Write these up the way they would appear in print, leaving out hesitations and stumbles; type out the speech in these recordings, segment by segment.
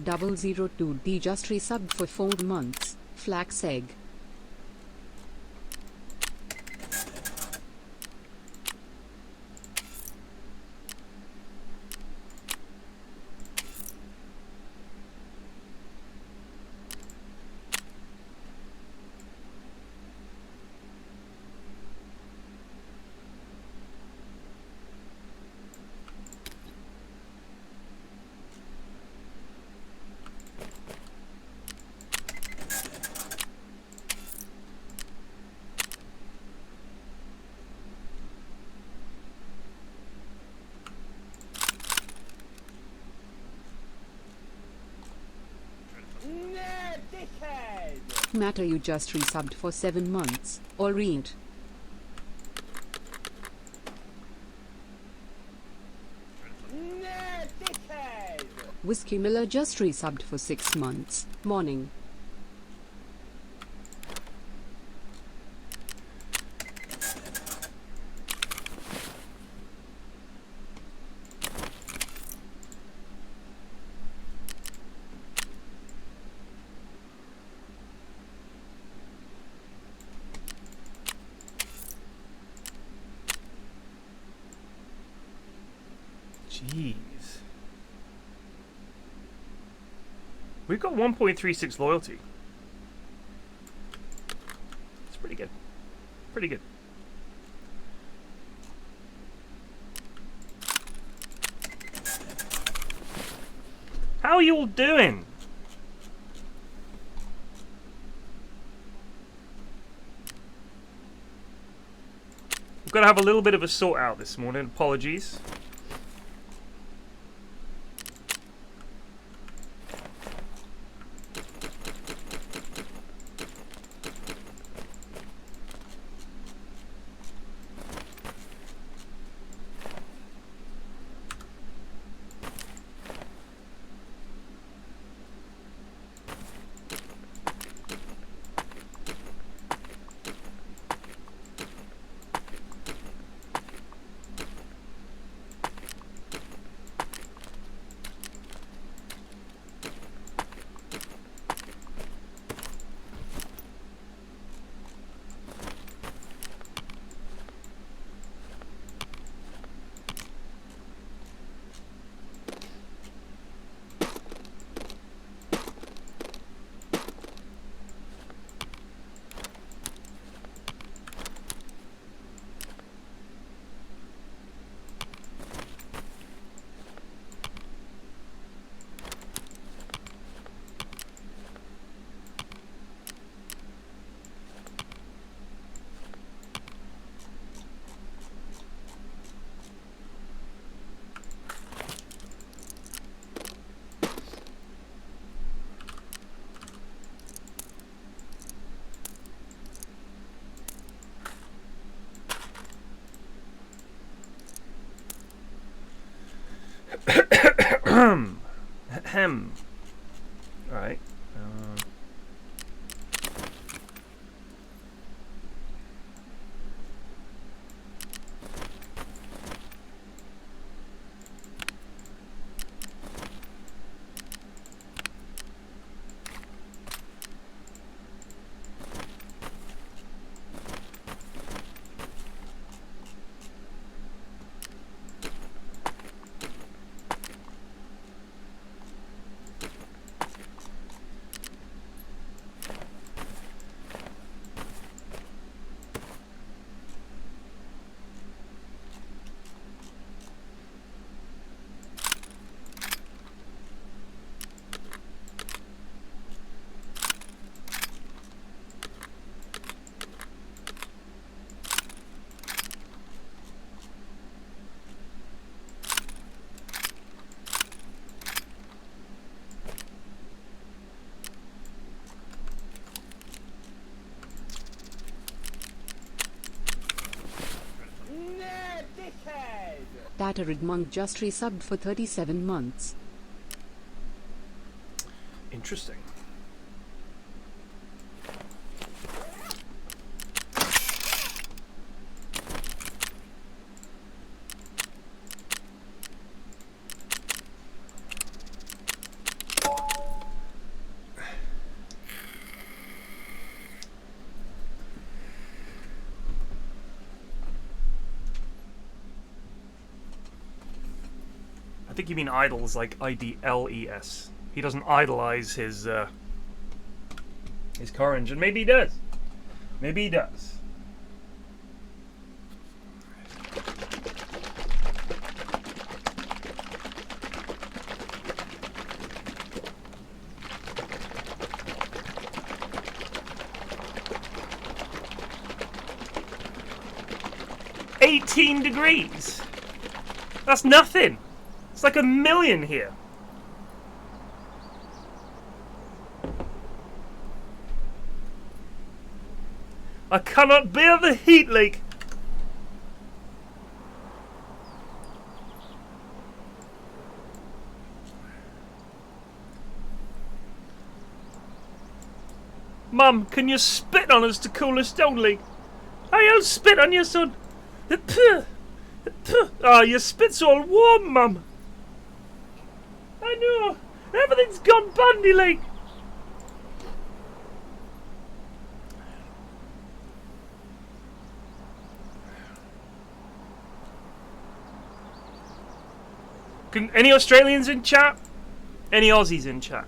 Matter002D just resubbed for 4 months. Flax egg. Matter, you just resubbed for 7 months. Or read. Whiskey Miller just resubbed for 6 months. Morning. Jeez. We've got 1.36 loyalty. It's pretty good. Pretty good. How are you all doing? We've got to have a little bit of a sort out this morning. Apologies. Ahem. Alright. Tattered Monk just resubbed for 37 months. Interesting. think you mean idols, like I-D-L-E-S. He doesn't idolize his car engine. Maybe he does. Maybe he does. $18 degrees. That's nothing. It's like 1,000,000 here. I cannot bear the heat, like. Mum, can you spit on us to cool us down, like? I'll spit on you, son. Oh, your spit's all warm, Mum. I know. Everything's gone bandy, like. Any Australians in chat? Any Aussies in chat?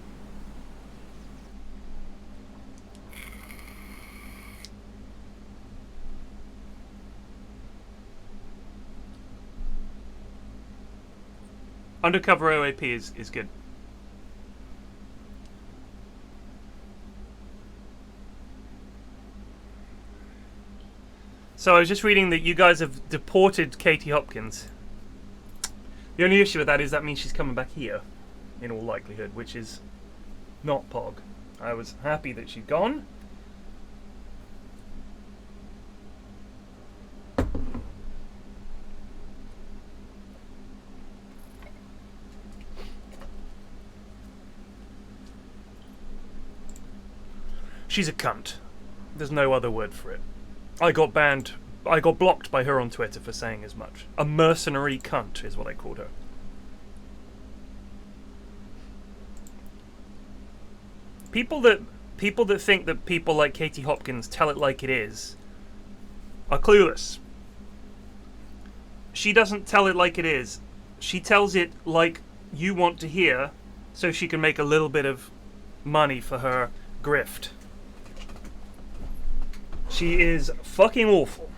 Undercover OAP is good. So I was just reading that you guys have deported Katie Hopkins. The only issue with that is that means she's coming back here, in all likelihood, which is not Pog. I was happy that she'd gone. She's a cunt. There's no other word for it. I got blocked by her on Twitter for saying as much. A mercenary cunt is what I called her. People that think that people like Katie Hopkins tell it like it is are clueless. She doesn't tell it like it is. She tells it like you want to hear, so she can make a little bit of money for her grift. She is fucking awful.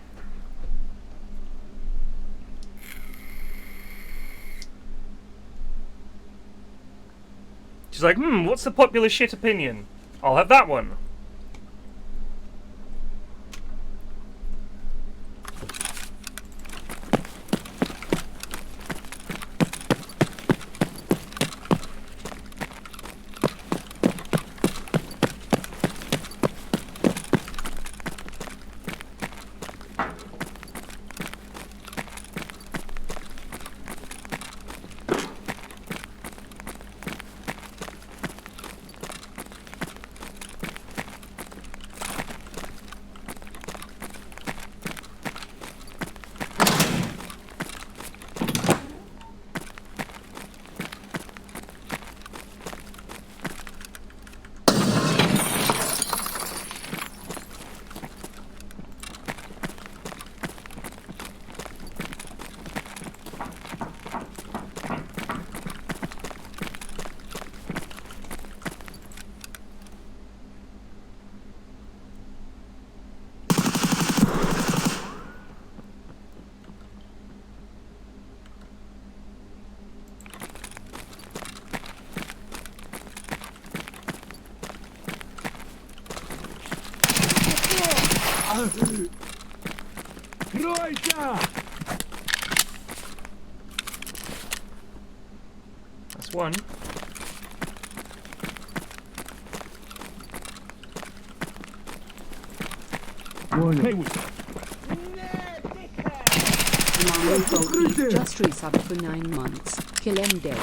She's like, what's the popular shit opinion? I'll have that one. That's one. Just resubbed for 9 months. Kill him dead.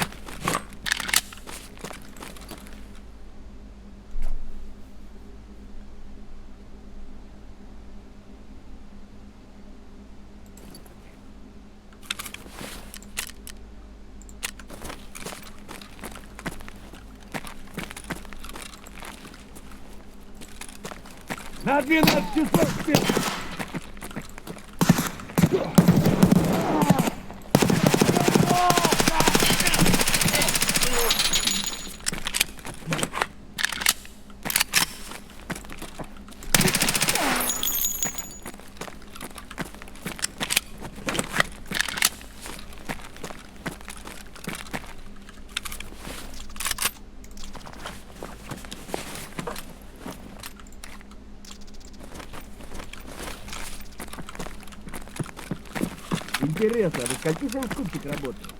интересно, до скольки же скупчик работает?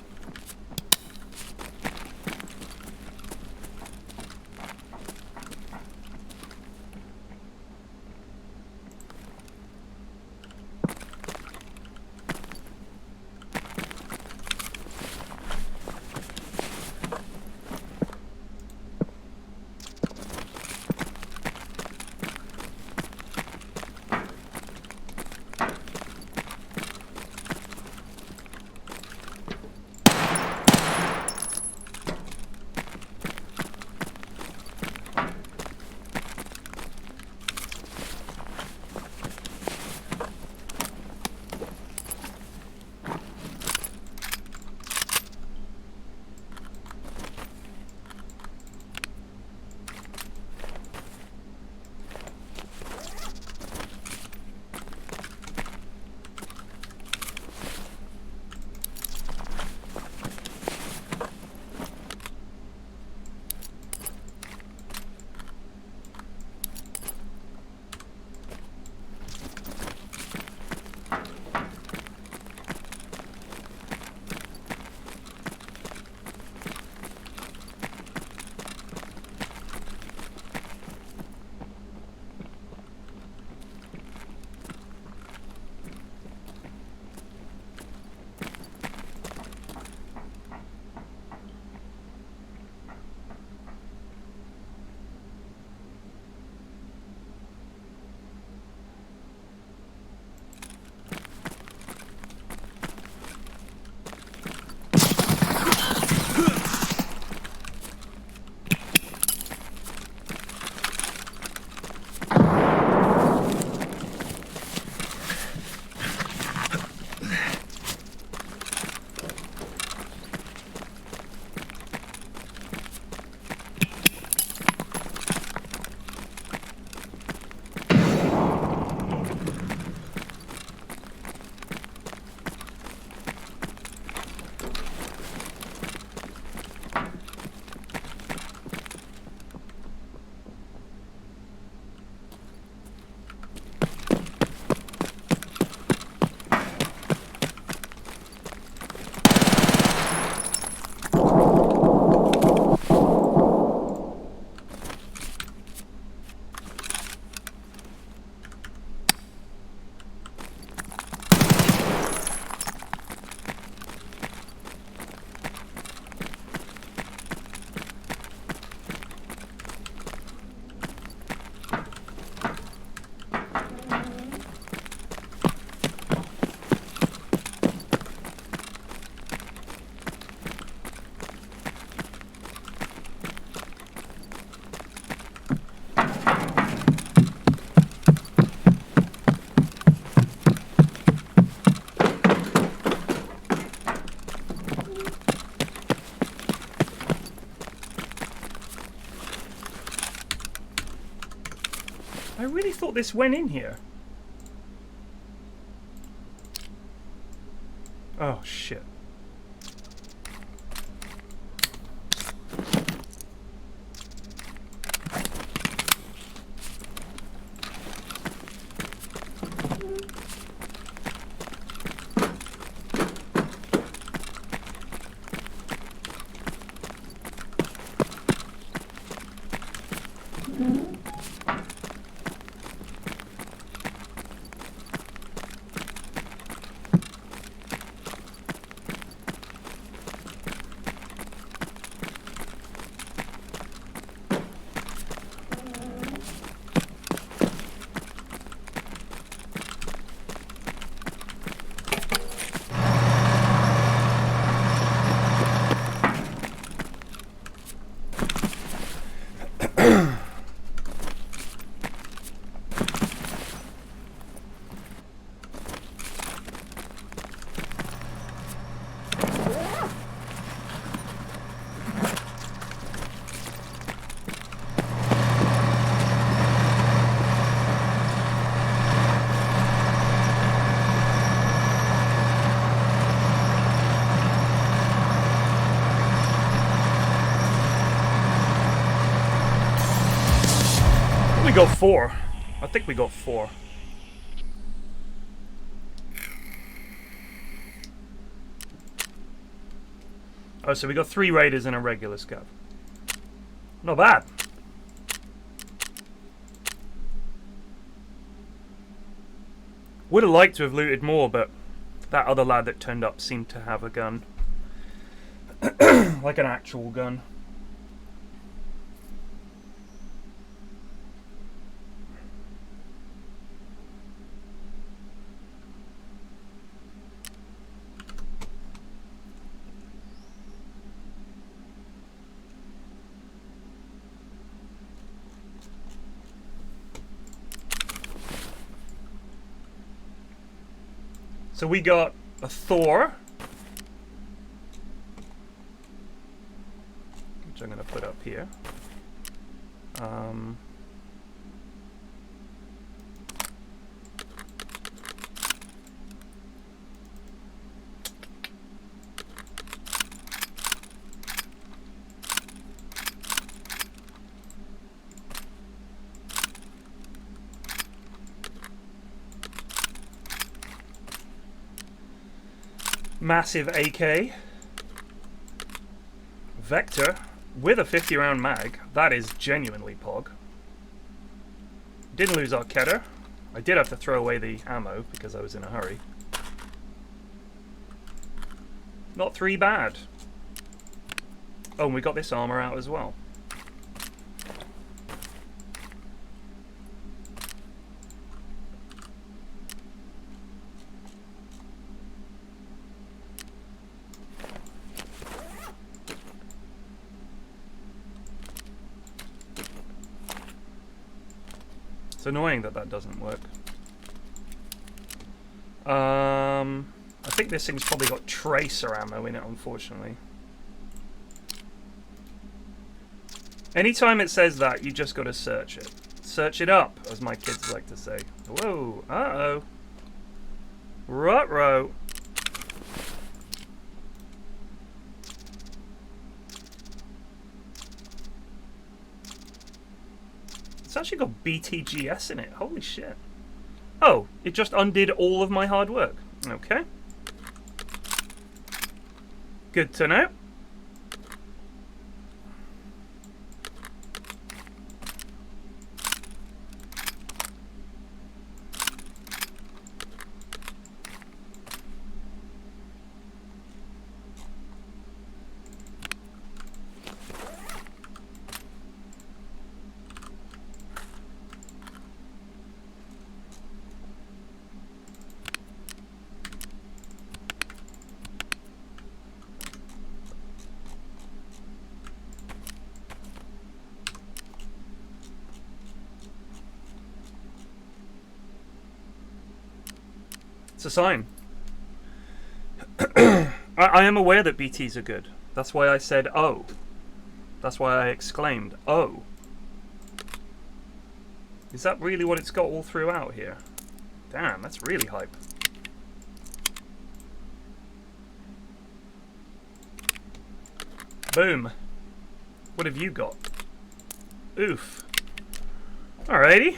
I really thought this went in here. Oh, shit. We got 4. I think we got 4. Oh, so we got 3 raiders and a regular scav. Not bad. Would have liked to have looted more, but that other lad that turned up seemed to have a gun. Like an actual gun. So we got a Thor, which I'm going to put up here. Massive AK. Vector with a 50 round mag. That is genuinely pog. Didn't lose our Keter. I did have to throw away the ammo because I was in a hurry. Not 3 bad. Oh, and we got this armor out as well. It's annoying that that doesn't work. I think this thing's probably got tracer ammo in it, unfortunately. Anytime it says that, you just gotta search it. Search it up, as my kids like to say. Whoa, uh-oh. Ruh-roh. It's actually got BTGS in it. Holy shit. Oh, it just undid all of my hard work. Okay. Good to know. It's a sign. I am aware that BTs are good. That's why I said, oh. That's why I exclaimed, oh. Is that really what it's got all throughout here? Damn, that's really hype. Boom. What have you got? Oof. Alrighty.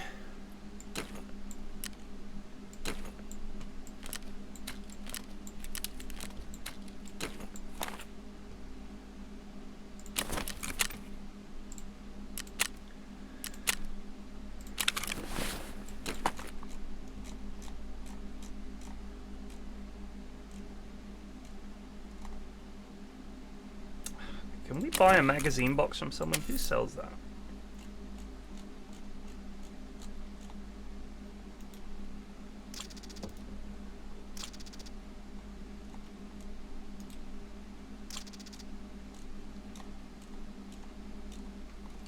Can we buy a magazine box from someone? Who sells that?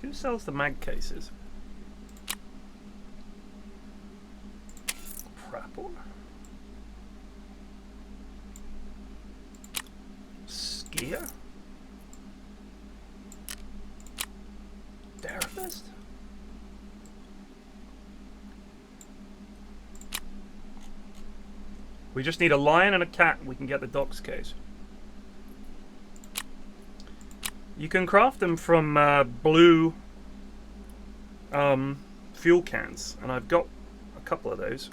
Who sells the mag cases? Prapor? Skier? Therapist? We just need a lion and a cat and we can get the docs case. You can craft them from blue fuel cans, and I've got a couple of those,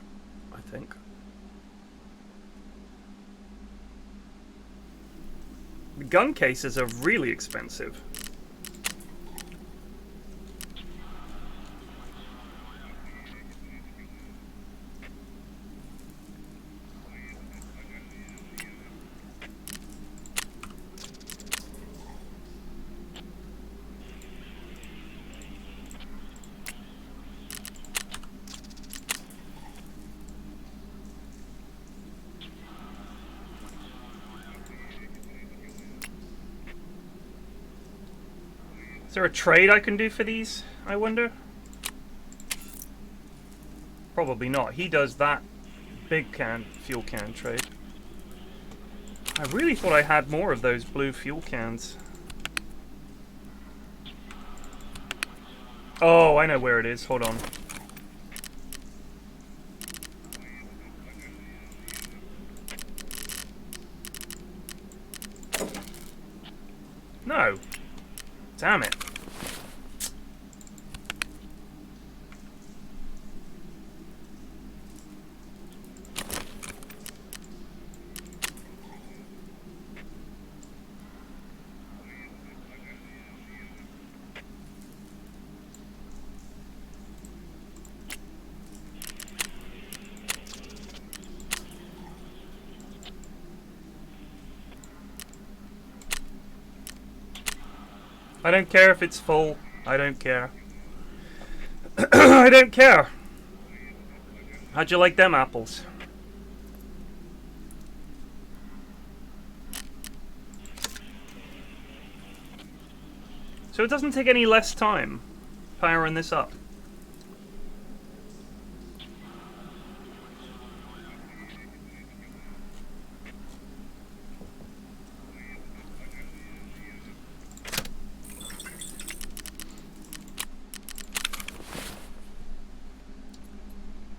I think. The gun cases are really expensive. Is there a trade I can do for these, I wonder? Probably not. He does that big fuel can trade. I really thought I had more of those blue fuel cans. Oh, I know where it is. Hold on. No. Damn it. I don't care if it's full. I don't care. I don't care. How'd you like them apples? So it doesn't take any less time powering this up.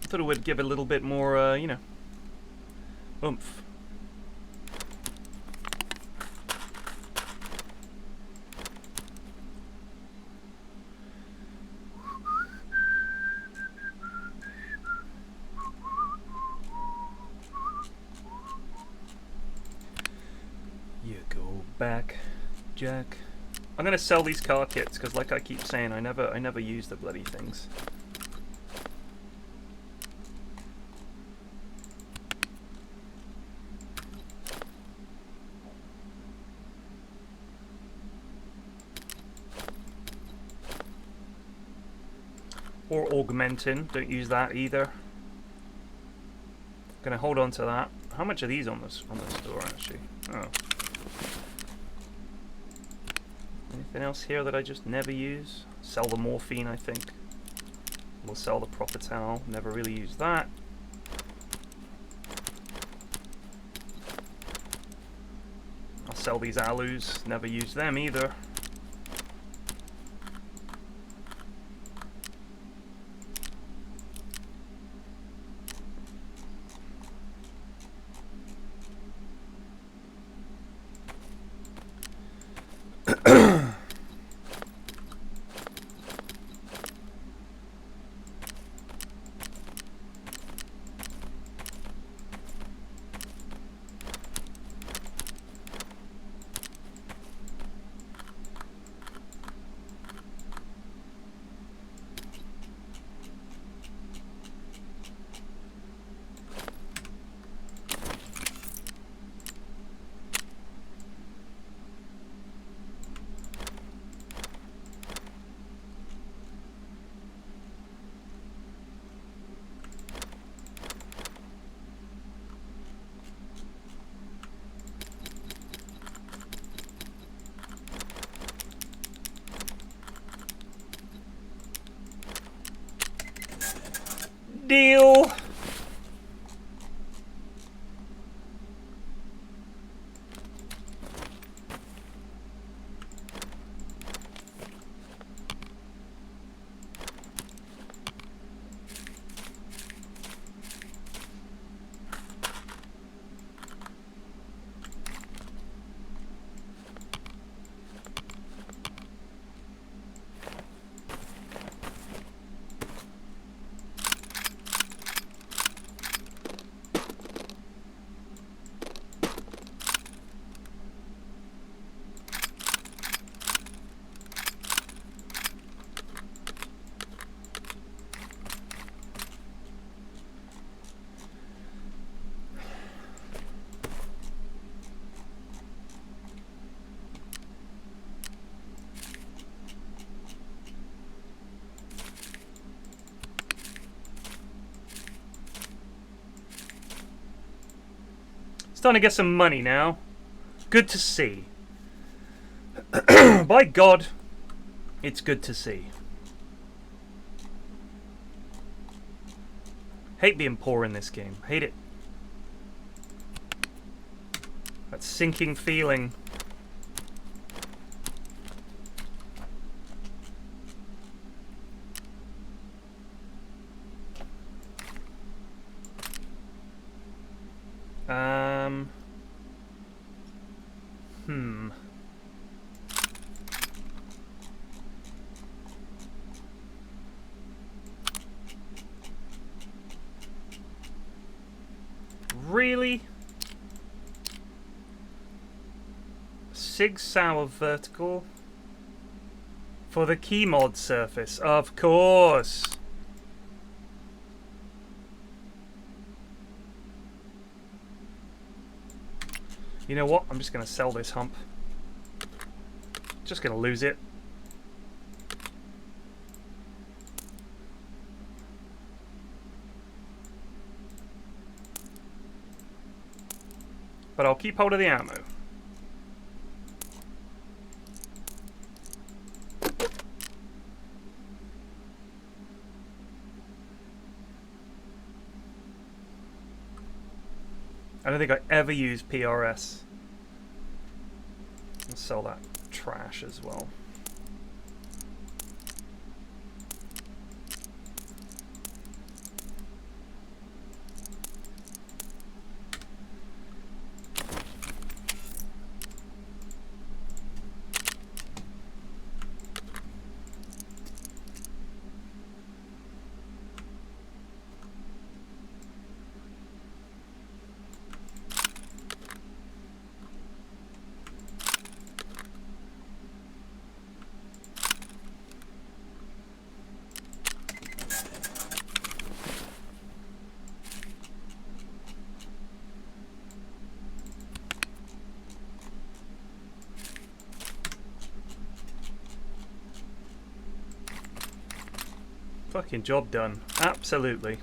Thought it would give a little bit more, you know, oomph. You go back, Jack. I'm gonna sell these car kits because, like I keep saying, I never use the bloody things. Or augmentin, don't use that either. Gonna hold on to that. How much are these on the store actually? Oh. Anything else here that I just never use? Sell the morphine, I think. We'll sell the Propital, never really use that. I'll sell these alus, never use them either. Starting to get some money now. Good to see. By God, it's good to see. Hate being poor in this game. Hate it. That sinking feeling. Really? Sig Sauer vertical for the key mod surface, of course. You know what? I'm just going to sell this hump. Just going to lose it. But I'll keep hold of the ammo. I don't think I ever use PRS. I'll sell that trash as well. Fucking job done. Absolutely.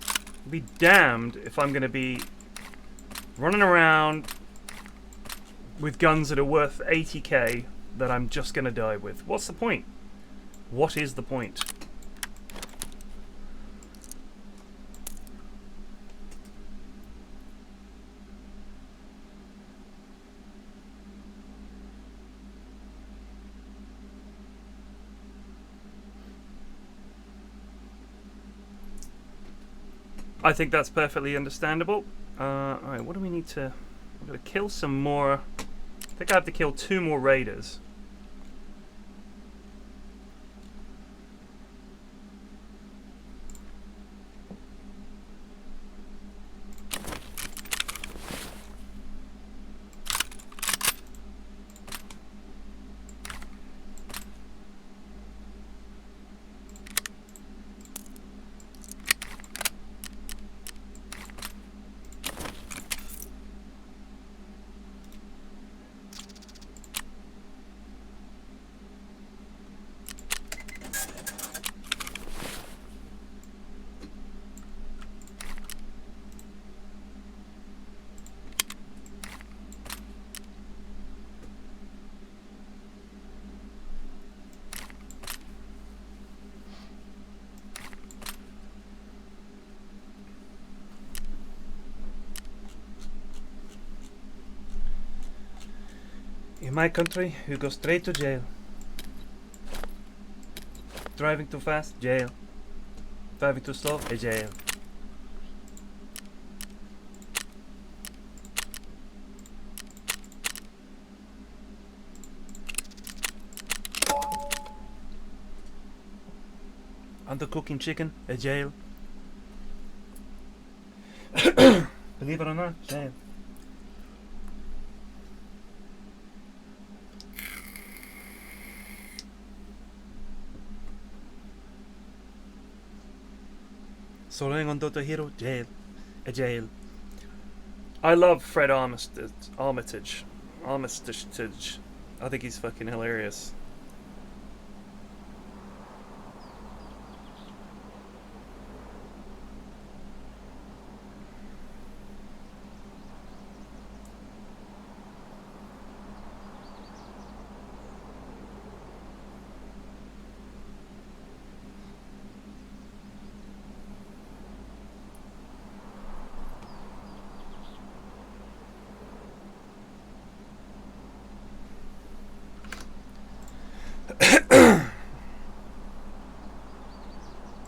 I'll be damned if I'm going to be running around with guns that are worth 80k that I'm just going to die with. What's the point? What is the point? I think that's perfectly understandable. Alright, what do we need to... I'm going to kill some more... I think I have to kill 2 more raiders. In my country, you go straight to jail. Driving too fast, jail. Driving too slow, a jail. Undercooking chicken, a jail. Believe it or not, jail. Soaring on Dr. Hero, jail. A jail. I love Fred Armitage. I think he's fucking hilarious.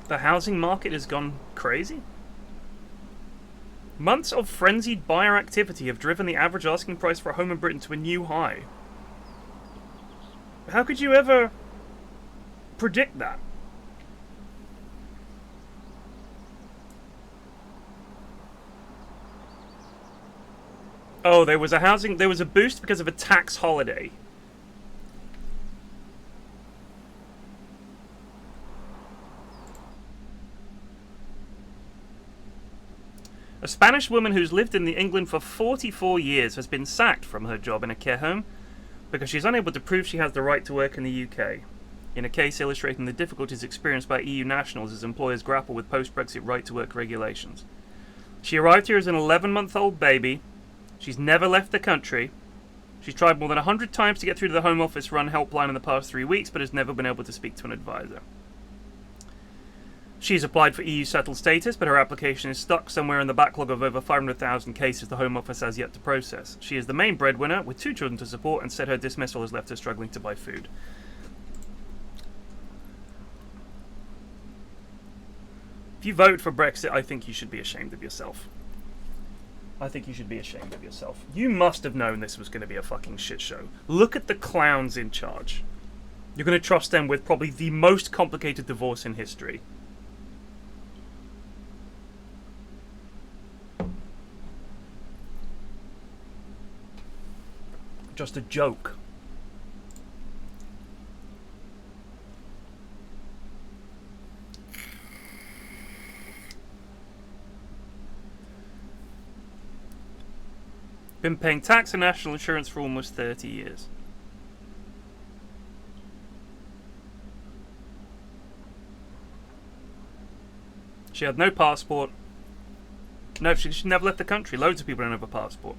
The housing market has gone crazy. Months of frenzied buyer activity have driven the average asking price for a home in Britain to a new high. How could you ever predict that? Oh, there was a boost because of a tax holiday. A Spanish woman who's lived in England for 44 years has been sacked from her job in a care home because she's unable to prove she has the right to work in the UK, in a case illustrating the difficulties experienced by EU nationals as employers grapple with post-Brexit right-to-work regulations. She arrived here as an 11-month-old baby. She's never left the country. She's tried more than 100 times to get through to the Home Office run helpline in the past 3 weeks, but has never been able to speak to an advisor. She's applied for EU settled status, but her application is stuck somewhere in the backlog of over 500,000 cases the Home Office has yet to process. She is the main breadwinner, with 2 children to support, and said her dismissal has left her struggling to buy food. If you vote for Brexit, I think you should be ashamed of yourself. I think you should be ashamed of yourself. You must have known this was going to be a fucking shit show. Look at the clowns in charge. You're going to trust them with probably the most complicated divorce in history. Just a joke. Been paying tax and national insurance for almost 30 years. She had no passport. No, she never left the country. Loads of people don't have a passport.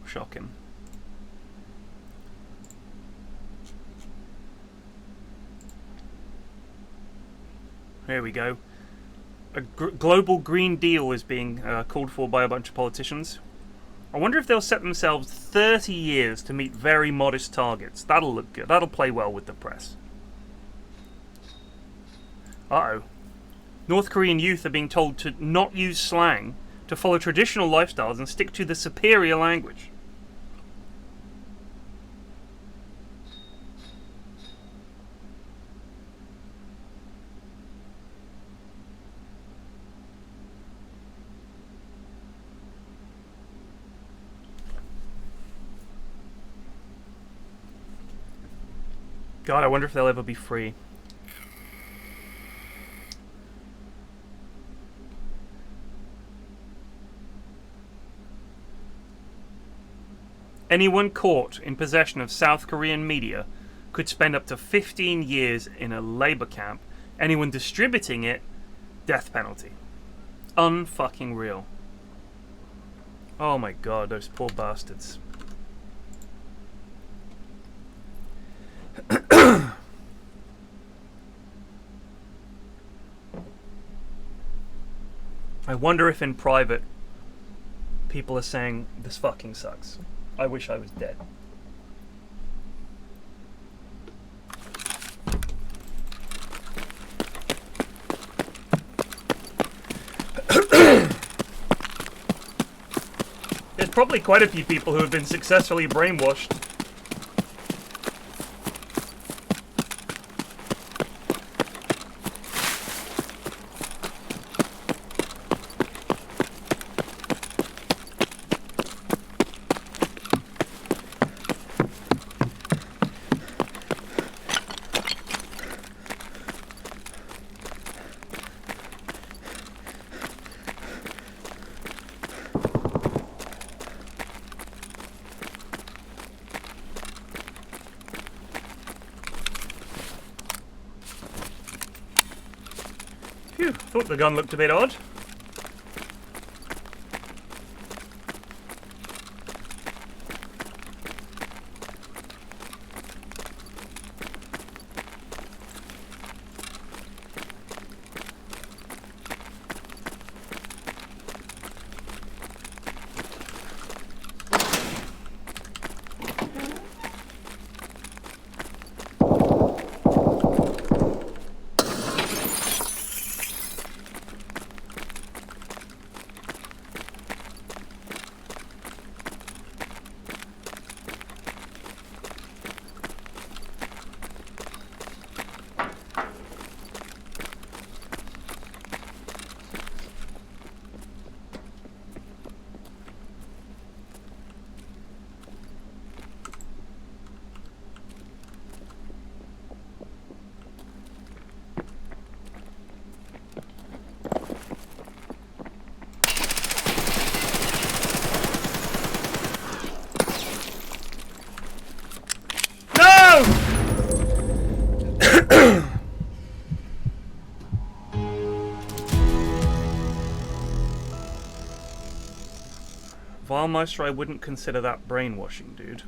Shocking. Here we go. A global Green Deal is being called for by a bunch of politicians. I wonder if they'll set themselves 30 years to meet very modest targets. That'll look good. That'll play well with the press. Uh-oh. North Korean youth are being told to not use slang, to follow traditional lifestyles and stick to the superior language. God, I wonder if they'll ever be free. Anyone caught in possession of South Korean media could spend up to 15 years in a labor camp. Anyone distributing it, death penalty. Unfucking real. Oh my god, those poor bastards. I wonder if in private people are saying, this fucking sucks. I wish I was dead. There's probably quite a few people who have been successfully brainwashed. Phew, thought the gun looked a bit odd. Vilemeister, I wouldn't consider that brainwashing, dude.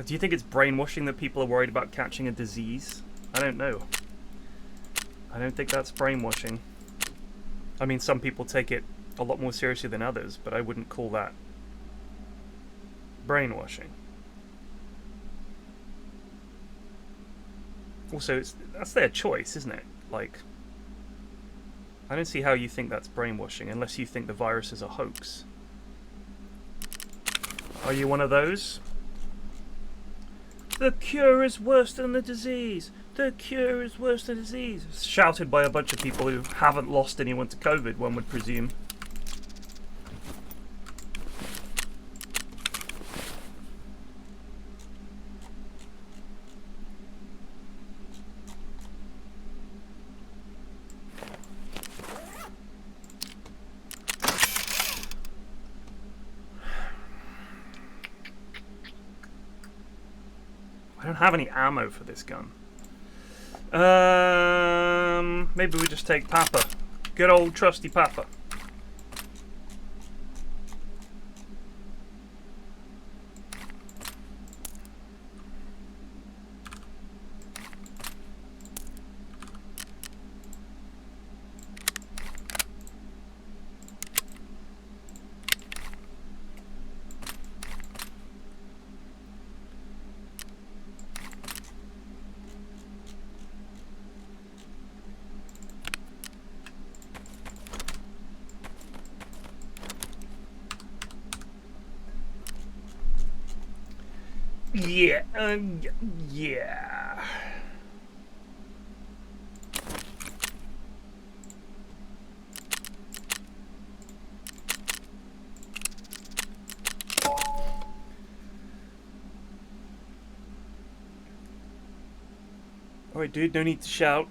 Do you think it's brainwashing that people are worried about catching a disease? I don't know. I don't think that's brainwashing. I mean, some people take it a lot more seriously than others, but I wouldn't call that brainwashing. Also, that's their choice, isn't it? Like, I don't see how you think that's brainwashing unless you think the virus is a hoax. Are you one of those? The cure is worse than the disease. The cure is worse than the disease. Shouted by a bunch of people who haven't lost anyone to COVID, one would presume. I don't have any ammo for this gun. Maybe we just take Papa. Good old trusty Papa. Yeah, yeah. Alright, dude, no need to shout.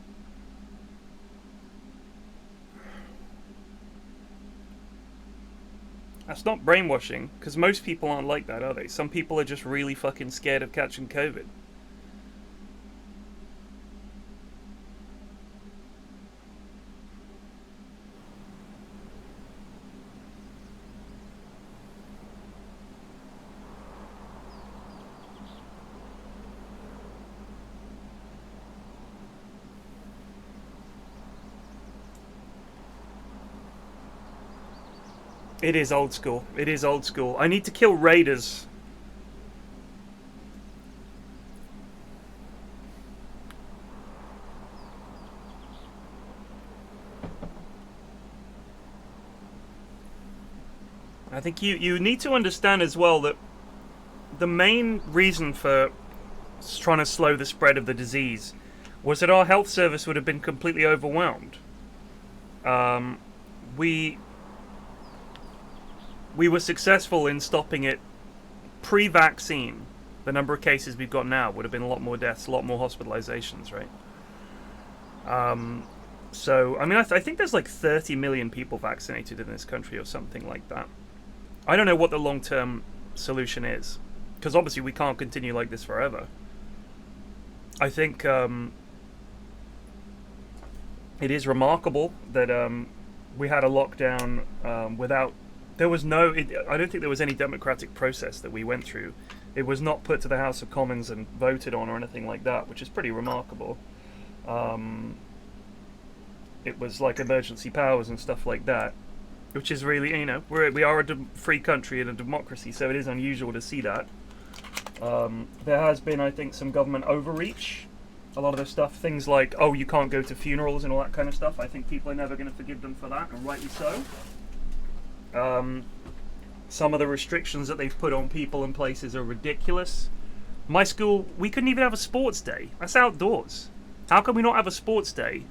That's not brainwashing, because most people aren't like that, are they? Some people are just really fucking scared of catching COVID. It is old school. It is old school. I need to kill raiders. I think you need to understand as well that the main reason for trying to slow the spread of the disease was that our health service would have been completely overwhelmed. We were successful in stopping it pre-vaccine. The number of cases we've got now would have been a lot more deaths, a lot more hospitalizations, right? So, I mean, I think there's like 30 million people vaccinated in this country or something like that. I don't know what the long-term solution is, because obviously we can't continue like this forever. I think it is remarkable that we had a lockdown without... There was no... I don't think there was any democratic process that we went through. It was not put to the House of Commons and voted on or anything like that, which is pretty remarkable. It was like emergency powers and stuff like that, which is really, you know, we are a free country and a democracy, so it is unusual to see that. There has been, I think, some government overreach. A lot of the stuff, things like, oh, you can't go to funerals and all that kind of stuff. I think people are never going to forgive them for that, and rightly so. Some of the restrictions that they've put on people and places are ridiculous. My school, we couldn't even have a sports day. That's outdoors. How can we not have a sports day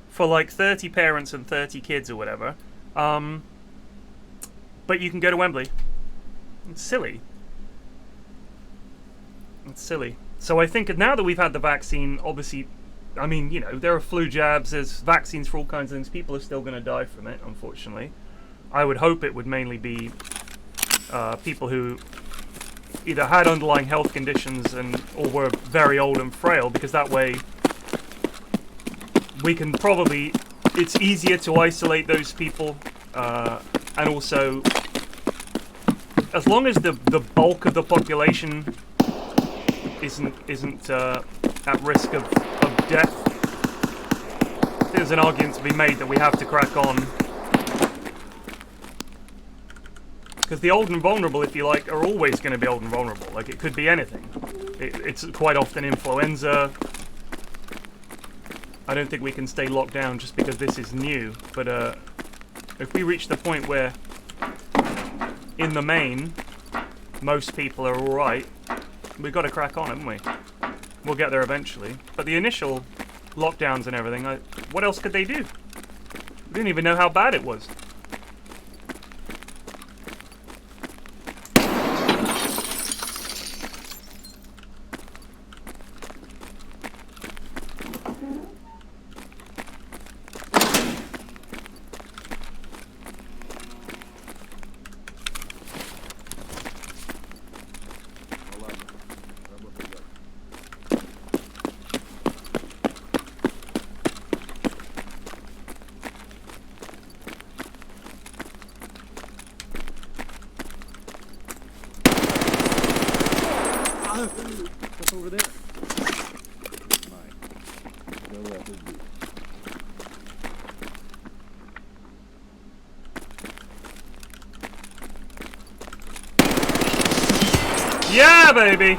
for like 30 parents and 30 kids or whatever? But you can go to Wembley. It's silly. It's silly. So I think now that we've had the vaccine, obviously, I mean, you know, there are flu jabs, there's vaccines for all kinds of things. People are still going to die from it, unfortunately. I would hope it would mainly be people who either had underlying health conditions or were very old and frail, because that way we can probably... It's easier to isolate those people and also, as long as the bulk of the population isn't at risk of death, there's an argument to be made that we have to crack on. Because the old and vulnerable, if you like, are always going to be old and vulnerable. Like, it could be anything. It's quite often influenza. I don't think we can stay locked down just because this is new. But if we reach the point where, in the main, most people are alright, we've got to crack on, haven't we? We'll get there eventually. But the initial lockdowns and everything, what else could they do? We didn't even know how bad it was. What's over there? Mine. Well, that would be. Yeah, baby!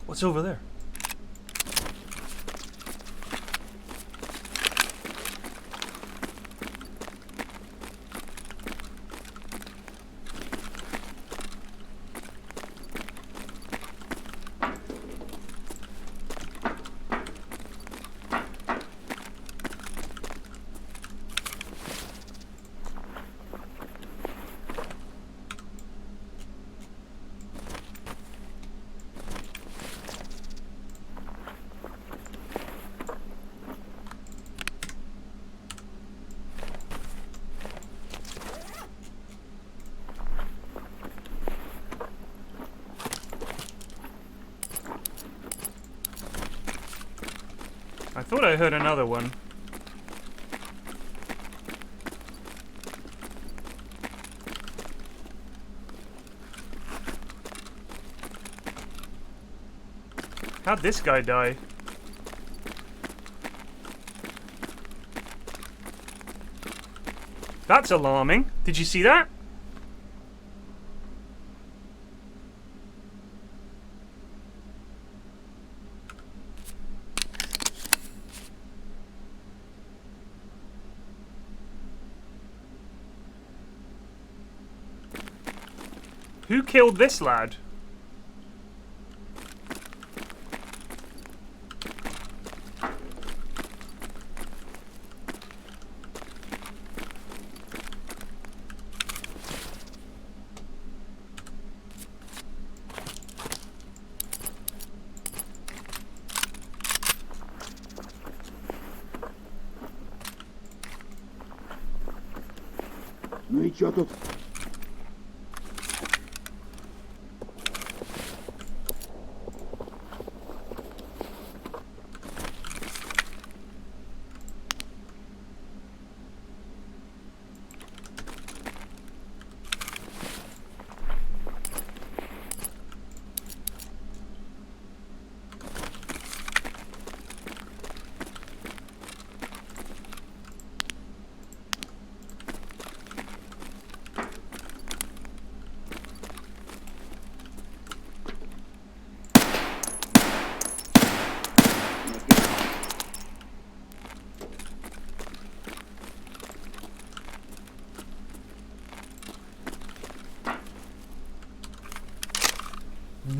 What's over there? I thought I heard another one. How'd this guy die? That's alarming. Did you see that? Who killed this lad? Ну и чё тут?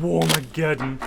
Warmageddon.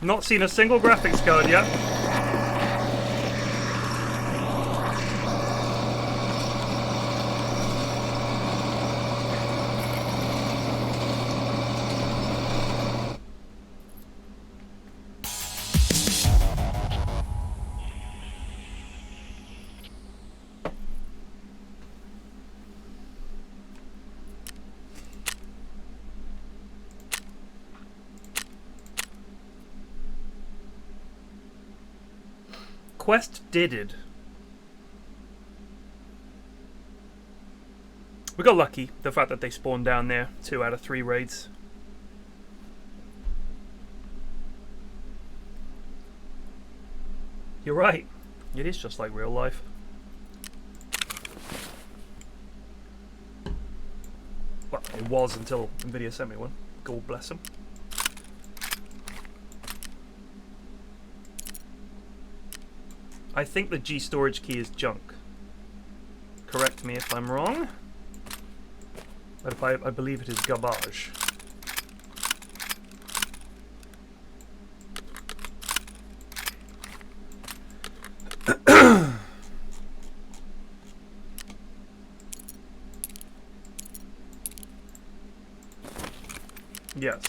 Not seen a single graphics card yet. Quest didded. We got lucky, the fact that they spawned down there. 2 out of 3 raids. You're right. It is just like real life. Well, it was until Nvidia sent me one. God bless them. I think the G storage key is junk. Correct me if I'm wrong. But if I believe it is garbage. Yes.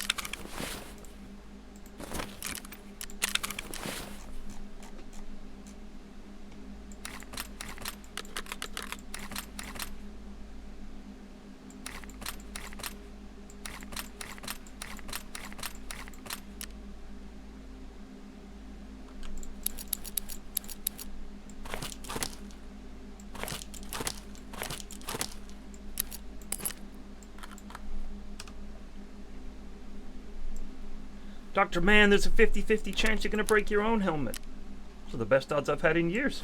Dr. Man, there's a 50-50 chance you're going to break your own helmet. Those are the best odds I've had in years.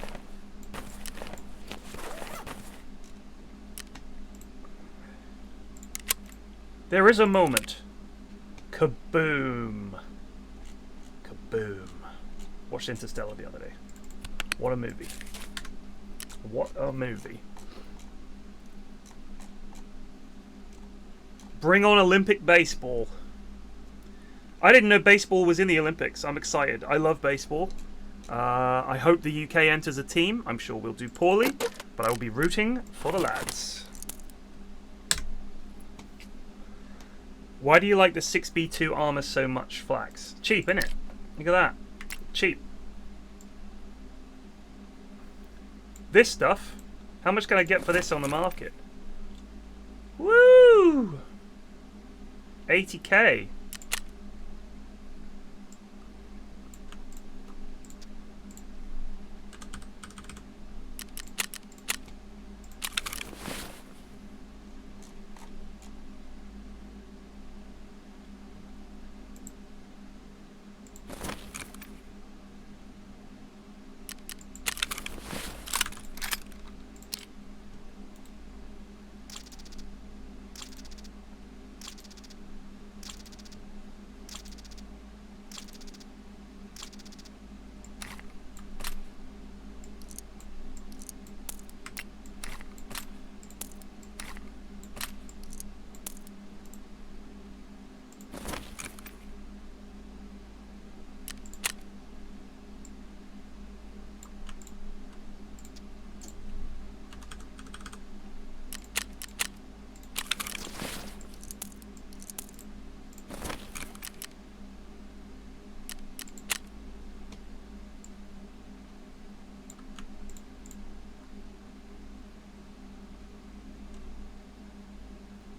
There is a moment. Kaboom. Kaboom. Watched Interstellar the other day. What a movie. What a movie. Bring on Olympic baseball. I didn't know baseball was in the Olympics. I'm excited. I love baseball. I hope the UK enters a team. I'm sure we'll do poorly, but I will be rooting for the lads. Why do you like the 6B2 armor so much, Flax? Cheap, innit? Look at that. Cheap. This stuff, how much can I get for this on the market? Woo! 80k.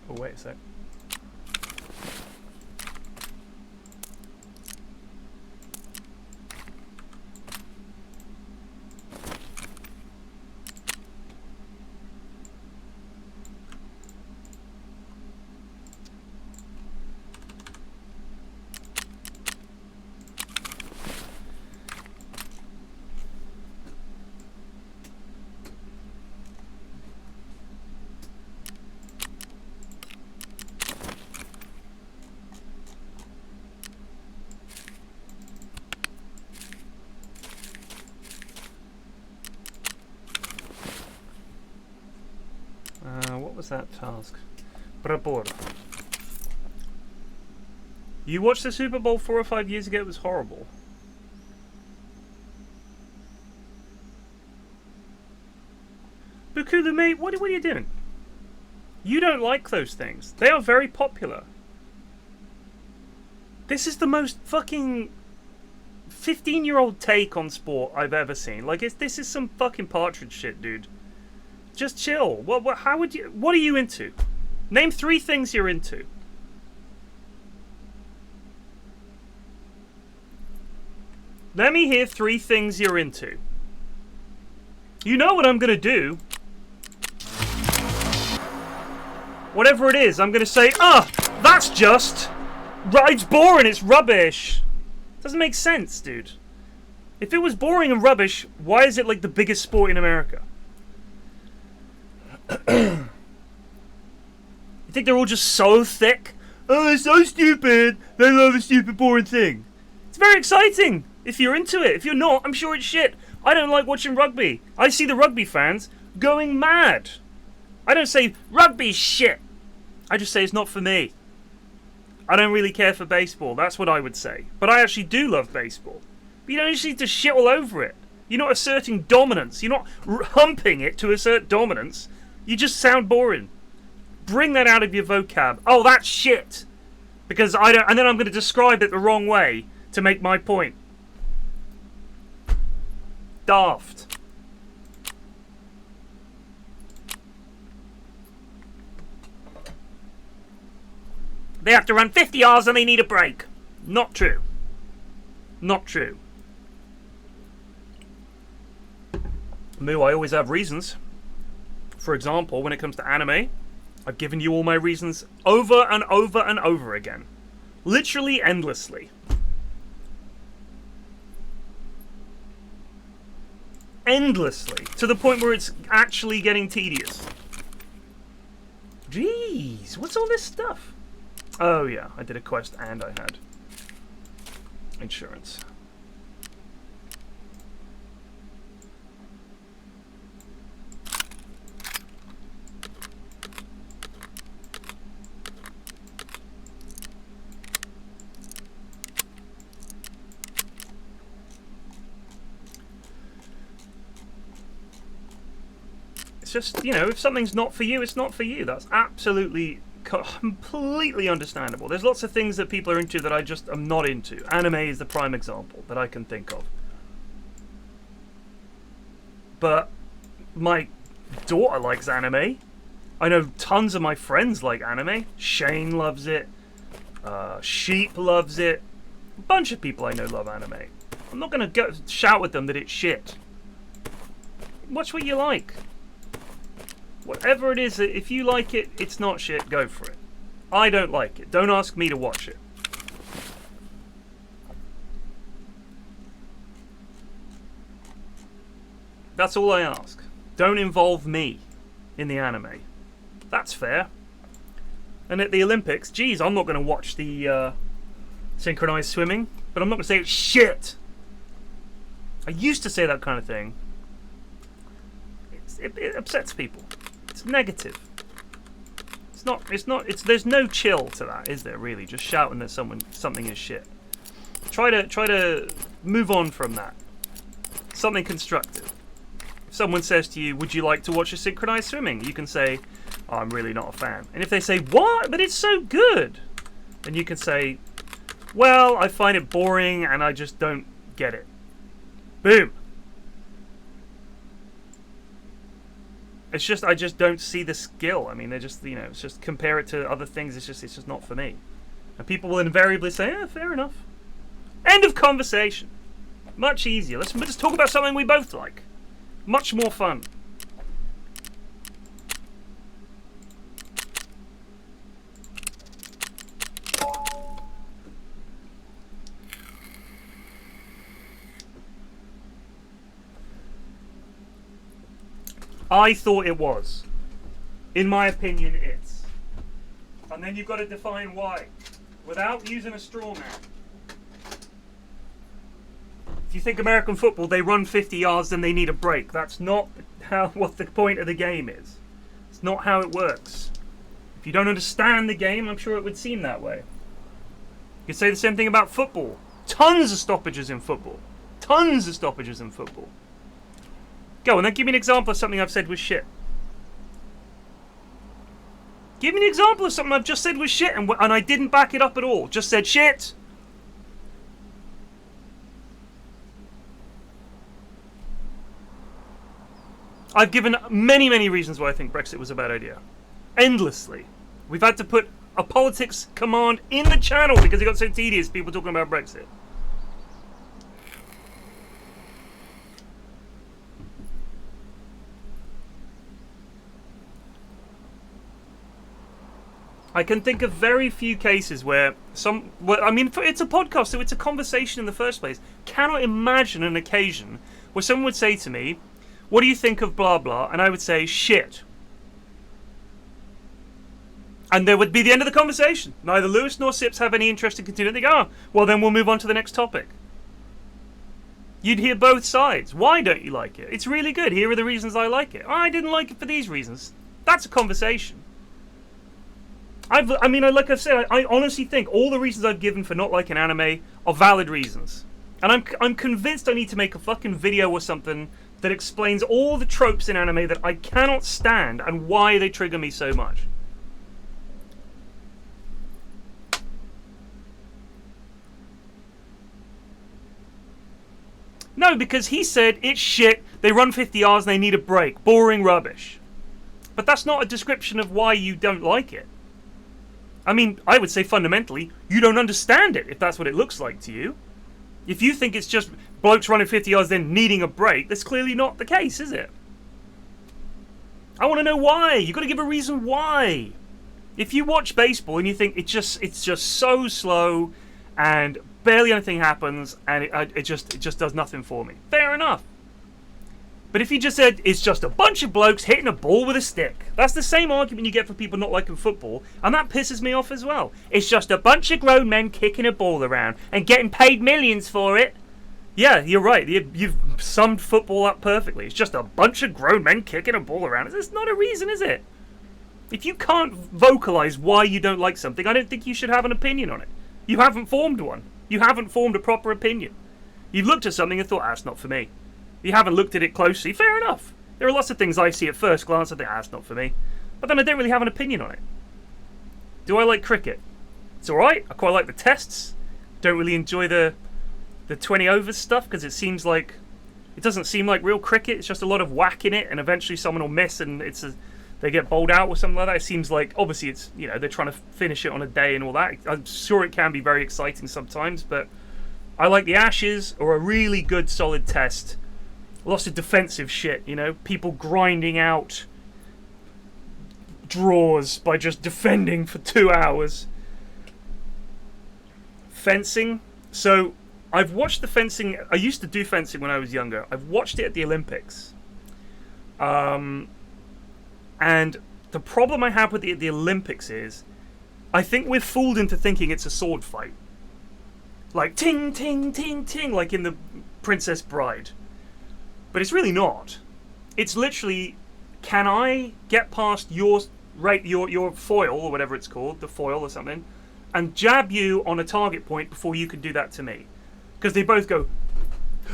Oh, wait a sec. What was that task? Prapor. You watched the Super Bowl 4 or 5 years ago, it was horrible. Bukulu, mate, what are you doing? You don't like those things. They are very popular. This is the most fucking 15-year-old take on sport I've ever seen. Like, this is some fucking Partridge shit, dude. Just chill. What are you into? Name 3 things you're into. Let me hear 3 things you're into. You know what I'm gonna do. Whatever it is, I'm gonna say, that's just... It's boring, it's rubbish. Doesn't make sense, dude. If it was boring and rubbish, why is it like the biggest sport in America? You think they're all just so thick? Oh, they're so stupid. They love a stupid, boring thing. It's very exciting if you're into it. If you're not, I'm sure it's shit. I don't like watching rugby. I see the rugby fans going mad. I don't say, rugby's shit. I just say it's not for me. I don't really care for baseball. That's what I would say. But I actually do love baseball. But you don't just need to shit all over it. You're not asserting dominance. You're not humping it to assert dominance. You just sound boring. Bring that out of your vocab. Oh, that's shit. Because I don't... And then I'm going to describe it the wrong way to make my point. Daft. They have to run 50 yards and they need a break. Not true. Not true. Moo, I always have reasons. For example, when it comes to anime, I've given you all my reasons over and over and over again. Literally endlessly. Endlessly. To the point where it's actually getting tedious. Jeez, what's all this stuff? Oh yeah, I did a quest and I had insurance. It's just, you know, if something's not for you, it's not for you. That's absolutely completely understandable. There's lots of things that people are into that I just am not into. Anime is the prime example that I can think of. But my daughter likes anime. I know tons of my friends like anime. Shane loves it. Sheep loves it. A bunch of people I know love anime. I'm not going to go shout with them that it's shit. Watch what you like. Whatever it is, if you like it, it's not shit, go for it. I don't like it. Don't ask me to watch it. That's all I ask. Don't involve me in the anime. That's fair. And at the Olympics, geez, I'm not going to watch the synchronized swimming, but I'm not going to say it's shit. I used to say that kind of thing. It upsets people. It's negative. There's no chill to that, is there, really? Just shouting that something is shit. Try to move on from that. Something constructive. If someone says to you, would you like to watch a synchronized swimming? You can say, oh, I'm really not a fan. And if they say, what? But it's so good. Then you can say, well, I find it boring and I just don't get it. Boom. It's just, I just don't see the skill. I mean, they're just, you know, it's just compare it to other things. It's just not for me. And people will invariably say, yeah, fair enough. End of conversation. Much easier. Let's just talk about something we both like. Much more fun. I thought it was. In my opinion, it's. And then you've got to define why. Without using a straw man. If you think American football, they run 50 yards, then they need a break. That's not what the point of the game is. It's not how it works. If you don't understand the game, I'm sure it would seem that way. You could say the same thing about football. Tons of stoppages in football. Tons of stoppages in football. Go, and then give me an example of something I've said was shit. Give me an example of something I've just said was shit and I didn't back it up at all. Just said shit. I've given many, many reasons why I think Brexit was a bad idea. Endlessly. We've had to put a politics command in the channel because it got so tedious, people talking about Brexit. I can think of very few cases where I mean, it's a podcast, so it's a conversation in the first place. Cannot imagine an occasion where someone would say to me, what do you think of blah blah? And I would say, shit. And there would be the end of the conversation. Neither Lewis nor Sips have any interest in continuing. They go, oh, well then we'll move on to the next topic. You'd hear both sides. Why don't you like it? It's really good. Here are the reasons I like it. Oh, I didn't like it for these reasons. That's a conversation. I mean, like I've said, I honestly think all the reasons I've given for not liking anime are valid reasons. And I'm convinced I need to make a fucking video or something that explains all the tropes in anime that I cannot stand and why they trigger me so much. No, because he said, it's shit, they run 50 hours and they need a break. Boring rubbish. But that's not a description of why you don't like it. I mean, I would say fundamentally, you don't understand it if that's what it looks like to you. If you think it's just blokes running 50 yards then needing a break, that's clearly not the case, is it? I want to know why. You've got to give a reason why. If you watch baseball and you think it's just so slow and barely anything happens and it just does nothing for me, fair enough. But if you just said, it's just a bunch of blokes hitting a ball with a stick, that's the same argument you get for people not liking football, and that pisses me off as well. It's just a bunch of grown men kicking a ball around and getting paid millions for it. Yeah, you're right. You've summed football up perfectly. It's just a bunch of grown men kicking a ball around. It's not a reason, is it? If you can't vocalize why you don't like something, I don't think you should have an opinion on it. You haven't formed one. You haven't formed a proper opinion. You've looked at something and thought, that's not for me. You haven't looked at it closely, fair enough. There are lots of things I see at first glance and think, that's not for me. But then I don't really have an opinion on it. Do I like cricket? It's alright, I quite like the tests. Don't really enjoy the 20 overs stuff because it doesn't seem like real cricket. It's just a lot of whack in it and eventually someone will miss and they get bowled out or something like that. It seems like, obviously it's, they're trying to finish it on a day and all that. I'm sure it can be very exciting sometimes, but I like the Ashes or a really good solid test. Lots of defensive shit, people grinding out draws by just defending for 2 hours. Fencing. So, I've watched the fencing. I used to do fencing when I was younger. I've watched it at the Olympics. And the problem I have with the Olympics is, I think we're fooled into thinking it's a sword fight. Like, ting, ting, ting, ting, like in the Princess Bride. But it's really not. It's literally, can I get past your foil, or whatever it's called, the foil or something, and jab you on a target point before you can do that to me? Because they both go,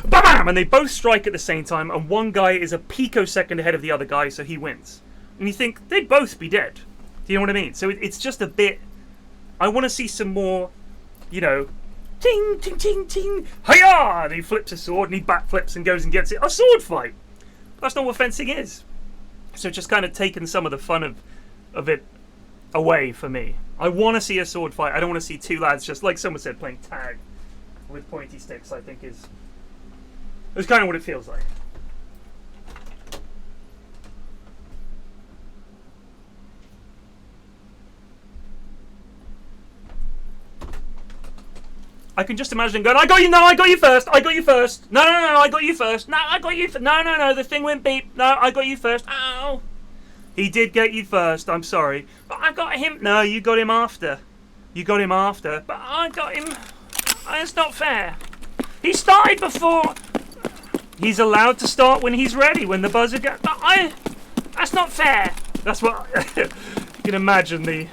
bam, and they both strike at the same time, and one guy is a picosecond ahead of the other guy, so he wins. And you think, they'd both be dead. Do you know what I mean? So it's just a bit, I want to see some more, ting, ting, ting, ting, hiya! And he flips a sword and he backflips and goes and gets it. A sword fight! That's not what fencing is. So it's just kind of taken some of the fun of it away for me. I want to see a sword fight. I don't want to see two lads just, like someone said, playing tag with pointy sticks, I think is kind of what it feels like. I can just imagine going, I got you first. No, I got you first. No, I got you first. No, the thing went beep. No, I got you first. Ow. He did get you first, I'm sorry. But I got him. No, you got him after. But I got him. It's not fair. He started before. He's allowed to start when he's ready, when the buzzer goes. But that's not fair. That's what, you can imagine the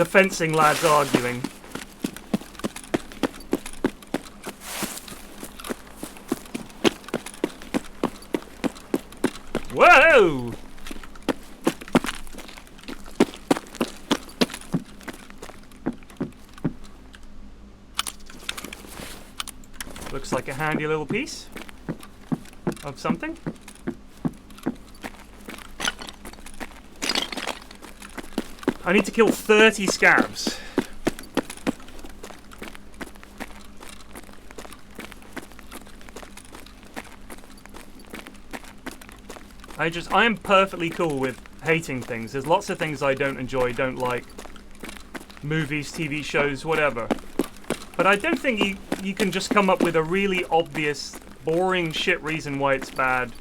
fencing lads arguing. go! Looks like a handy little piece of something. I need to kill 30 scabs. I am perfectly cool with hating things. There's lots of things I don't enjoy, don't like. Movies, TV shows, whatever. But I don't think you can just come up with a really obvious, boring shit reason why it's bad.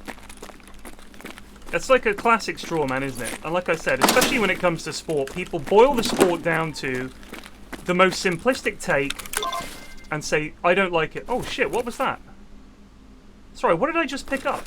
It's like a classic straw man, isn't it? And like I said, especially when it comes to sport, people boil the sport down to the most simplistic take and say, I don't like it. Oh shit, what was that? Sorry, what did I just pick up?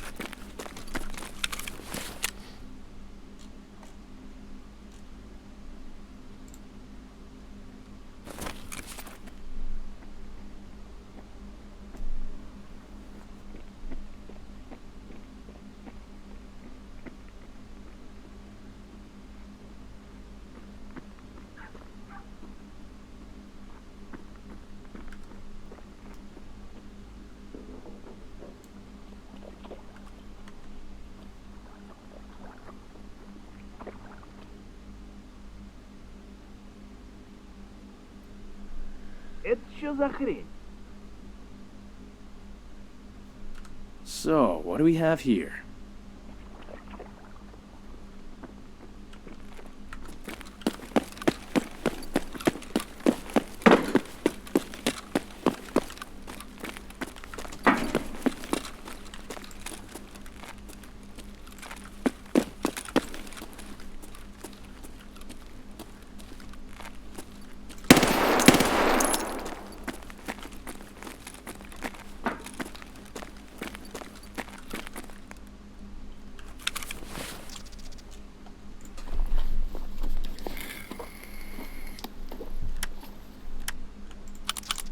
So, what do we have here?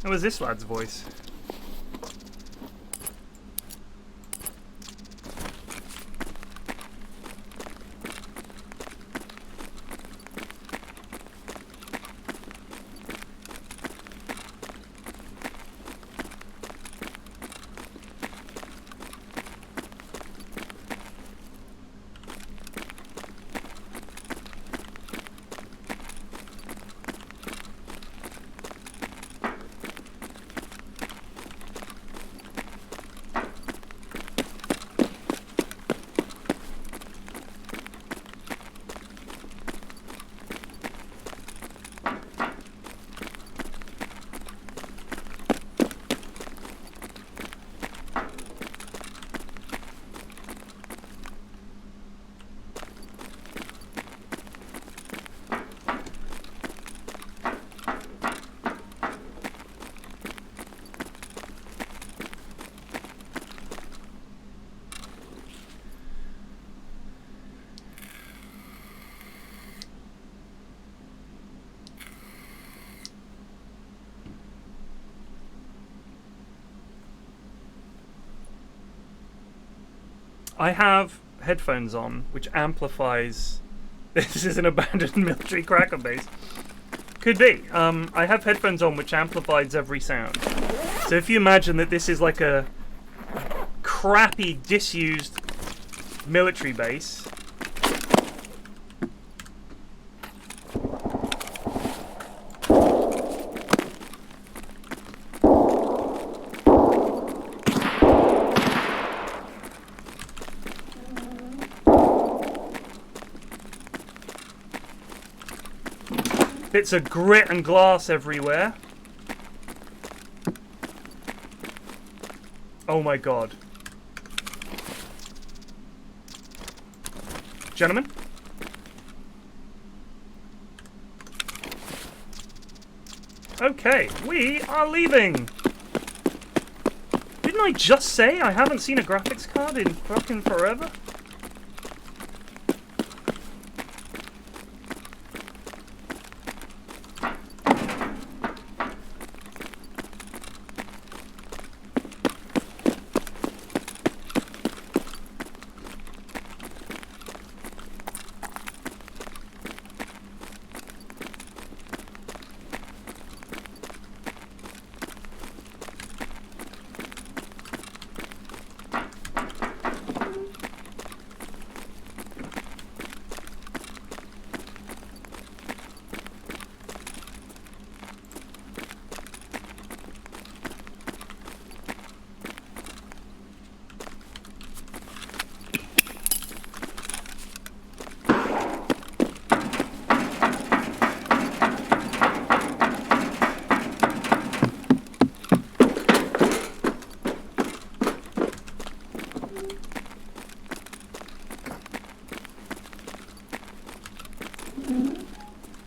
That was this lad's voice. I have headphones on, which amplifies. This is an abandoned military cracker base. Could be. I have headphones on, which amplifies every sound. So if you imagine that this is like a crappy, disused military base. Bits of grit and glass everywhere. Oh my god. Gentlemen? Okay, we are leaving! Didn't I just say I haven't seen a graphics card in fucking forever?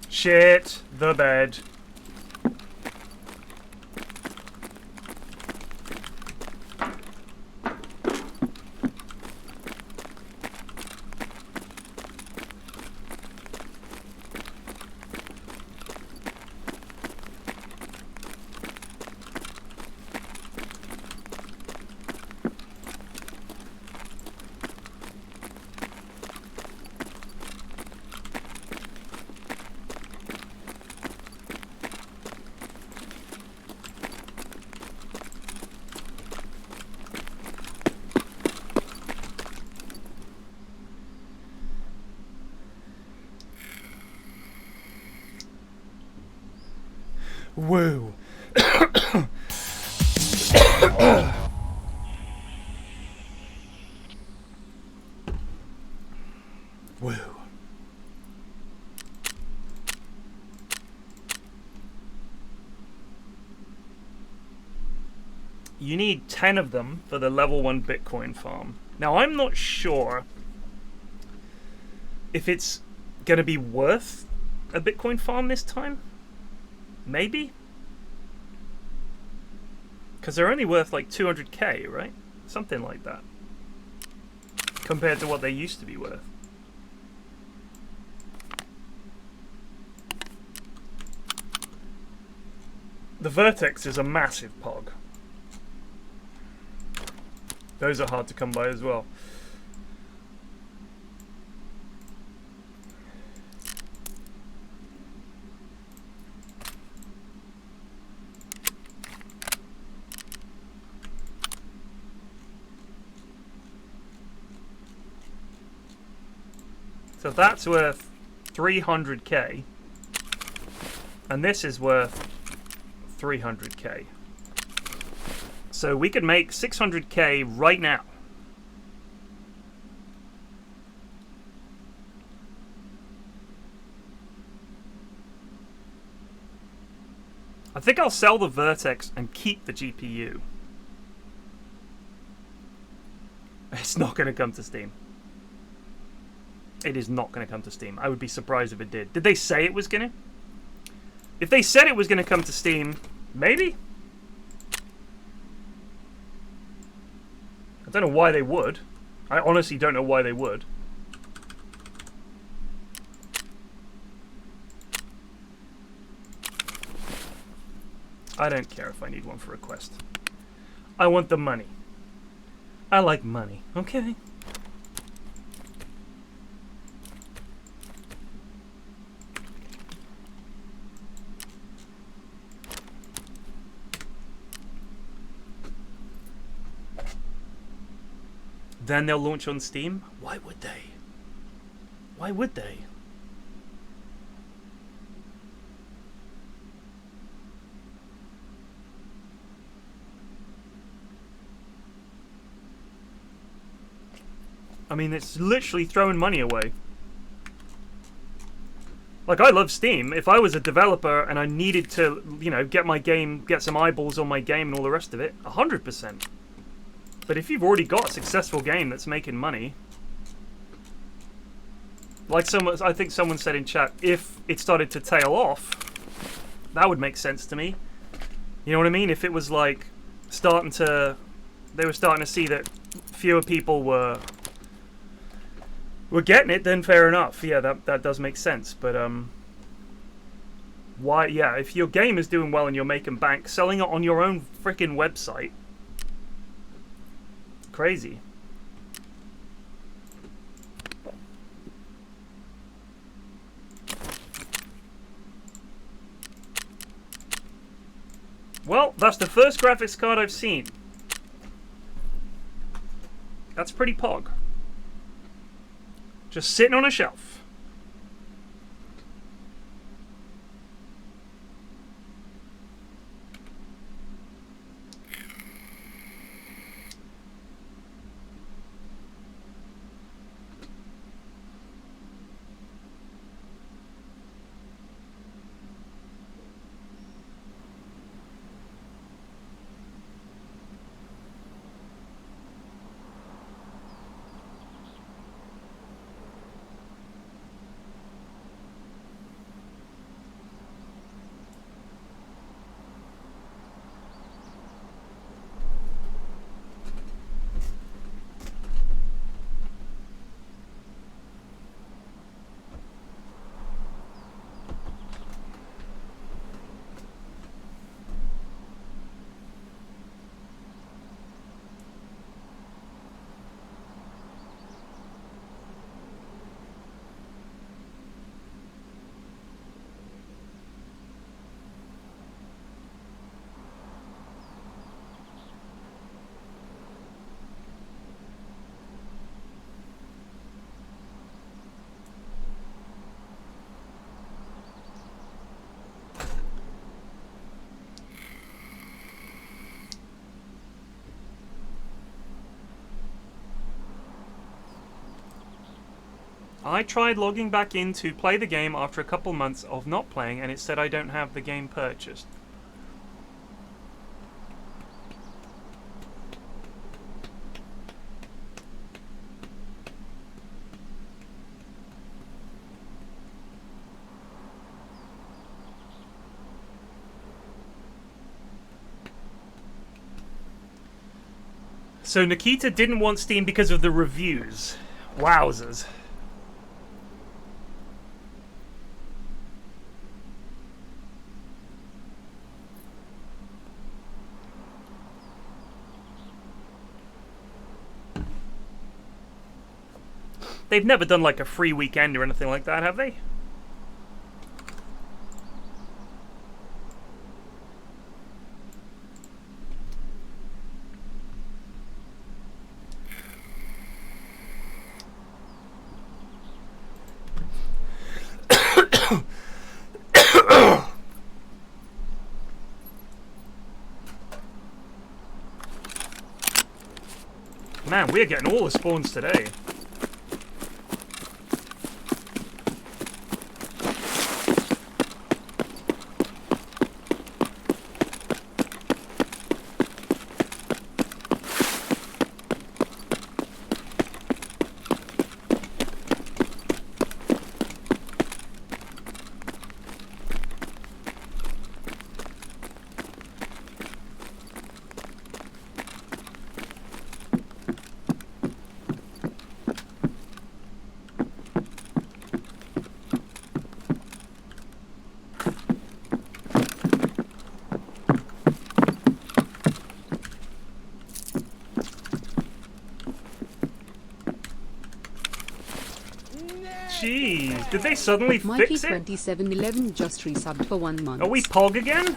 Shit the bed. Woo. Woo. You need 10 of them for the level 1 Bitcoin farm. Now, I'm not sure if it's going to be worth a Bitcoin farm this time. Maybe? Because they're only worth like 200k, right? Something like that. Compared to what they used to be worth. The Vertex is a massive pog. Those are hard to come by as well. So that's worth 300k, and this is worth 300k. So we could make 600k right now. I think I'll sell the Vertex and keep the GPU. It's not going to come to Steam. It is not going to come to Steam. I would be surprised if it did. Did they say it was going to? If they said it was going to come to Steam, maybe? I don't know why they would. I honestly don't know why they would. I don't care if I need one for a quest. I want the money. I like money, okay? Then they'll launch on Steam? Why would they? Why would they? I mean, it's literally throwing money away. Like, I love Steam. If I was a developer and I needed to, you know, get my game, get some eyeballs on my game and all the rest of it, 100%. But if you've already got a successful game that's making money, like someone, I think someone said in chat, if it started to tail off, that would make sense to me. You know what I mean? If it was like starting to, they were starting to see that fewer people were getting it, then fair enough. Yeah, that does make sense. But why? Yeah, if your game is doing well and you're making bank, selling it on your own freaking website. Crazy. Well, that's the first graphics card I've seen. That's pretty pog. Just sitting on a shelf. I tried logging back in to play the game after a couple months of not playing, and it said I don't have the game purchased. So Nikita didn't want Steam because of the reviews. Wowzers. They've never done like a free weekend or anything like that, have they? Man, we're getting all the spawns today. Jeez, did they suddenly fix it? Mikey2711 just resubbed for 1 month. Are we POG again?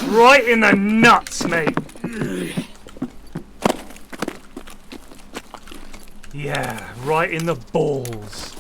Right in the nuts, mate. Yeah, right in the balls.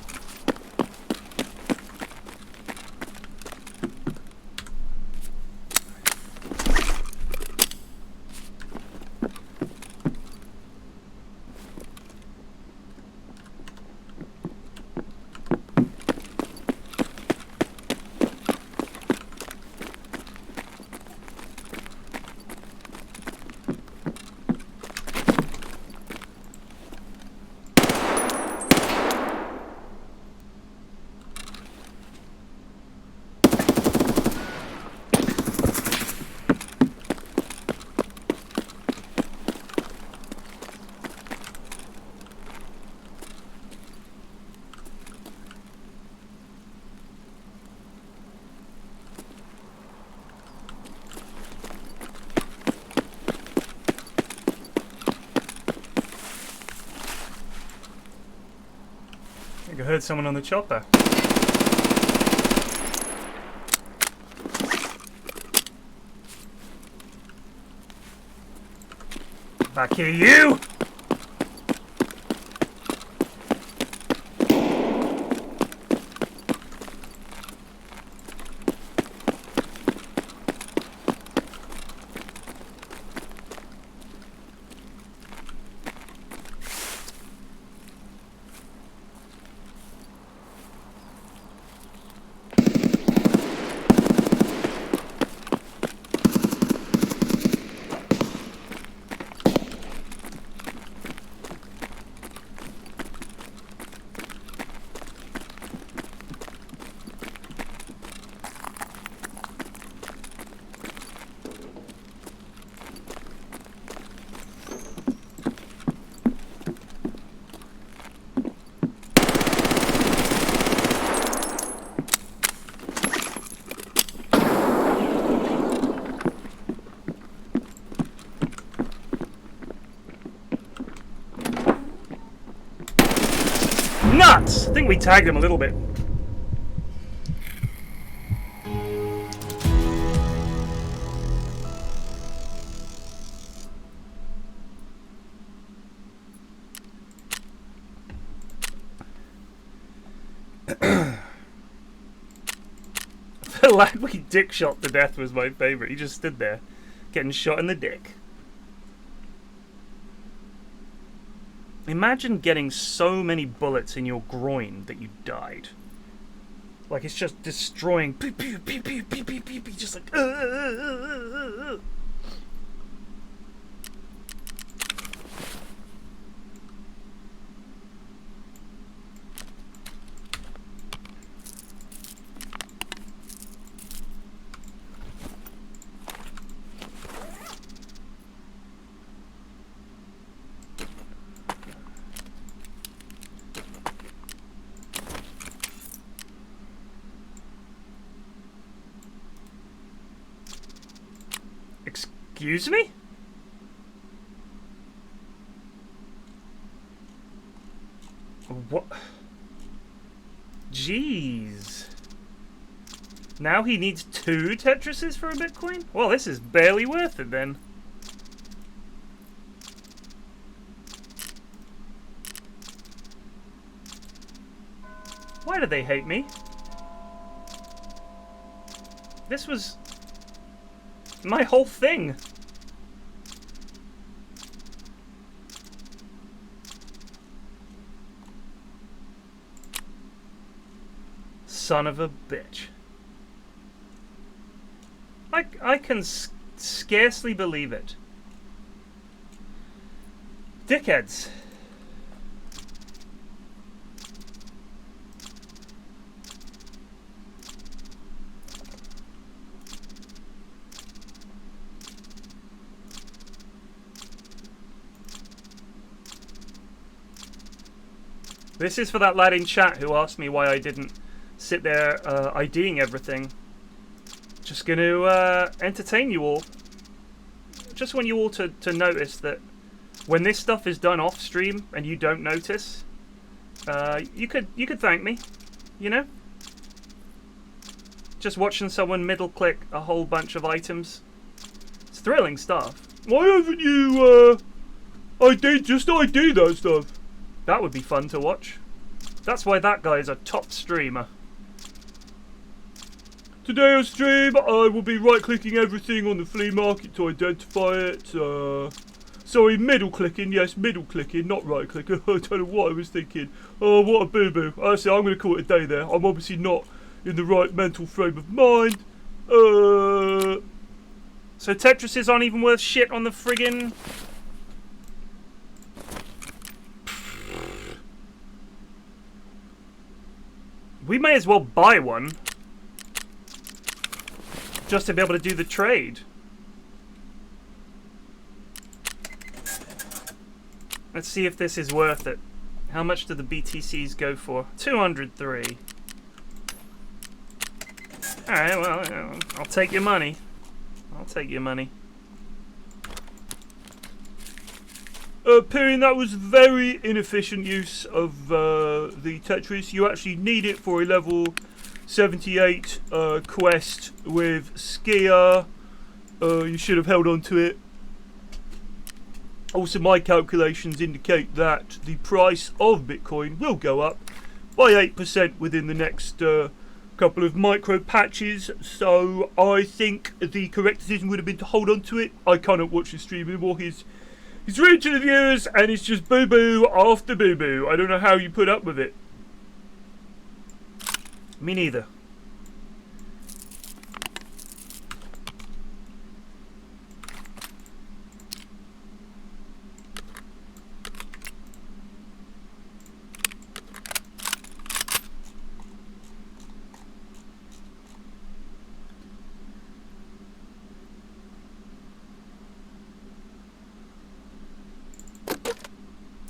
I think I heard someone on the chopper. Back here, you! I think we tagged him a little bit. The lad we dick shot to death was my favourite. He just stood there, getting shot in the dick. Imagine getting so many bullets in your groin that you died. Like it's just destroying. Pew, pew, pew, pew, pew, pew, pew, pew, just like. Excuse me? What? Jeez. Now he needs 2 Tetrises for a Bitcoin? Well, this is barely worth it then. Why do they hate me? This was my whole thing. Son of a bitch. I can scarcely believe it. Dickheads. This is for that lad in chat who asked me why I didn't sit there IDing everything. Just going to entertain you all. Just want you all to notice that when this stuff is done off stream and you don't notice, you could thank me, you know? Just watching someone middle click a whole bunch of items. It's thrilling stuff. Why haven't you just ID that stuff? That would be fun to watch. That's why that guy is a top streamer. Today on stream, I will be right-clicking everything on the flea market to identify it. Sorry, middle-clicking. Yes, middle-clicking, not right-clicking. I don't know what I was thinking. Oh, what a boo-boo. Honestly, I'm going to call it a day there. I'm obviously not in the right mental frame of mind. So Tetrises aren't even worth shit on the friggin'... We may as well buy one. Just to be able to do the trade. Let's see if this is worth it. How much do the BTCs go for? 203. Alright, well, I'll take your money. I'll take your money. Pyrian, that was very inefficient use of the Tetris. You actually need it for a level 78 quest with Skier. You should have held on to it. Also, my calculations indicate that the price of Bitcoin will go up by 8% within the next couple of micro patches. So I think the correct decision would have been to hold on to it. I cannot watch the stream anymore. He's rude to the viewers, and it's just boo-boo after boo-boo. I don't know how you put up with it. Me neither.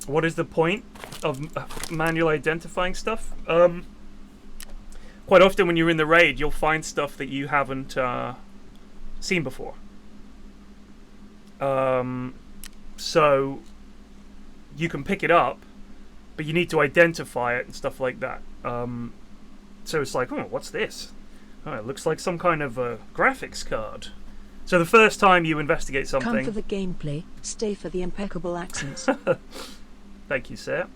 What is the point of manually identifying stuff? Quite often when you're in the raid, you'll find stuff that you haven't seen before. So you can pick it up but you need to identify it and stuff like that. So it's like, oh, what's this? Oh, it looks like some kind of a graphics card. So the first time you investigate something... Come for the gameplay, stay for the impeccable accents. Thank you, sir.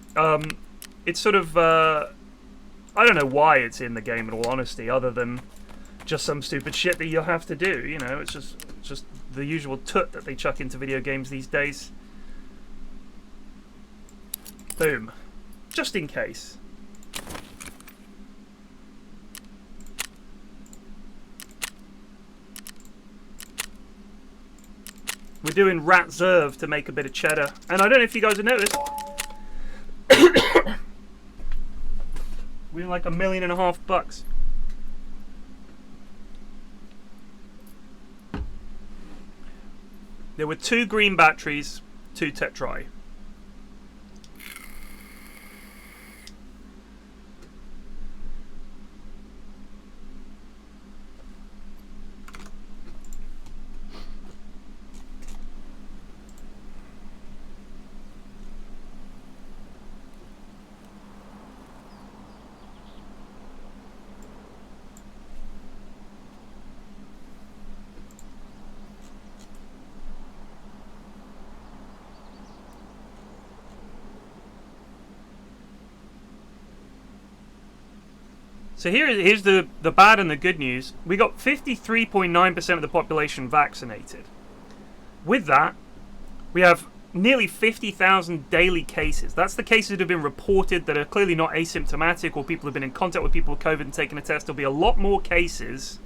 It's sort of... I don't know why it's in the game, in all honesty, other than just some stupid shit that you'll have to do. You know, it's just the usual tut that they chuck into video games these days. Boom. Just in case. We're doing rat serve to make a bit of cheddar. And I don't know if you guys have noticed. We're like $1.5 million. There were 2 green batteries, 2 tetrai. So here's the bad and the good news. We got 53.9% of the population vaccinated. With that, we have nearly 50,000 daily cases. That's the cases that have been reported that are clearly not asymptomatic, or people have been in contact with people with COVID and taken a test. There'll be a lot more cases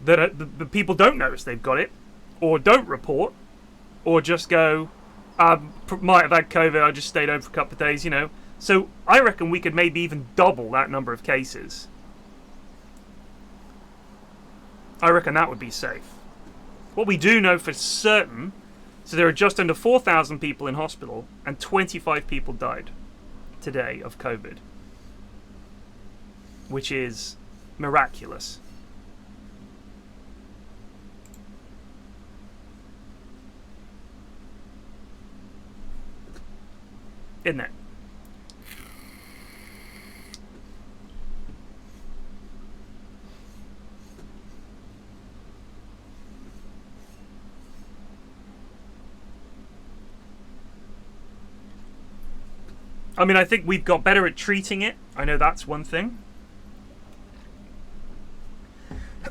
that the people don't notice they've got it, or don't report, or just go, I might have had COVID, I just stayed home for a couple of days, you know. So I reckon we could maybe even double that number of cases. I reckon that would be safe. What we do know for certain, so there are just under 4,000 people in hospital and 25 people died today of COVID, which is miraculous. Isn't it? I mean, I think we've got better at treating it. I know that's one thing.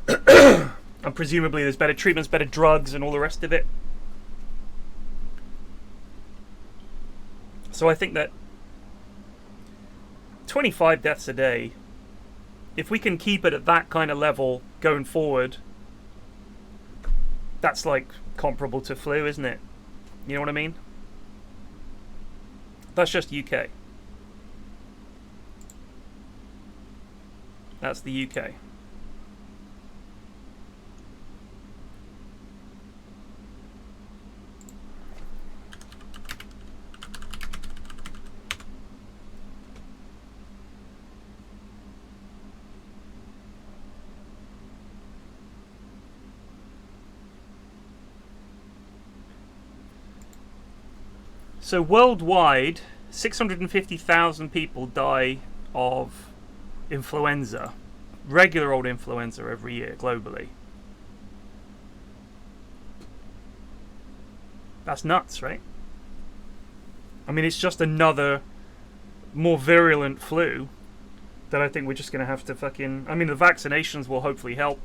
And presumably there's better treatments, better drugs, and all the rest of it. So I think that 25 deaths a day, if we can keep it at that kind of level going forward, that's like comparable to flu, isn't it? You know what I mean? That's just UK. That's the UK. So worldwide, 650,000 people die of influenza, regular old influenza, every year globally. That's nuts, right? I mean, it's just another more virulent flu that I think we're just going to have to fucking... I mean, the vaccinations will hopefully help.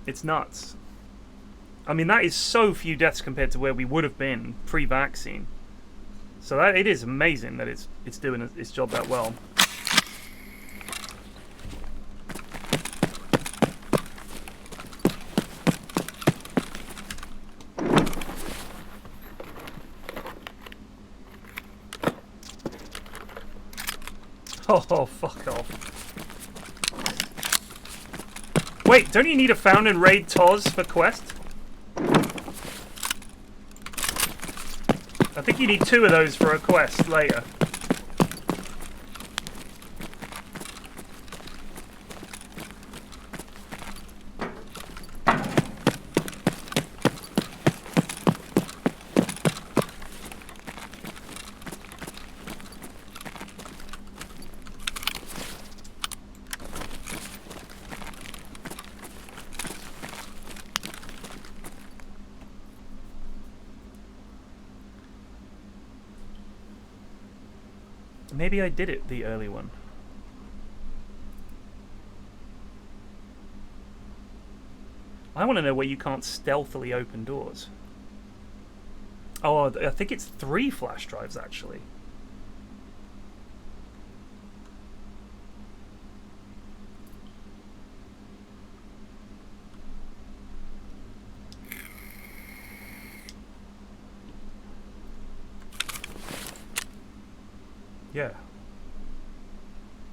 It's nuts. I mean, that is so few deaths compared to where we would have been pre-vaccine. So that it is amazing that it's doing its job that well. Oh, fuck off. Wait, don't you need a found and raid TOS for quest? I think you need 2 of those for a quest later. Maybe I did it, the early one. I want to know where you can't stealthily open doors. Oh, I think it's 3 flash drives, actually. Yeah.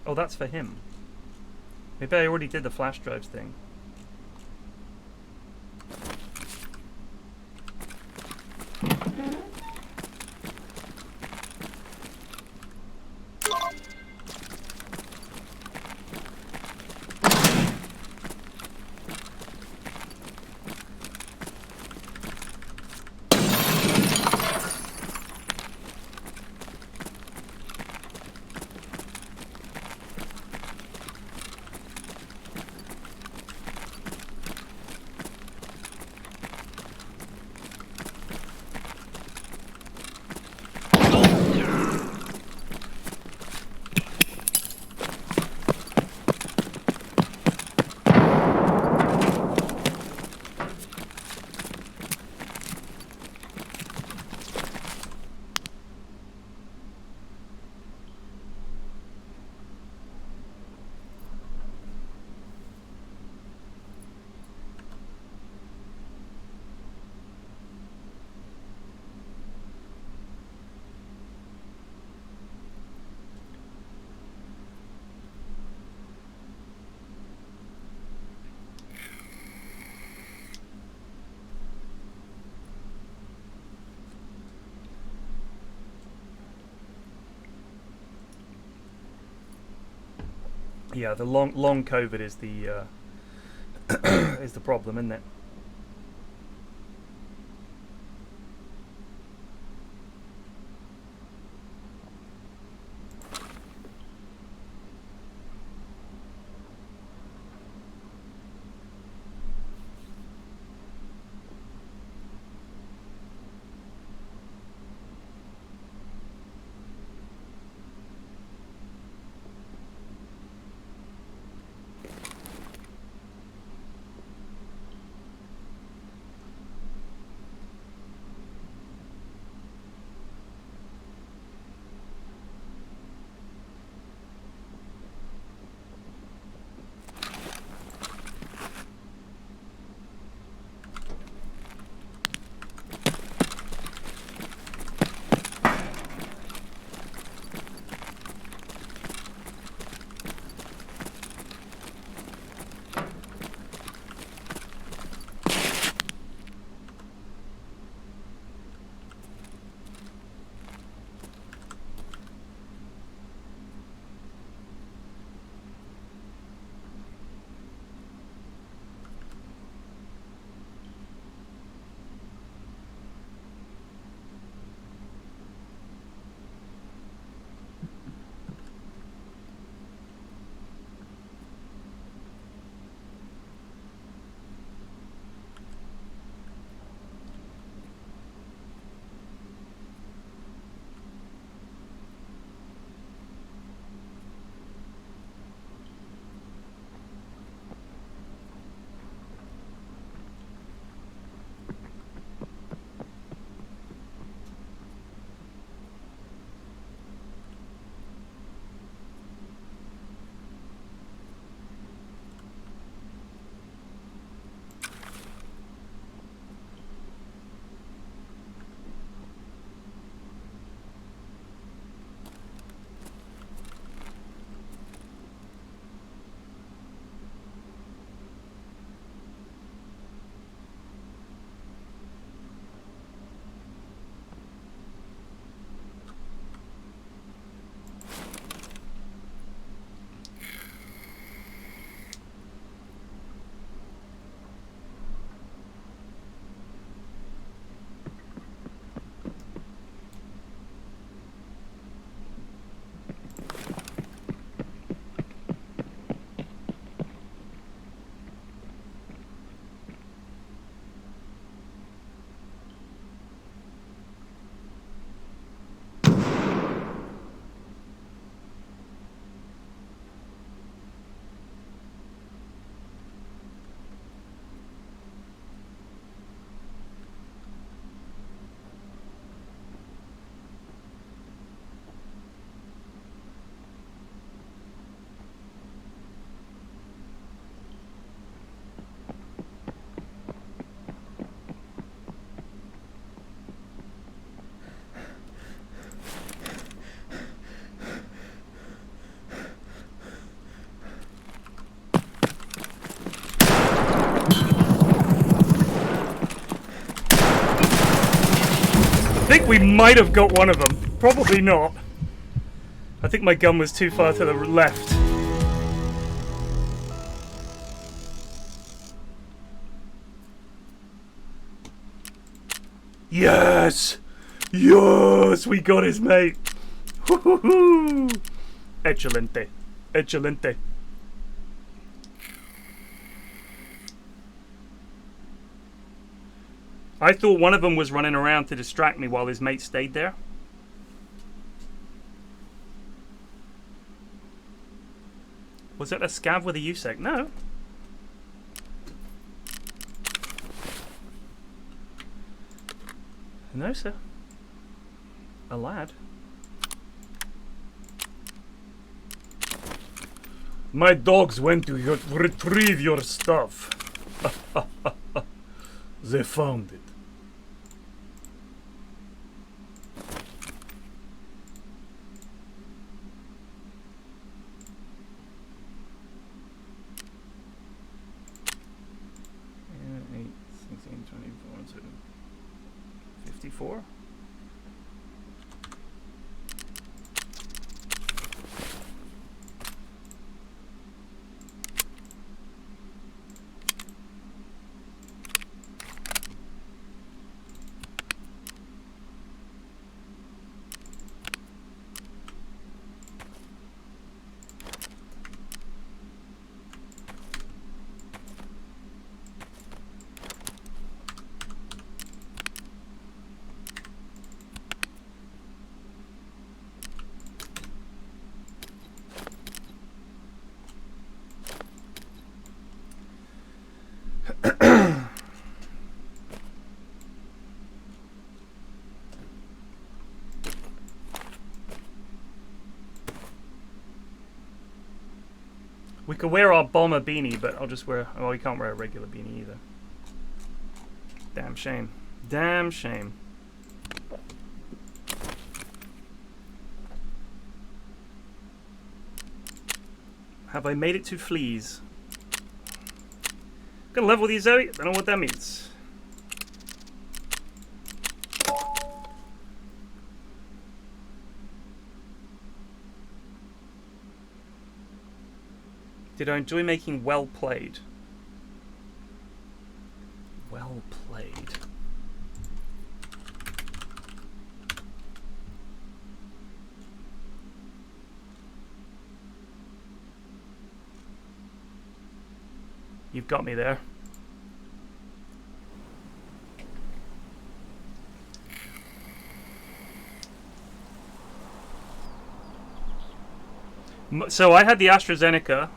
Oh, that's for him. Maybe I already did the flash drives thing. Yeah, the long COVID is the is the problem, isn't it? think we might have got one of them. Probably not. I think my gun was too far to the left. Yes! Yes! We got his mate! Woo-hoo-hoo! Excelente. Excelente. I thought one of them was running around to distract me while his mate stayed there. Was it a scav with a USEC? No. No, sir. A lad. My dogs went to retrieve your stuff. They found it. Yeah, 8, 16, 24, 54. We could wear our bomber beanie, but I'll just wear... Oh, we can't wear a regular beanie either. Damn shame. Damn shame. Have I made it to fleas? Gonna level these out. I don't know what that means. Did I enjoy making well played? Well played. You've got me there. So I had the AstraZeneca,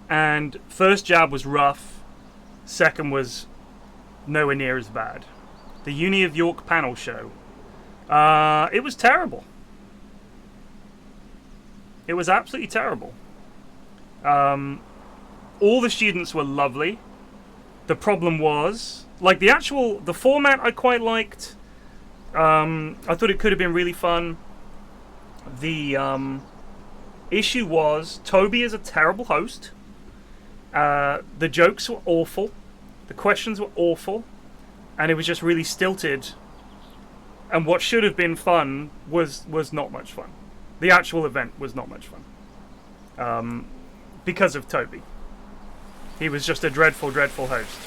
and first jab was rough, second was nowhere near as bad. The Uni of York panel show. It was terrible. It was absolutely terrible. All the students were lovely. The problem was, like the format I quite liked. I thought it could have been really fun. The issue was, Toby is a terrible host. The jokes were awful. The questions were awful. And it was just really stilted. And what should have been fun was not much fun. The actual event was not much fun. Because of Toby. He was just a dreadful, dreadful host.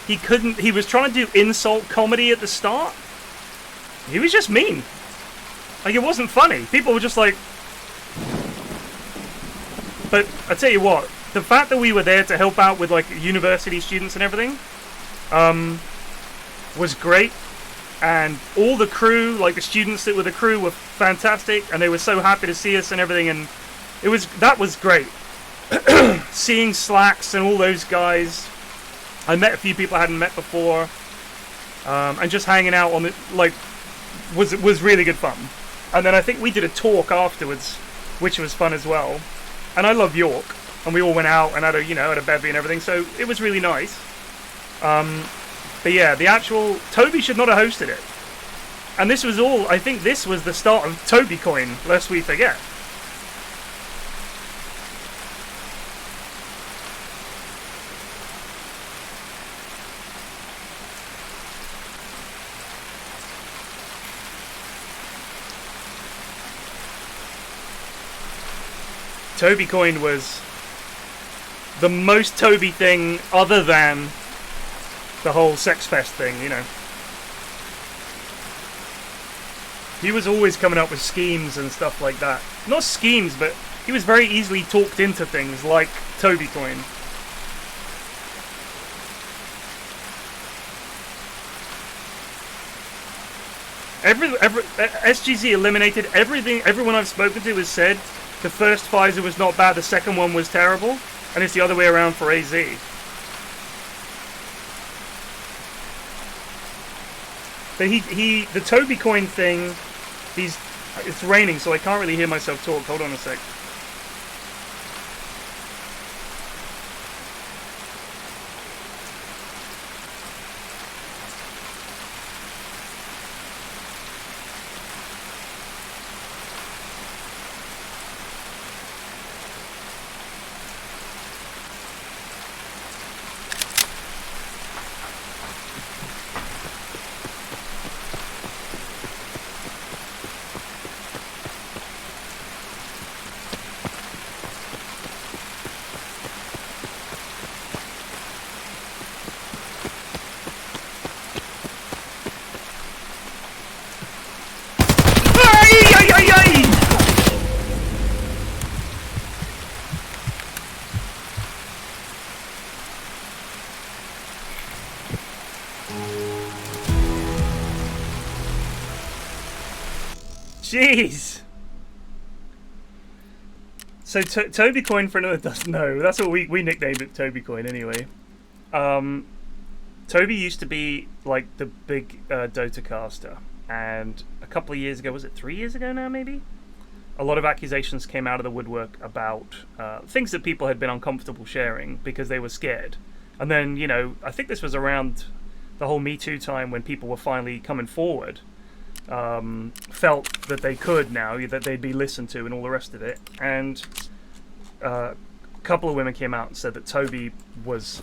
He was trying to do insult comedy at the start. He was just mean. Like, it wasn't funny. People were just like... But I tell you what, the fact that we were there to help out with like university students and everything was great. And all the crew, like the students that were the crew, were fantastic, and they were so happy to see us and everything, and that was great. Seeing Slacks and all those guys, I met a few people I hadn't met before, and just hanging out on it was really good fun. And then I think we did a talk afterwards, which was fun as well. And I love York, and we all went out and had a bevy and everything, so it was really nice. But yeah, the actual Toby should not have hosted it. And this was all, I think this was the start of Toby Coin, lest we forget. Toby Coin was the most Toby thing other than the whole sex fest thing, you know. He was always coming up with schemes and stuff like that. Not schemes, but he was very easily talked into things like Toby Coin. SGZ eliminated everything. Everyone I've spoken to has said the first Pfizer was not bad, the second one was terrible, and it's the other way around for AZ. But the Toby Coin thing, it's raining, so I can't really hear myself talk. Hold on a sec. Jeez. So Toby Coin, for anyone that doesn't know, that's what we nicknamed it, Toby Coin anyway. Toby used to be like the big Dota caster, and a couple of years ago, was it 3 years ago now maybe? A lot of accusations came out of the woodwork about things that people had been uncomfortable sharing because they were scared. And then, you know, I think this was around the whole Me Too time when people were finally coming forward. Felt that they could now, that they'd be listened to and all the rest of it. And a couple of women came out and said that Toby was,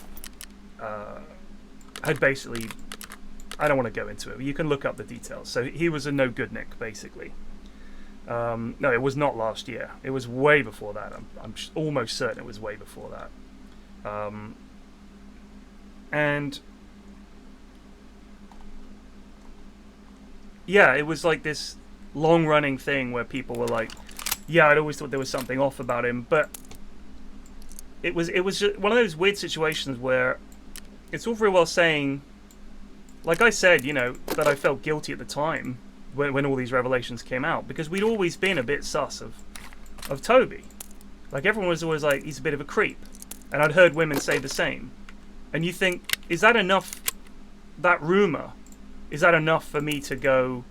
had basically, I don't want to go into it, you can look up the details. So he was a no good Nick, basically. No, it was not last year. It was way before that. I'm almost certain it was way before that. And yeah, it was like this long-running thing where people were like, yeah, I'd always thought there was something off about him, but it was just one of those weird situations where it's all very well saying, like I said, you know, that I felt guilty at the time when all these revelations came out, because we'd always been a bit sus of Toby. Like, everyone was always like, he's a bit of a creep. And I'd heard women say the same. And you think, is that enough, that rumor, is that enough for me to go...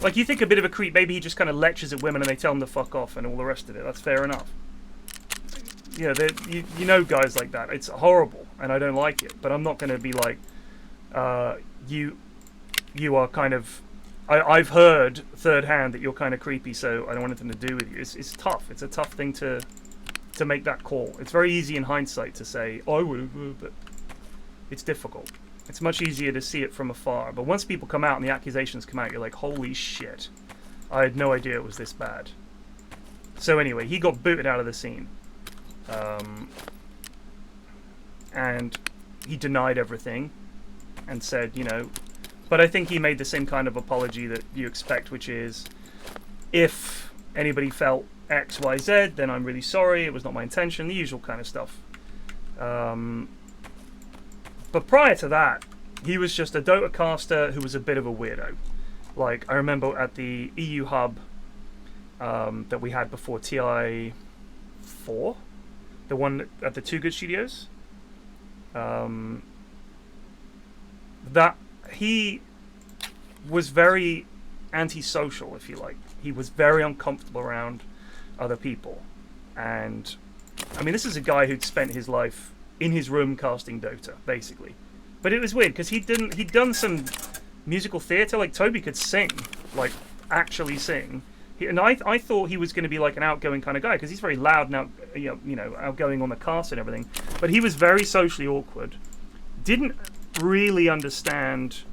Like, you think a bit of a creep, maybe he just kind of lectures at women and they tell him to fuck off and all the rest of it. That's fair enough. You know, you know guys like that. It's horrible, and I don't like it. But I'm not going to be like, you are kind of... I've heard third hand that you're kind of creepy, so I don't want anything to do with you. It's tough. It's a tough thing to make that call. It's very easy in hindsight to say, oh, I would have, but it's difficult. It's much easier to see it from afar. But once people come out and the accusations come out, you're like, holy shit. I had no idea it was this bad. So anyway, he got booted out of the scene. And he denied everything and said, you know... But I think he made the same kind of apology that you expect, which is, if anybody felt X, Y, Z, then I'm really sorry, it was not my intention, the usual kind of stuff. But prior to that, he was just a Dota caster who was a bit of a weirdo. Like, I remember at the EU hub that we had before TI4, the one at the Too Good Studios, that he was very antisocial, if you like. He was very uncomfortable around other people. And, I mean, this is a guy who'd spent his life in his room casting Dota, basically. But it was weird, because he'd done some musical theatre. Like, Toby could sing. Like, actually sing. And I thought he was going to be like an outgoing kind of guy, because he's very loud and outgoing on the cast and everything. But he was very socially awkward. Didn't really understand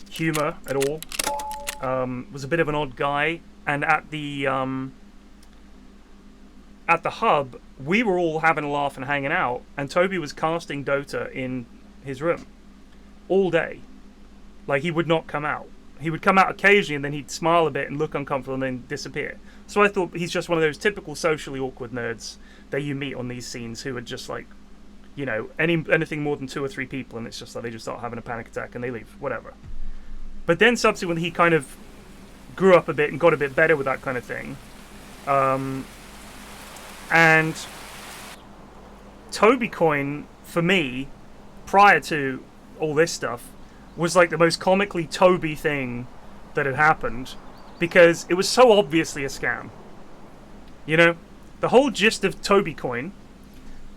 humor at all. Was a bit of an odd guy. and at the hub, we were all having a laugh and hanging out, and Toby was casting Dota in his room all day. Like, he would not come out. He would come out occasionally, and then he'd smile a bit and look uncomfortable and then disappear. So I thought he's just one of those typical socially awkward nerds that you meet on these scenes who are just like, you know, anything more than 2 or 3 people, and it's just like they just start having a panic attack and they leave, whatever. But then subsequently he kind of grew up a bit and got a bit better with that kind of thing. And Toby Coin, for me, prior to all this stuff, was like the most comically Toby thing that had happened, because it was so obviously a scam. You know? The whole gist of Toby Coin,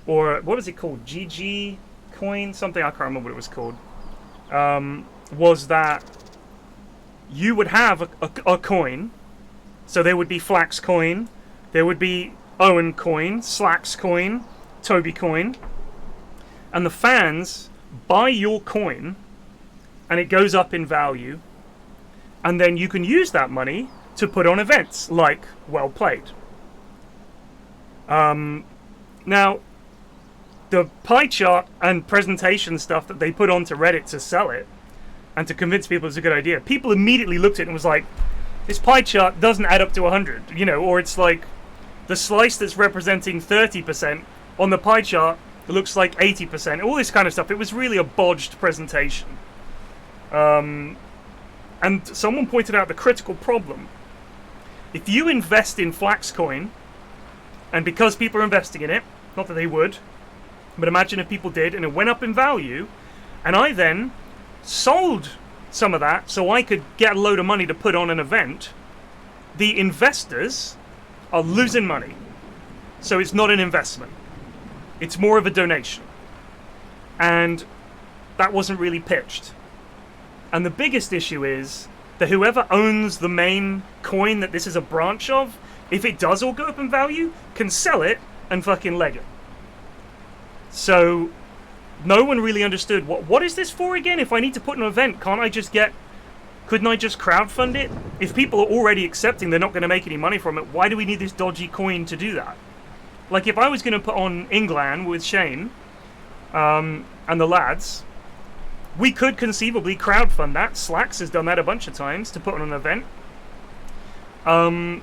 or what was it called? GG Coin? Something, I can't remember what it was called. Was that you would have a coin, so there would be Flax Coin, there would be Owen Coin, Slacks Coin, Toby Coin, and the fans buy your coin, and it goes up in value, and then you can use that money to put on events like Well Played. Now, the pie chart and presentation stuff that they put onto Reddit to sell it and to convince people it's a good idea, people immediately looked at it and was like, this pie chart doesn't add up to 100, you know, or it's like the slice that's representing 30% on the pie chart looks like 80%, all this kind of stuff. It was really a bodged presentation. And someone pointed out the critical problem. If you invest in Flax Coin, and because people are investing in it, not that they would, but imagine if people did, and it went up in value, and I then sold some of that so I could get a load of money to put on an event, the investors are losing money. So it's not an investment. It's more of a donation. And that wasn't really pitched. And the biggest issue is that whoever owns the main coin that this is a branch of, if it does all go up in value, can sell it and fucking leg it. So no one really understood what is this for again? If I need to put an event, couldn't I just crowdfund it? If people are already accepting they're not going to make any money from it, why do we need this dodgy coin to do that? Like, if I was going to put on England with Shane and the lads, we could conceivably crowdfund that. Slacks has done that a bunch of times to put on an event. I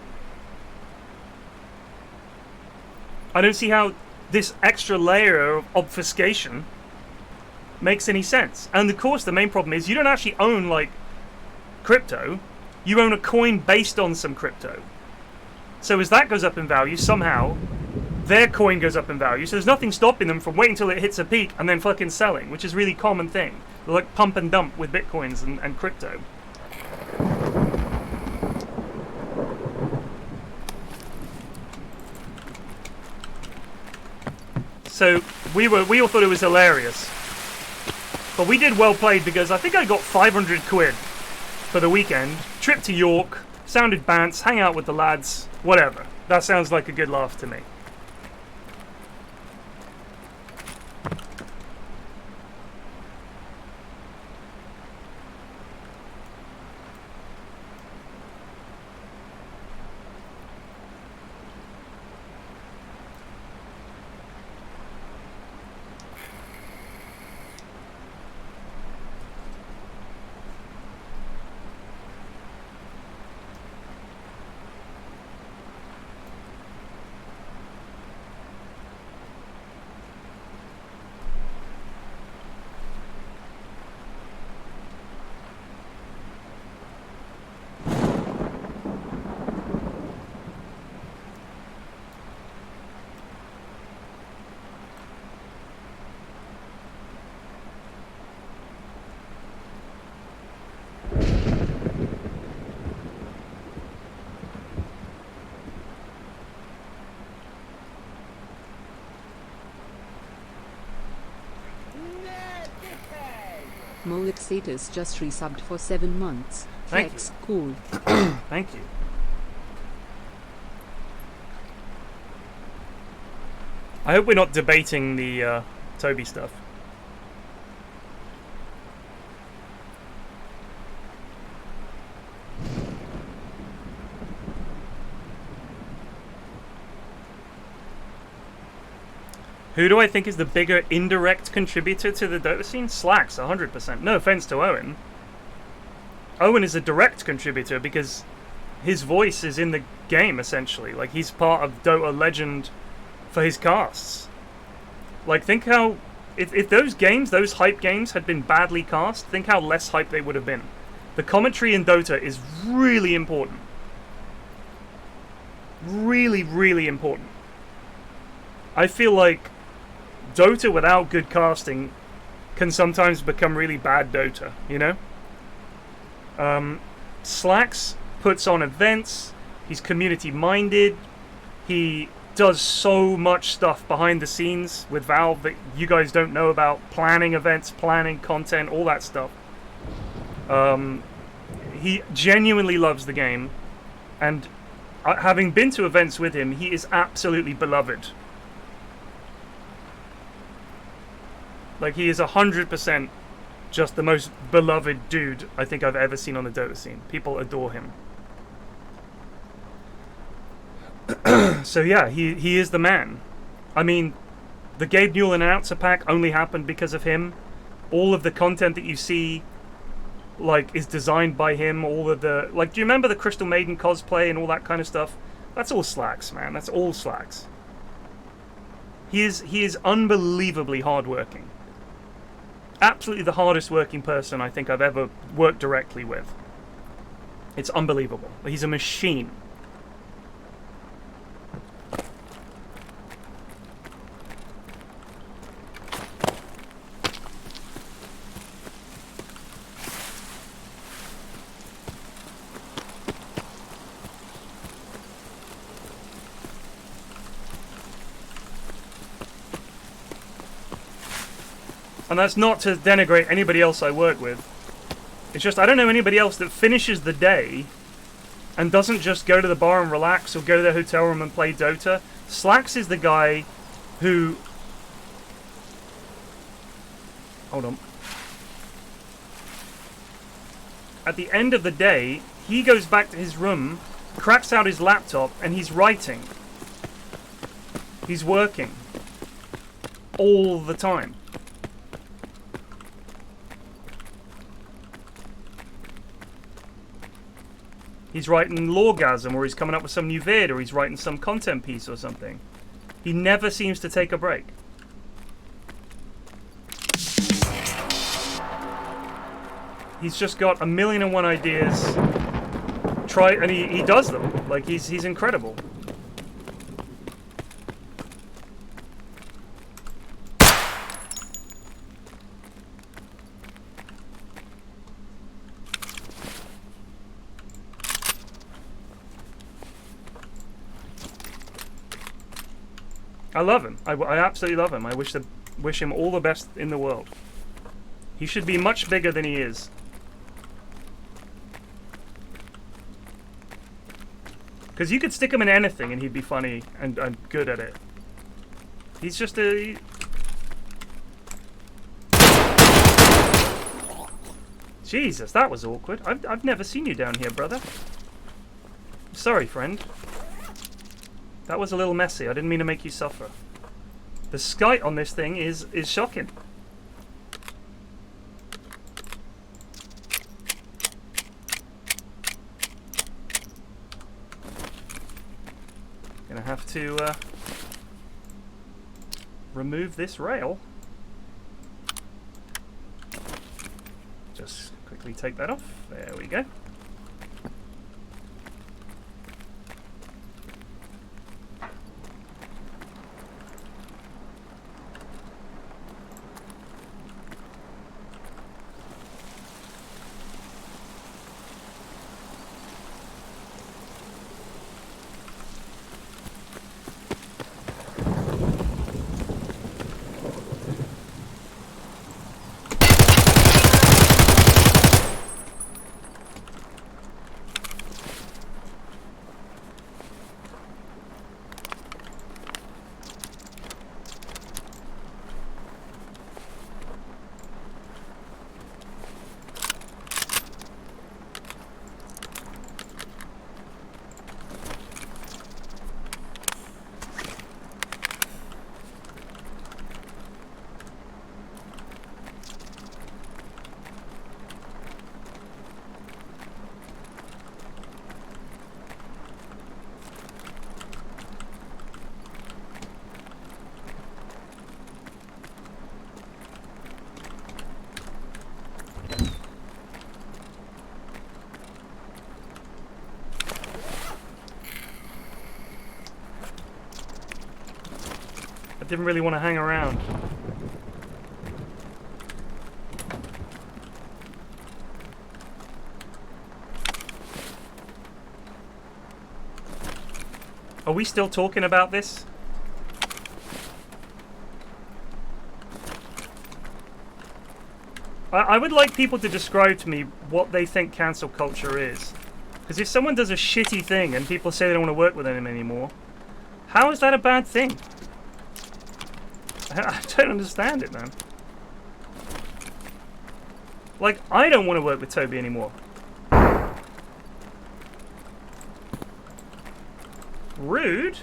don't see how this extra layer of obfuscation makes any sense. And of course the main problem is you don't actually own like crypto, you own a coin based on some crypto. So as that goes up in value, somehow their coin goes up in value, so there's nothing stopping them from waiting until it hits a peak and then fucking selling, which is a really common thing. They're like pump and dump with bitcoins and crypto. So we all thought it was hilarious. But we did Well Played because I think I got 500 quid for the weekend. Trip to York, sounded bants, hang out with the lads, whatever. That sounds like a good laugh to me. Molixatus just resubbed for 7 months. Thank Flex, cool. Thank you. I hope we're not debating the Toby stuff. Who do I think is the bigger indirect contributor to the Dota scene? Slacks, 100%. No offense to Owen. Owen is a direct contributor because his voice is in the game, essentially. Like, he's part of Dota Legend for his casts. Like, think how... If those games, those hype games, had been badly cast, think how less hype they would have been. The commentary in Dota is really important. Really, really important. I feel like Dota without good casting can sometimes become really bad Dota, you know? Slacks puts on events, he's community-minded, he does so much stuff behind the scenes with Valve that you guys don't know about, planning events, planning content, all that stuff. He genuinely loves the game, and having been to events with him, he is absolutely beloved. Like, he is 100% just the most beloved dude I think I've ever seen on the Dota scene. People adore him. So yeah, he is the man. I mean, the Gabe Newell announcer pack only happened because of him. All of the content that you see, like, is designed by him. All of the, like, do you remember the Crystal Maiden cosplay and all that kind of stuff? That's all Slacks, man. That's all Slacks. He is unbelievably hardworking. Absolutely the hardest working person I think I've ever worked directly with. It's unbelievable. He's a machine. And that's not to denigrate anybody else I work with. It's just I don't know anybody else that finishes the day and doesn't just go to the bar and relax or go to their hotel room and play Dota. Slacks is the guy who... Hold on. At the end of the day, he goes back to his room, cracks out his laptop, and he's writing. He's working. All the time. He's writing Lawgasm, or he's coming up with some new vid, or he's writing some content piece or something. He never seems to take a break. He's just got 1,000,001 ideas. And he does them. Like, he's incredible. I love him. I absolutely love him. I wish him all the best in the world. He should be much bigger than he is. Because you could stick him in anything and he'd be funny and good at it. He's just a... Jesus, that was awkward. I've never seen you down here, brother. Sorry, friend. That was a little messy. I didn't mean to make you suffer. The skite on this thing is shocking. Gonna have to remove this rail. Just quickly take that off. There we go. I didn't really want to hang around. Are we still talking about this? I would like people to describe to me what they think cancel culture is. Because if someone does a shitty thing and people say they don't want to work with them anymore, how is that a bad thing? I don't understand it, man. Like, I don't want to work with Toby anymore. Rude?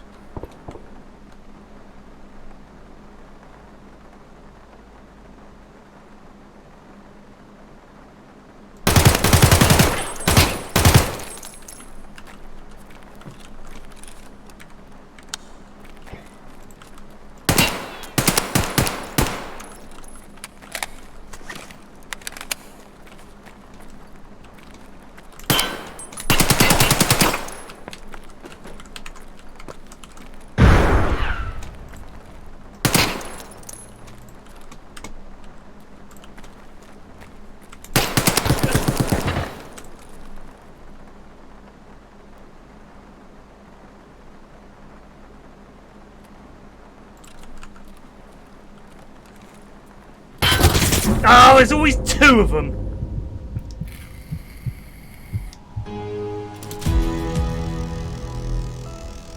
Oh, there's always two of them.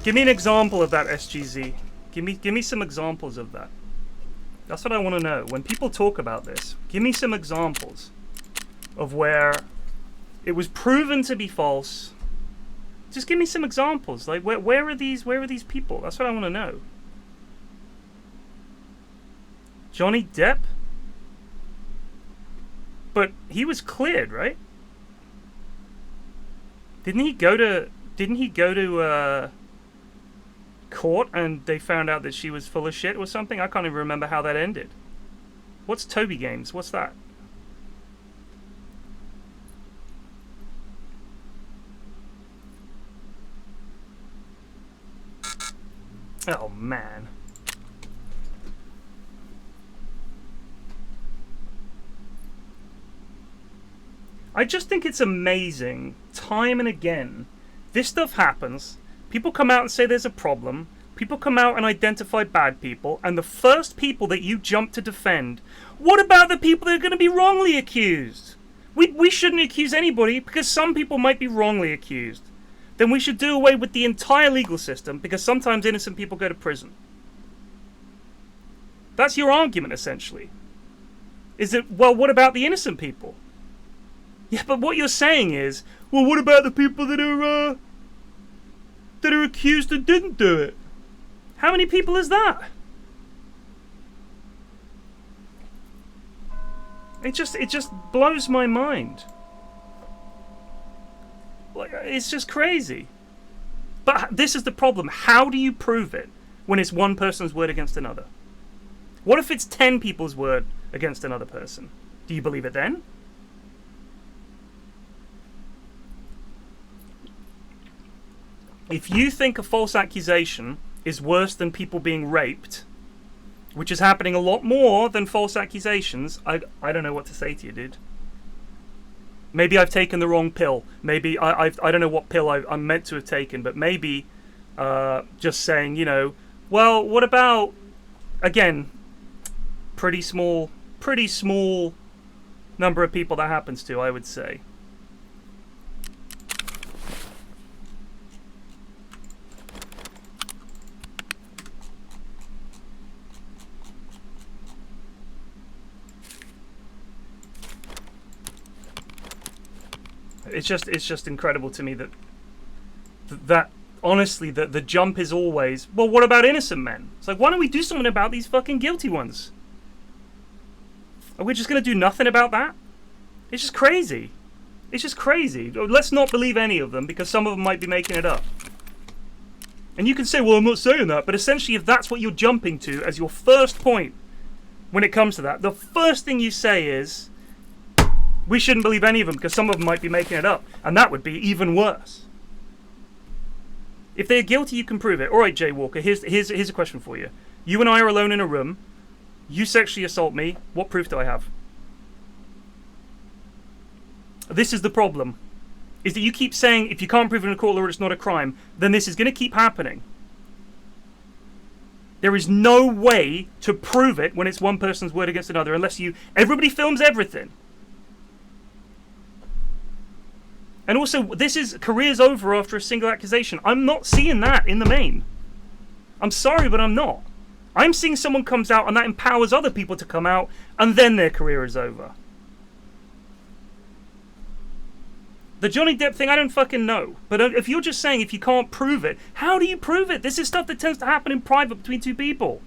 Give me an example of that, SGZ. Give me some examples of that. That's what I want to know. When people talk about this, give me some examples of where it was proven to be false. Just give me some examples. Like where are these people? That's what I want to know. Johnny Depp? But he was cleared, right? Didn't he go to court and they found out that she was full of shit or something? I can't even remember how that ended. What's Toby Games? What's that? Oh man. I just think it's amazing, time and again, this stuff happens, people come out and say there's a problem, people come out and identify bad people, and the first people that you jump to defend, what about the people that are going to be wrongly accused? We shouldn't accuse anybody because some people might be wrongly accused. Then we should do away with the entire legal system because sometimes innocent people go to prison. That's your argument, essentially. Is it, well, what about the innocent people? Yeah, but what you're saying is, well, what about the people that are accused and didn't do it? How many people is that? It just blows my mind. Like, it's just crazy. But this is the problem. How do you prove it when it's one person's word against another? What if it's 10 people's word against another person? Do you believe it then? If you think a false accusation is worse than people being raped, which is happening a lot more than false accusations, I don't know what to say to you, dude. Maybe I've taken the wrong pill. Maybe I don't know what pill I'm meant to have taken, but maybe just saying, you know, well, what about, again, pretty small number of people that happens to, I would say. It's just incredible to me that honestly the jump is always, well, what about innocent men? It's like, why don't we do something about these fucking guilty ones? Are we just gonna do nothing about that? It's just crazy. It's just crazy. Let's not believe any of them because some of them might be making it up. And you can say, well, I'm not saying that, but essentially if that's what you're jumping to as your first point when it comes to that, the first thing you say is, we shouldn't believe any of them because some of them might be making it up. And that would be even worse. If they're guilty, you can prove it. All right, Jay Walker, here's a question for you. You and I are alone in a room. You sexually assault me. What proof do I have? This is the problem. Is that you keep saying if you can't prove it in a court of law it's not a crime, then this is going to keep happening. There is no way to prove it when it's one person's word against another unless everybody films everything. And also, this is career's over after a single accusation. I'm not seeing that in the main. I'm sorry, but I'm not. I'm seeing someone comes out and that empowers other people to come out and then their career is over. The Johnny Depp thing, I don't fucking know. But if you're just saying if you can't prove it, how do you prove it? This is stuff that tends to happen in private between two people.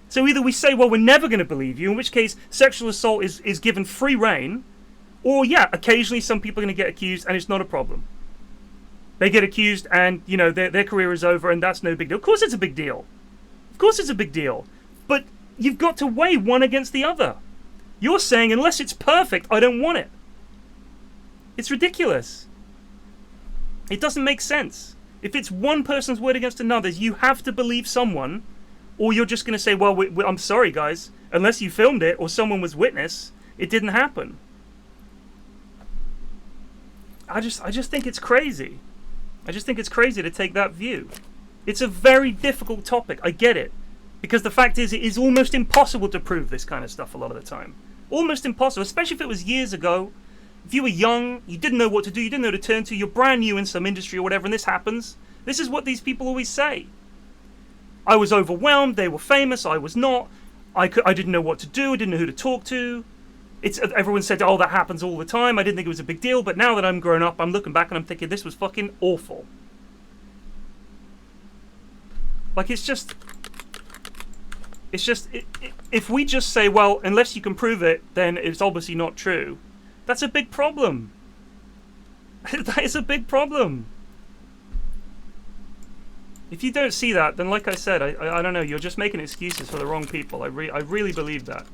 So either we say, well, we're never going to believe you, in which case sexual assault is given free reign, or yeah, occasionally some people are going to get accused and it's not a problem. They get accused and, you know, their career is over and that's no big deal. Of course it's a big deal. Of course it's a big deal. But you've got to weigh one against the other. You're saying unless it's perfect, I don't want it. It's ridiculous. It doesn't make sense. If it's one person's word against another's, you have to believe someone, or you're just going to say, well, I'm sorry, guys. Unless you filmed it or someone was witness, it didn't happen. I just think it's crazy. I just think it's crazy to take that view. It's a very difficult topic. I get it. Because the fact is, it is almost impossible to prove this kind of stuff a lot of the time. Almost impossible, especially if it was years ago. If you were young, you didn't know what to do, you didn't know to turn to, you're brand new in some industry or whatever, and this happens. This is what these people always say. I was overwhelmed, they were famous, I was not. I didn't know what to do, I didn't know who to talk to. Everyone said, oh, that happens all the time, I didn't think it was a big deal, but now that I'm grown up, I'm looking back and I'm thinking, this was fucking awful. Like, it's just, if we just say, well, unless you can prove it, then it's obviously not true. That's a big problem. That is a big problem. If you don't see that, then like I said, I don't know, you're just making excuses for the wrong people. I really believe that.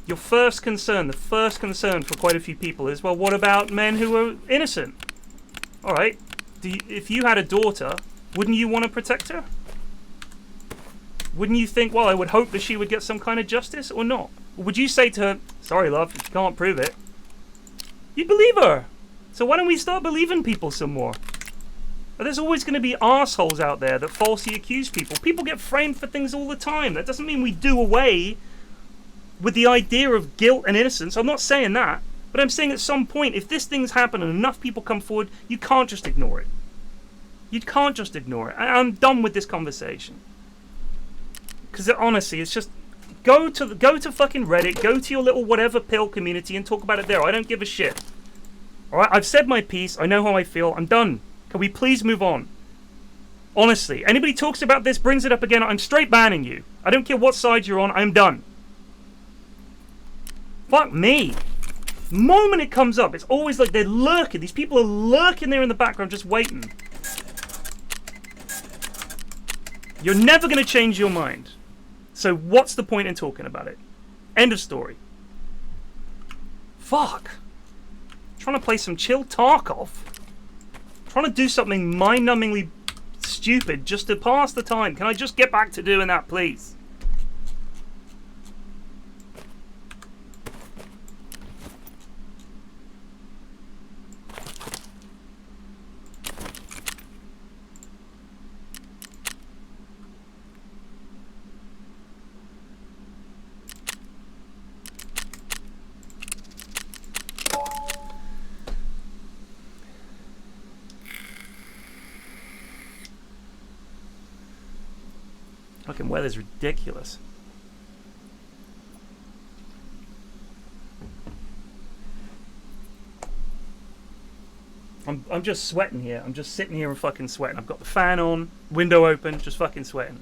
Your first concern, the first concern for quite a few people is, well, what about men who are innocent? Alright, if you had a daughter, wouldn't you want to protect her? Wouldn't you think, well, I would hope that she would get some kind of justice, or not? Or would you say to her, sorry love, if you can't prove it, you'd believe her. So why don't we start believing people some more? But there's always going to be arseholes out there that falsely accuse people. People get framed for things all the time. That doesn't mean we do away with the idea of guilt and innocence. I'm not saying that. But I'm saying at some point, if this thing's happened and enough people come forward, you can't just ignore it. You can't just ignore it. I'm done with this conversation. Because honestly, it's just, go to fucking Reddit, go to your little whatever pill community and talk about it there. I don't give a shit. Alright, I've said my piece. I know how I feel. I'm done. Can we please move on? Honestly, anybody talks about this, brings it up again, I'm straight banning you. I don't care what side you're on, I'm done. Fuck me. The moment it comes up, it's always like they're lurking. These people are lurking there in the background just waiting. You're never going to change your mind. So what's the point in talking about it? End of story. Fuck. Trying to play some chill Tarkov. Trying to do something mind-numbingly stupid just to pass the time. Can I just get back to doing that, please? Fucking weather's ridiculous. I'm just sweating here. I'm just sitting here and fucking sweating. I've got the fan on, window open, just fucking sweating.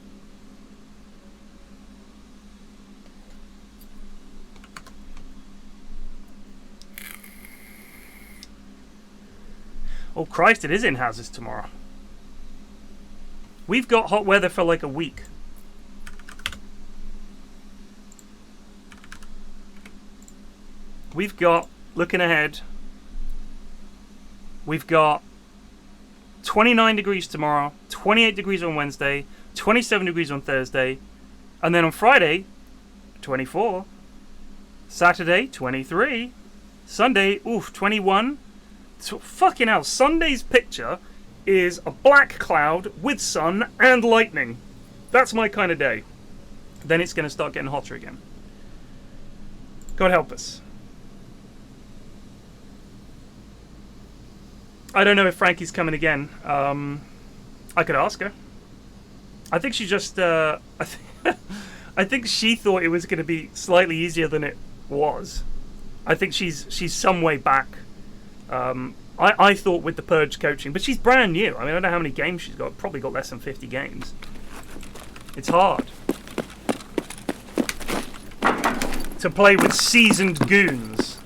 Oh Christ, it is in houses tomorrow. We've got hot weather for like a week. We've got, looking ahead, we've got 29 degrees tomorrow, 28 degrees on Wednesday, 27 degrees on Thursday, and then on Friday, 24, Saturday, 23, Sunday, 21. So, fucking hell, Sunday's picture is a black cloud with sun and lightning. That's my kind of day. Then it's going to start getting hotter again. God help us. I don't know if Frankie's coming again. I could ask her. I think she just... I think she thought it was going to be slightly easier than it was. I think she's some way back. I thought with the Purge coaching, but she's brand new. I mean, I don't know how many games she's got. Probably got less than 50 games. It's hard to play with seasoned goons.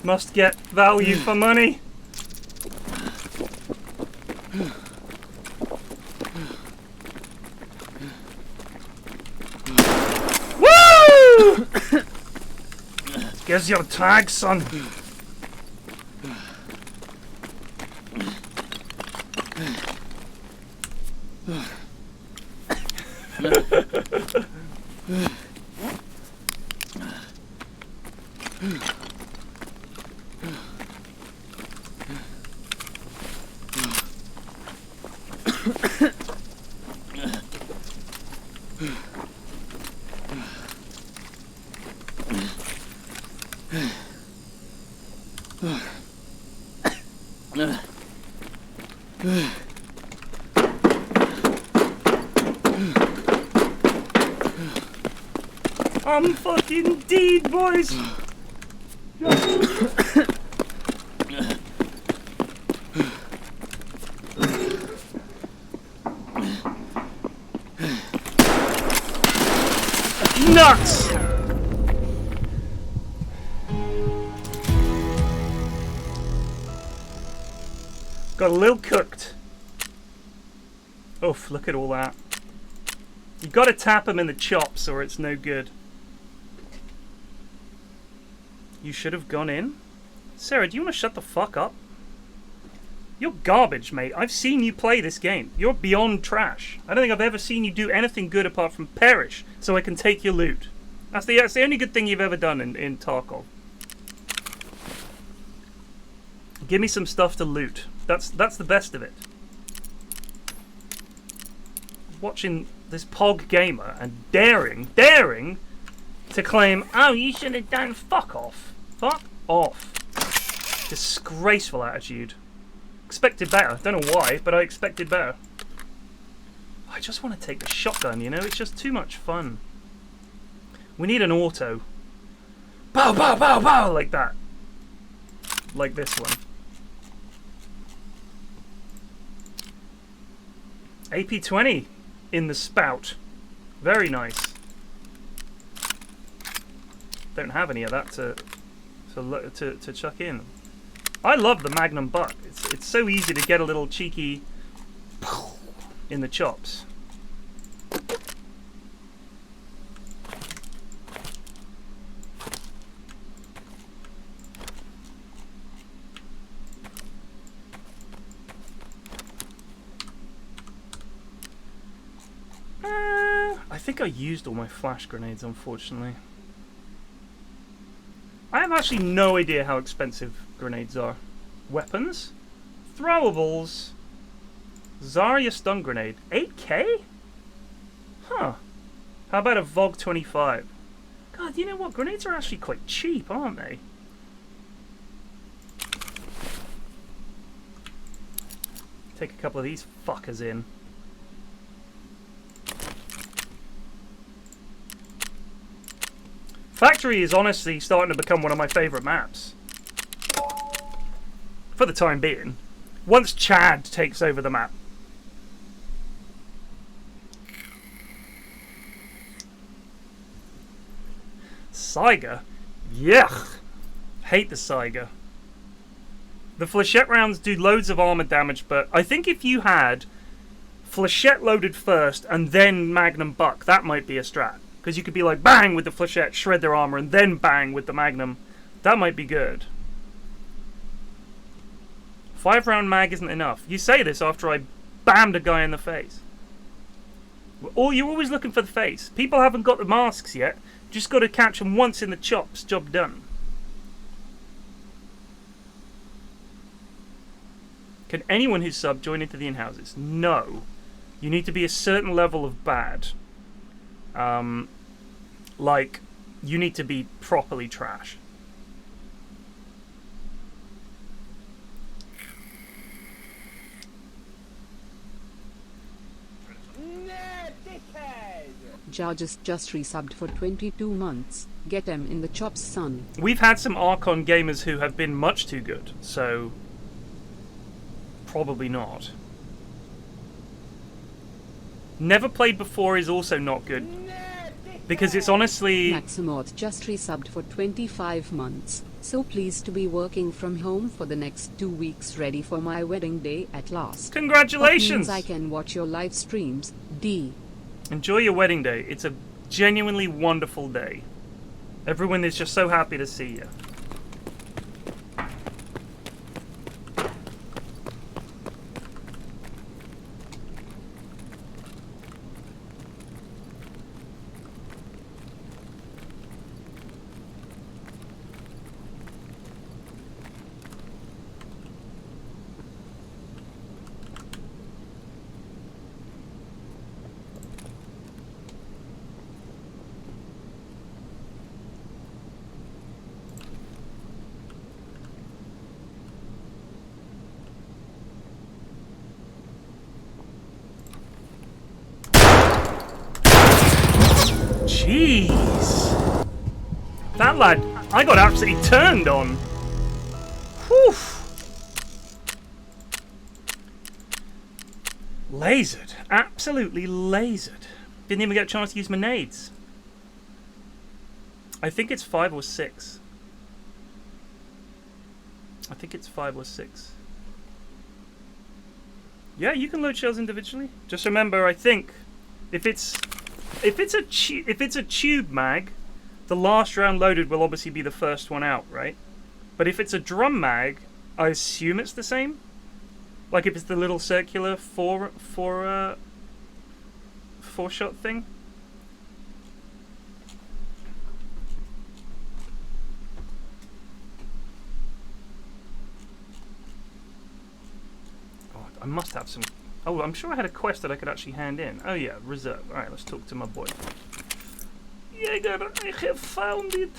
Must get value for money. Woo! Here's your tag, son. I'm fucking dead, boys. Nuts! Got a little cooked. Oof, look at all that. You gotta tap them in the chops or it's no good. You should have gone in. Sarah, do you want to shut the fuck up? You're garbage, mate. I've seen you play this game. You're beyond trash. I don't think I've ever seen you do anything good apart from perish so I can take your loot. That's the only good thing you've ever done in Tarkov. Give me some stuff to loot. That's the best of it. Watching this Pog gamer and daring to claim, oh, you should have done fuck off. Fuck off. Disgraceful attitude. Expected better. Don't know why, but I expected better. I just want to take the shotgun, you know? It's just too much fun. We need an auto. Bow, bow, bow, bow! Like that. Like this one. AP20 in the spout. Very nice. Don't have any of that to chuck in. I love the Magnum butt. It's so easy to get a little cheeky in the chops. think I used all my flash grenades, unfortunately. I have actually no idea how expensive grenades are. Weapons? Throwables? Zarya stun grenade. 8k? Huh. How about a VOG 25? God, you know what? Grenades are actually quite cheap, aren't they? Take a couple of these fuckers in. Factory is honestly starting to become one of my favourite maps. For the time being. Once Chad takes over the map. Saiga? Yuck! Hate the Saiga. The flechette rounds do loads of armor damage, but I think if you had flechette loaded first and then magnum buck, that might be a strat. Because you could be like, bang with the flechette, shred their armor, and then bang with the magnum. That might be good. 5-round mag isn't enough. You say this after I bammed a guy in the face. Or you're always looking for the face. People haven't got the masks yet. Just got to catch them once in the chops. Job done. Can anyone who's sub join into the in-houses? No. You need to be a certain level of bad. Like, you need to be properly trash. Jarges just resubbed for 22 months. Get him in the chops, son. We've had some Archon gamers who have been much too good, so probably not. Never played before is also not good. Because it's honestly... Maximoth just resubbed for 25 months. So pleased to be working from home for the next 2 weeks, ready for my wedding day at last. Congratulations! That means I can watch your live streams. D. Enjoy your wedding day. It's a genuinely wonderful day. Everyone is just so happy to see you. Jeez! That lad, I got absolutely turned on. Whew! Lasered. Absolutely lasered. Didn't even get a chance to use my nades. I think it's 5 or 6. I think it's 5 or 6. Yeah, you can load shells individually. Just remember, I think, if it's a tube mag, the last round loaded will obviously be the first one out, right? But if it's a drum mag, I assume it's the same. Like if it's the little circular four shot thing. Oh, I must have some. Oh, I'm sure I had a quest that I could actually hand in. Oh yeah, reserve. Alright, let's talk to my boy. Jaeger, I have found it.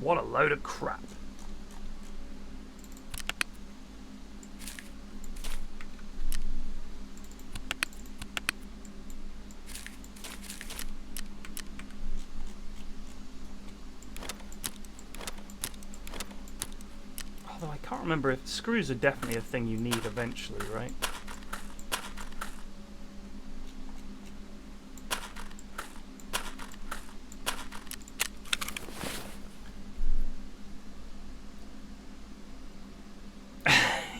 What a load of crap. Although I can't remember if screws are definitely a thing you need eventually, right?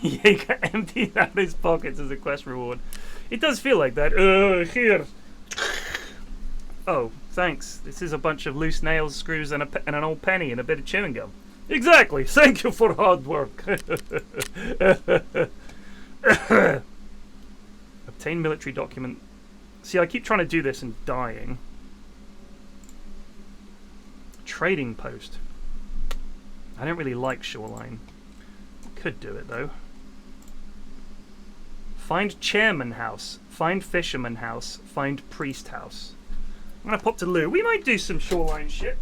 Jaeger emptied out his pockets as a quest reward. It does feel like that. Here. Oh, thanks. This is a bunch of loose nails, screws, and an old penny and a bit of chewing gum. Exactly. Thank you for hard work. Obtain military document. See, I keep trying to do this and dying. Trading post. I don't really like shoreline. Could do it though. Find chairman house. Find fisherman house. Find priest house. I'm gonna pop to Lou. We might do some shoreline shit.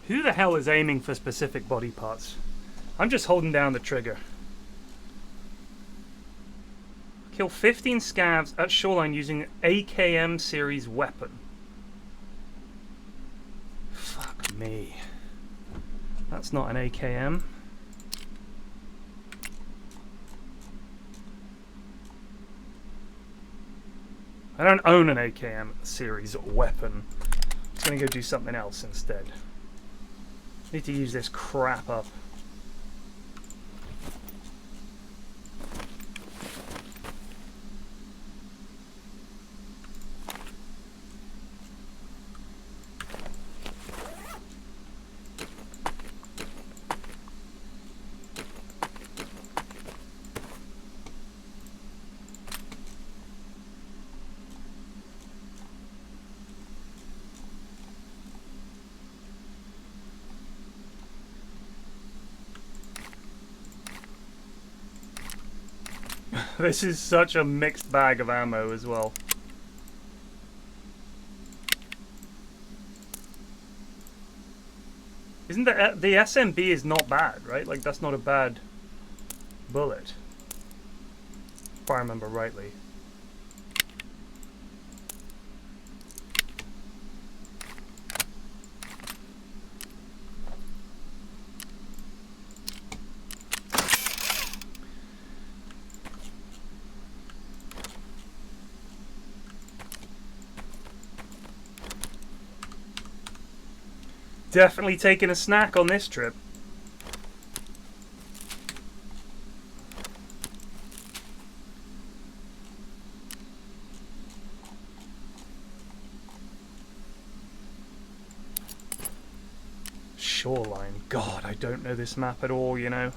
Who the hell is aiming for specific body parts? I'm just holding down the trigger. Kill 15 scavs at shoreline using AKM series weapon. Fuck me. That's not an AKM. I don't own an AKM series weapon. I'm just gonna go do something else instead. Need to use this crap up. This is such a mixed bag of ammo as well. Isn't the SMB is not bad, right? Like that's not a bad bullet, if I remember rightly. Definitely taking a snack on this trip. Shoreline. God, I don't know this map at all, you know.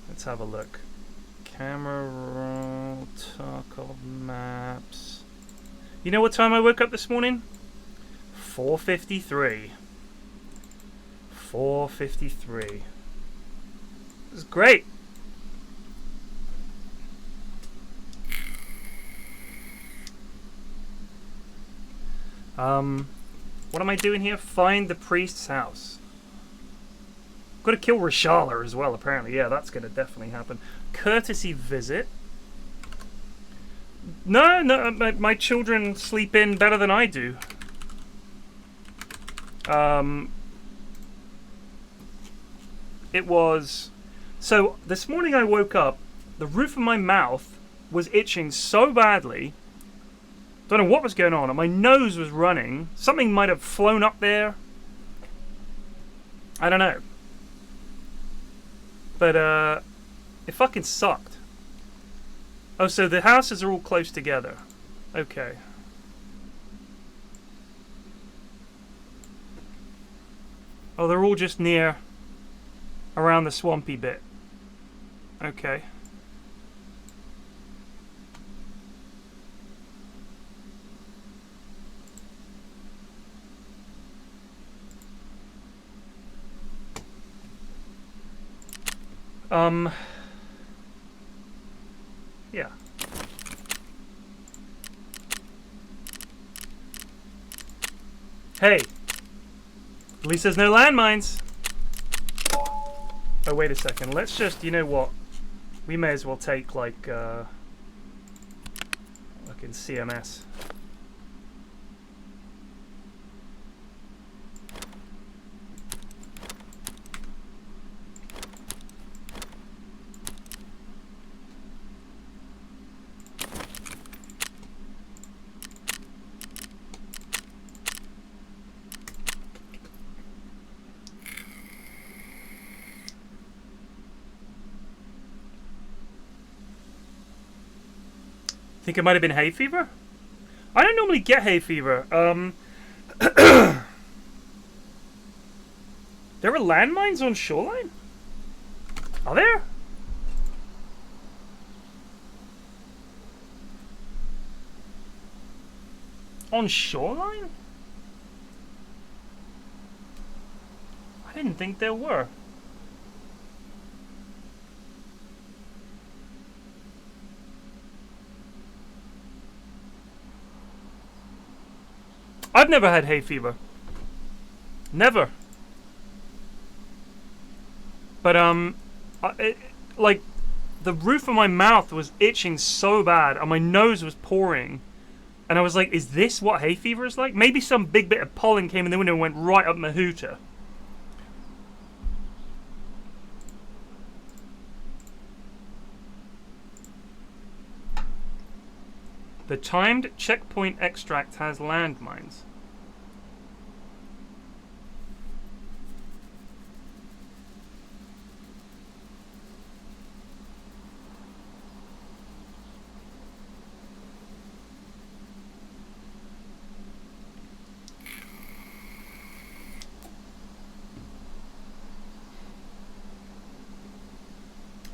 Let's have a look. Camera roll, Tarkov maps. You know what time I woke up this morning? 4:53. 4:53. This is great. What am I doing here? Find the priest's house. Got to kill Rishala as well, apparently. Yeah, that's going to definitely happen. Courtesy visit. No, my children sleep in better than I do. It was... So, this morning I woke up, the roof of my mouth was itching so badly. Don't know what was going on, and my nose was running. Something might have flown up there. I don't know. But, it fucking sucked. Oh, so the houses are all close together. Okay. Oh, they're all just near... around the swampy bit. Okay. Yeah. Hey! At least there's no landmines! Oh, wait a second. Let's just, you know what? We may as well take, like, fucking CMS. Think it might have been hay fever? I don't normally get hay fever. There are landmines on shoreline? Are there? On shoreline? I didn't think there were. I've never had hay fever. Never. But, like, the roof of my mouth was itching so bad and my nose was pouring. And I was like, is this what hay fever is like? Maybe some big bit of pollen came in the window and went right up my hooter. The timed checkpoint extract has landmines.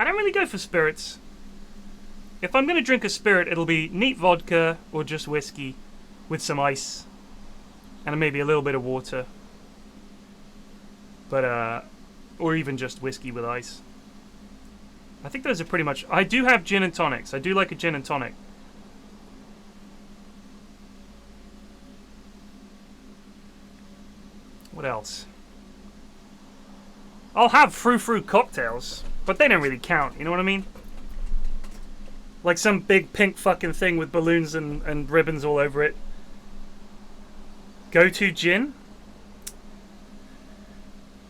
I don't really go for spirits. If I'm going to drink a spirit, it'll be neat vodka or just whiskey with some ice and maybe a little bit of water. But, or even just whiskey with ice. I think those are pretty much... I do have gin and tonics. I do like a gin and tonic. What else? I'll have frou-frou cocktails, but they don't really count, you know what I mean? Like some big pink fucking thing with balloons and ribbons all over it. Go-to gin?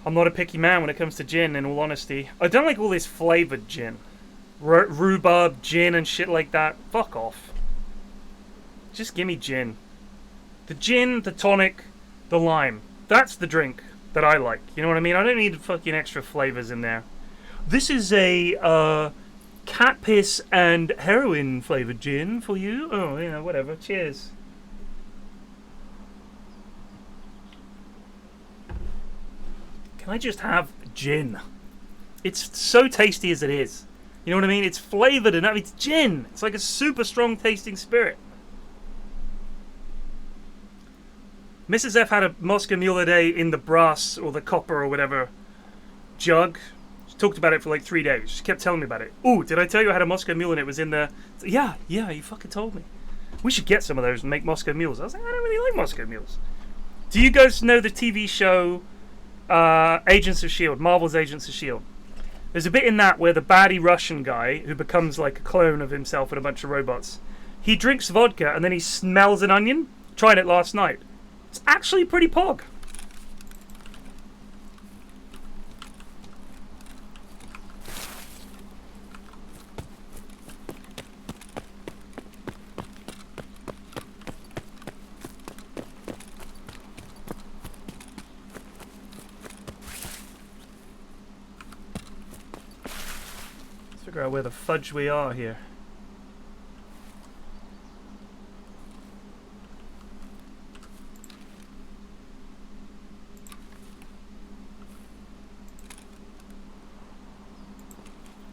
I'm not a picky man when it comes to gin, in all honesty. I don't like all this flavored gin. Rhubarb gin and shit like that. Fuck off. Just gimme gin. The gin, the tonic, the lime. That's the drink that I like. You know what I mean? I don't need fucking extra flavors in there. This is a, cat piss and heroin flavored gin for you. Oh, you know, whatever. Cheers. Can I just have gin? It's so tasty as it is. You know what I mean? It's flavored enough. It's gin. It's like a super strong tasting spirit. Mrs. F had a Moscow Mule today in the brass or the copper or whatever jug. She talked about it for like 3 days. She kept telling me about it. Ooh, did I tell you I had a Moscow Mule and it was in the... Yeah, you fucking told me. We should get some of those and make Moscow Mules. I was like, I don't really like Moscow Mules. Do you guys know the TV show Agents of S.H.I.E.L.D., Marvel's Agents of S.H.I.E.L.D.? There's a bit in that where the baddie Russian guy, who becomes like a clone of himself and a bunch of robots, he drinks vodka and then he smells an onion. Tried it last night. It's actually pretty pog. Let's figure out where the fudge we are here.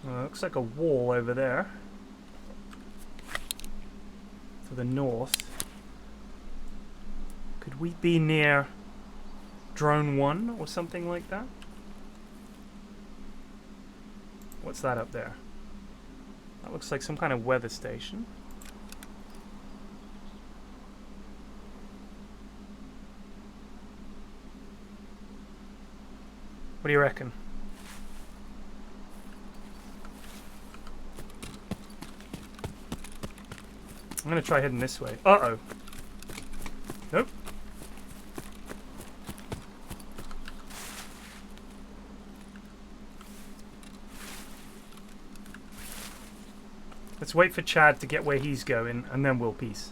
Looks like a wall over there to the north. Could we be near Drone 1 or something like that? What's that up there? That looks like some kind of weather station. What do you reckon? I'm gonna try heading this way. Uh-oh. Nope. Let's wait for Chad to get where he's going, and then we'll peace.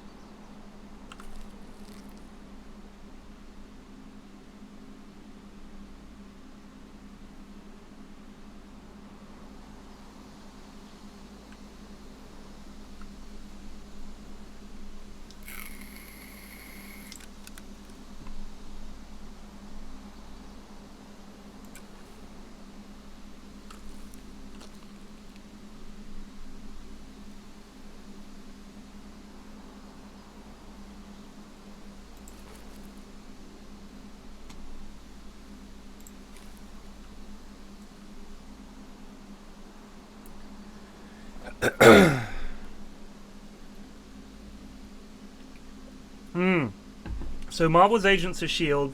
So Marvel's Agents of S.H.I.E.L.D.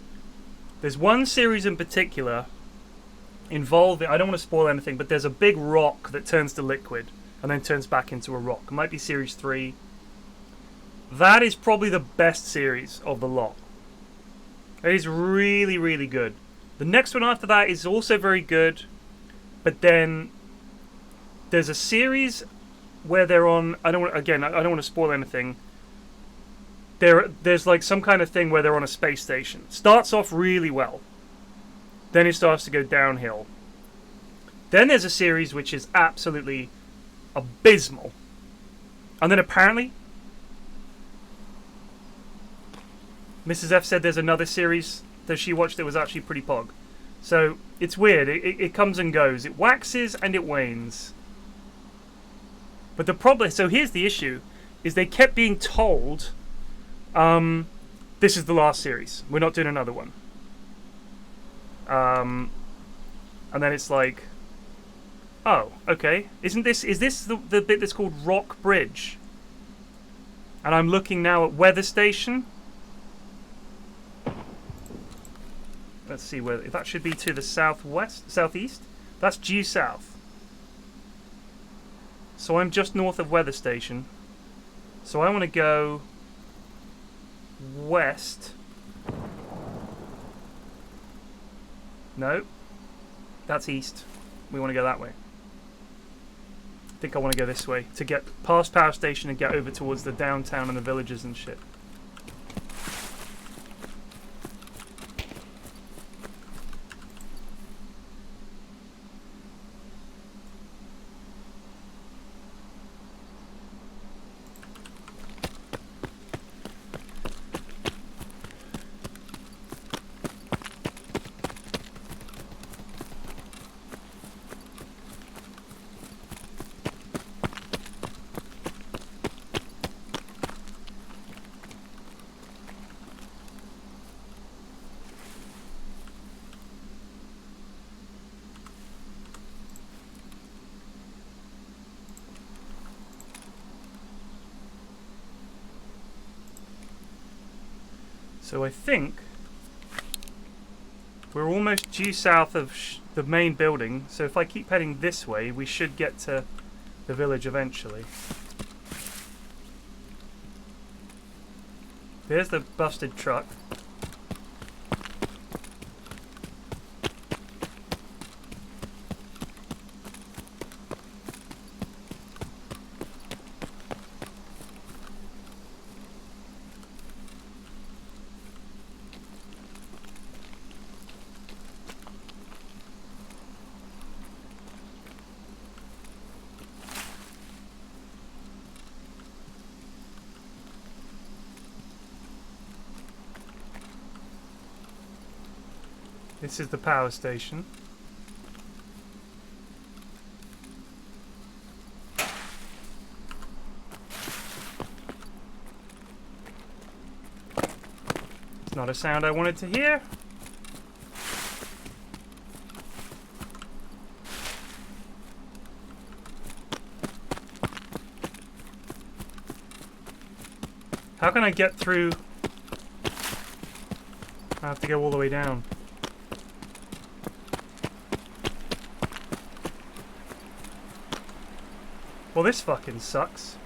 There's one series in particular involving, I don't want to spoil anything, but there's a big rock that turns to liquid and then turns back into a rock. It might be series 3. That is probably the best series of the lot. It is really, really good. The next one after that is also very good, but then there's a series where they're on, I don't want to spoil anything. There's like some kind of thing where they're on a space station. Starts off really well. Then it starts to go downhill. Then there's a series which is absolutely abysmal. And then apparently Mrs. F said there's another series that she watched that was actually pretty pog. So it's weird. It comes and goes. It waxes and it wanes. But the problem, so here's the issue, is they kept being told, this is the last series. We're not doing another one. And then it's like, oh, okay. Is this the bit that's called Rock Bridge? And I'm looking now at Weather Station. Let's see where that should be, to the southeast. That's due south. So I'm just north of Weather Station. So I want to go west. No, that's east. We want to go that way. I think I want to go this way to get past Power Station and get over towards the downtown and the villages and shit. So I think we're almost due south of the main building. So if I keep heading this way, we should get to the village eventually. There's the busted truck. This is the power station. It's not a sound I wanted to hear. How can I get through? I have to go all the way down. Well, this fucking sucks.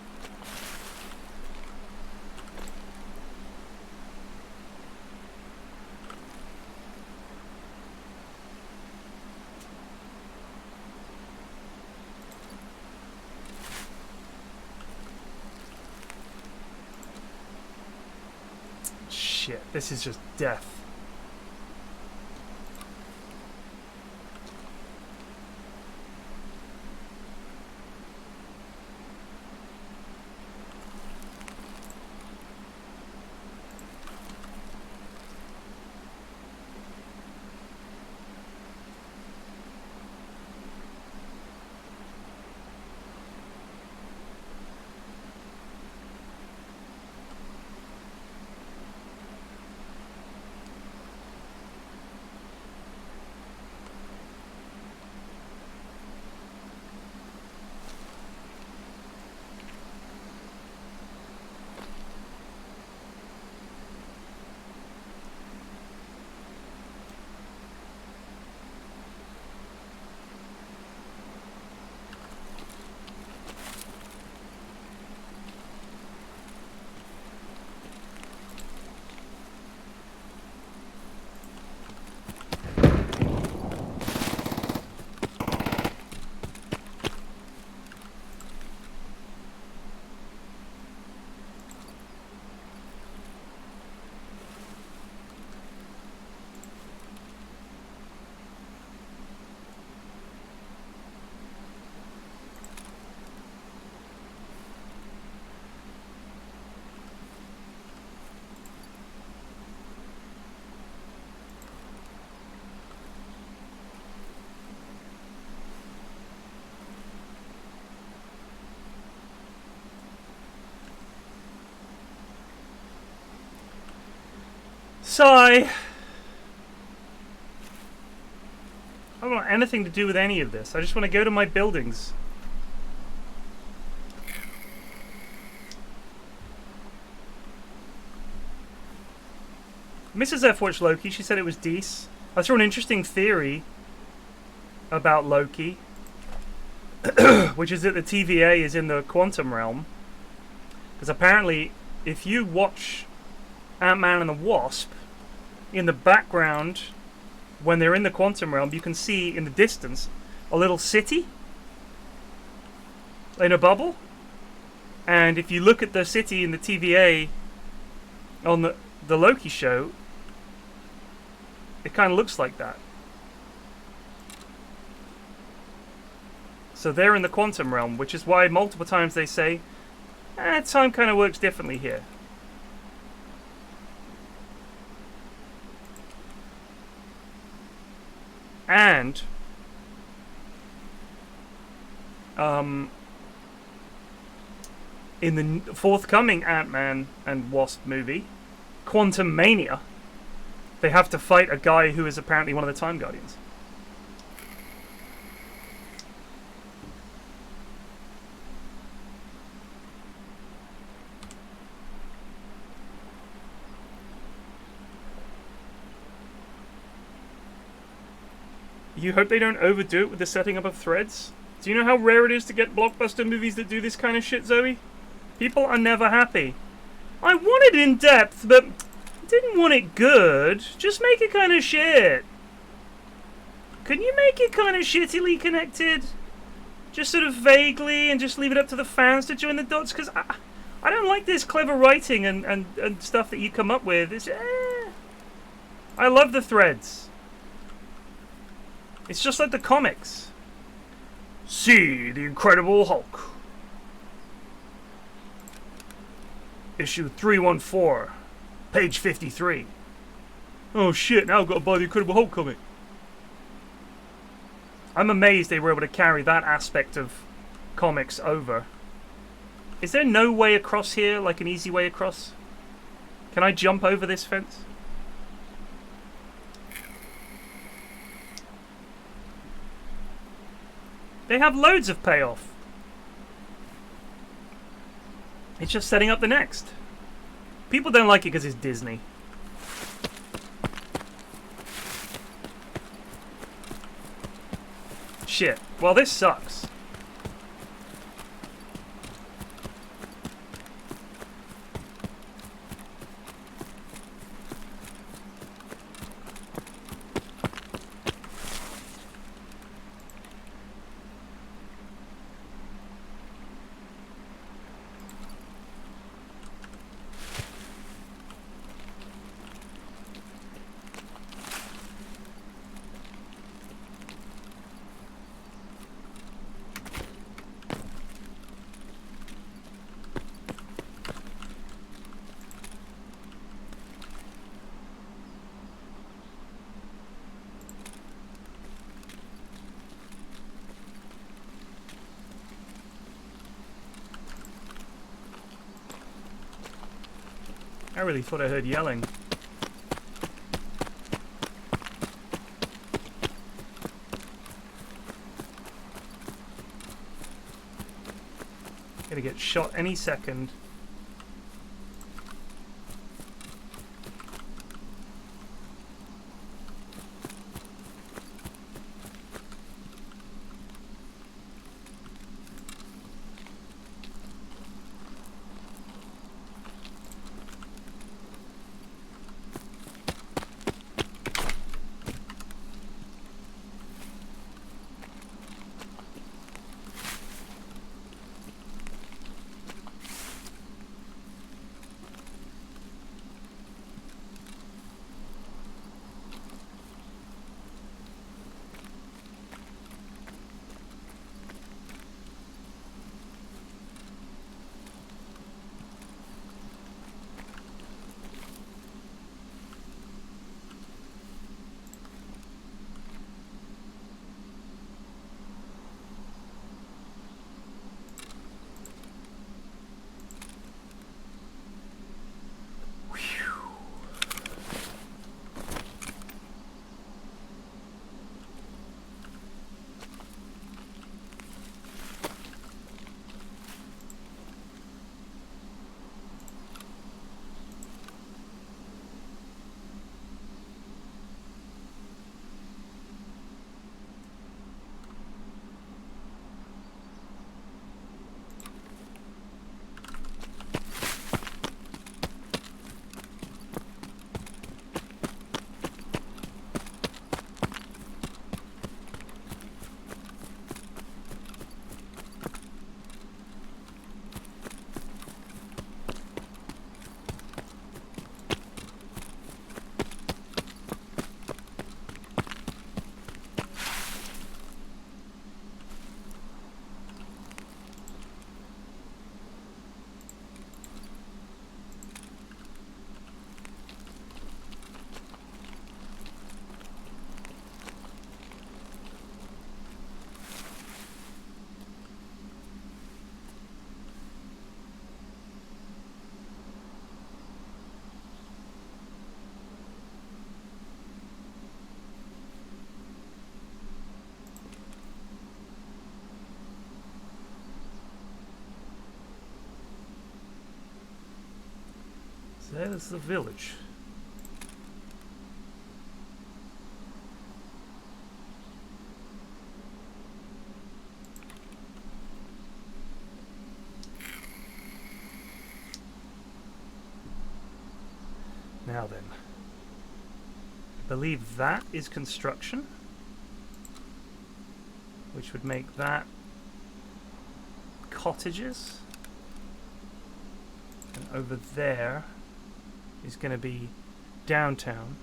Shit, this is just death. Sigh. I don't want anything to do with any of this. I just want to go to my buildings. Mrs. F watched Loki. She said it was decent. I saw an interesting theory about Loki, which is that the TVA is in the quantum realm. Because apparently, if you watch Ant-Man and the Wasp, in the background, when they're in the quantum realm, you can see in the distance a little city in a bubble. And if you look at the city in the TVA on the Loki show, it kind of looks like that. So they're in the quantum realm, which is why multiple times they say, time kind of works differently here. And in the forthcoming Ant-Man and Wasp movie, Quantum Mania, they have to fight a guy who is apparently one of the Time Guardians. You hope they don't overdo it with the setting up of threads? Do you know how rare it is to get blockbuster movies that do this kind of shit, Zoe? People are never happy. I want it in depth, but I didn't want it good. Just make it kind of shit. Can you make it kind of shittily connected? Just sort of vaguely, and just leave it up to the fans to join the dots? Because I don't like this clever writing and stuff that you come up with. It's, I love the threads. It's just like the comics. See the Incredible Hulk. Issue 314, page 53. Oh shit, now I've got to buy the Incredible Hulk comic. I'm amazed they were able to carry that aspect of comics over. Is there no way across here, like an easy way across? Can I jump over this fence? They have loads of payoff. It's just setting up the next. People don't like it because it's Disney. Shit. Well, this sucks. I really thought I heard yelling. Gonna get shot any second. There's the village. Now then, I believe that is construction, which would make that cottages, and over there is going to be downtown,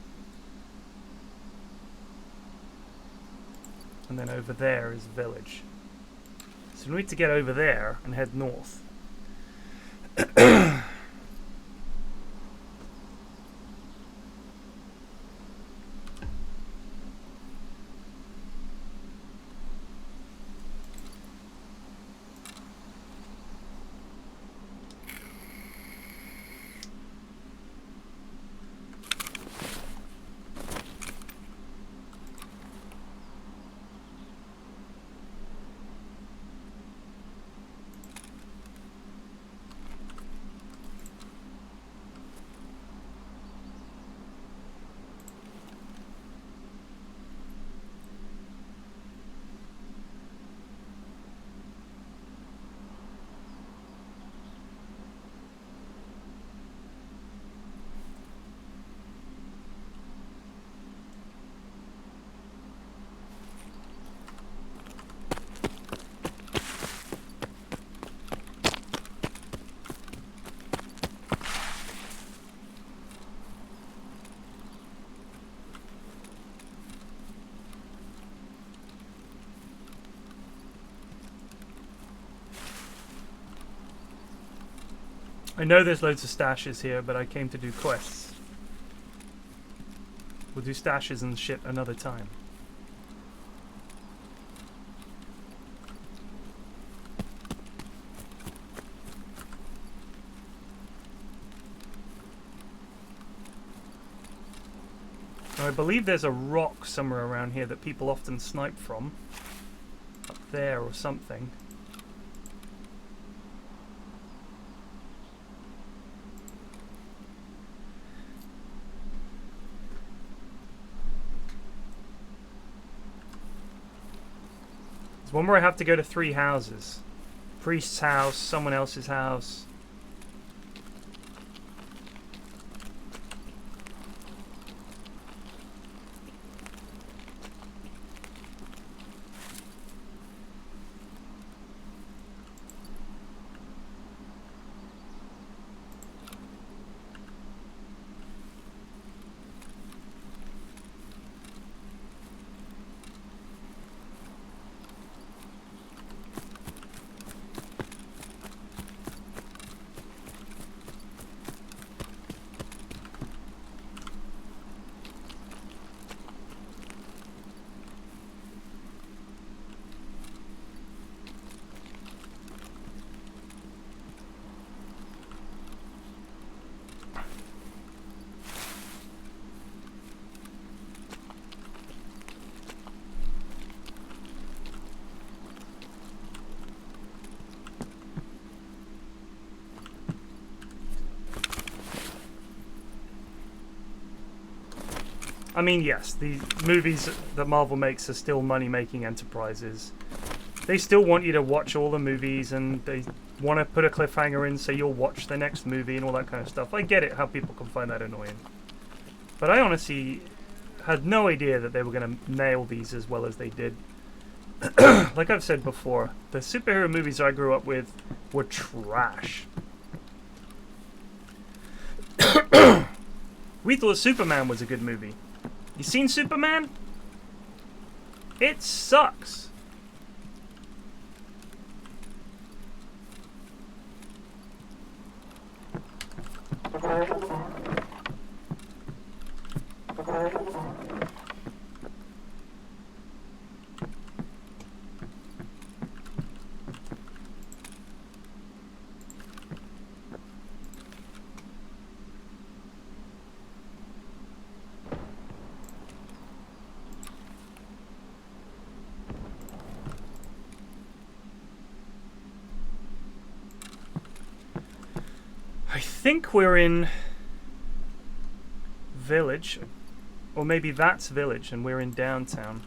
and then over there is village. So we need to get over there and head north. I know there's loads of stashes here, but I came to do quests. We'll do stashes and shit another time. Now, I believe there's a rock somewhere around here that people often snipe from. Up there or something. There's one where I have to go to 3 houses. Priest's house, someone else's house. I mean, yes, the movies that Marvel makes are still money-making enterprises. They still want you to watch all the movies, and they want to put a cliffhanger in so you'll watch the next movie and all that kind of stuff. I get it, how people can find that annoying. But I honestly had no idea that they were going to nail these as well as they did. Like I've said before, the superhero movies I grew up with were trash. We thought Superman was a good movie. You seen Superman? It sucks. I think we're in village, or maybe that's village and we're in downtown.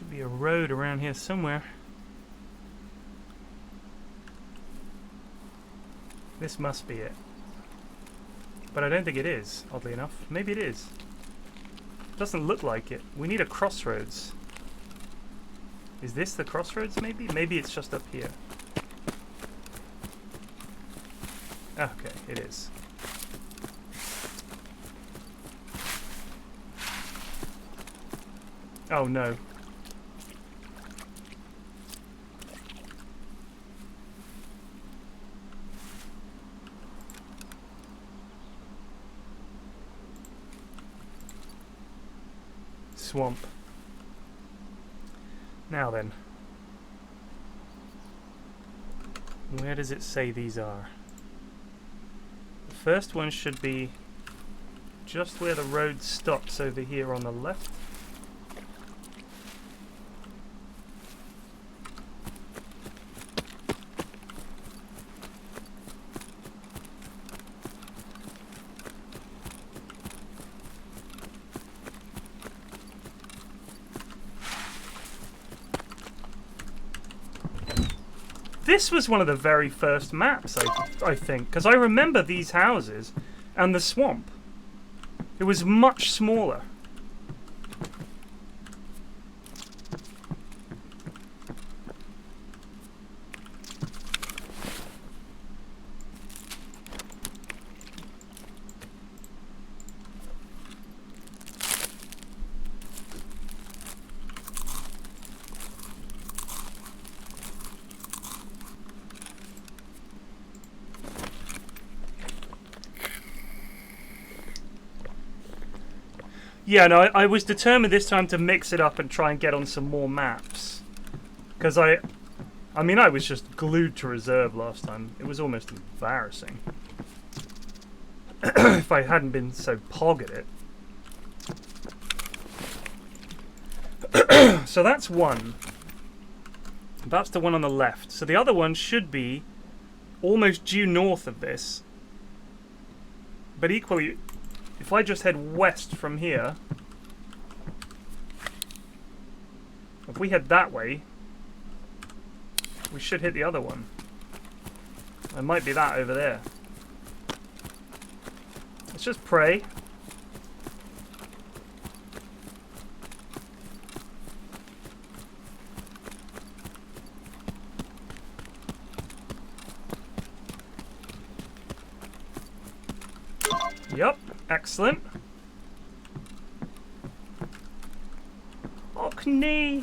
Should be a road around here somewhere. This must be it. But I don't think it is, oddly enough. Maybe it is. Doesn't look like it. We need a crossroads. Is this the crossroads, maybe? Maybe it's just up here. Okay, it is. Oh no. Swamp. Now then. Where does it say these are? The first one should be just where the road stops over here on the left. This was one of the very first maps, I think, because I remember these houses and the swamp. It was much smaller. Yeah, no, I was determined this time to mix it up and try and get on some more maps. Because I mean, I was just glued to reserve last time. It was almost embarrassing. If I hadn't been so pog at it. So that's one. That's the one on the left. So the other one should be almost due north of this. But equally, if I just head west from here, if we head that way, we should hit the other one. There might be that over there. Let's just pray. Yep. Excellent. Orkney.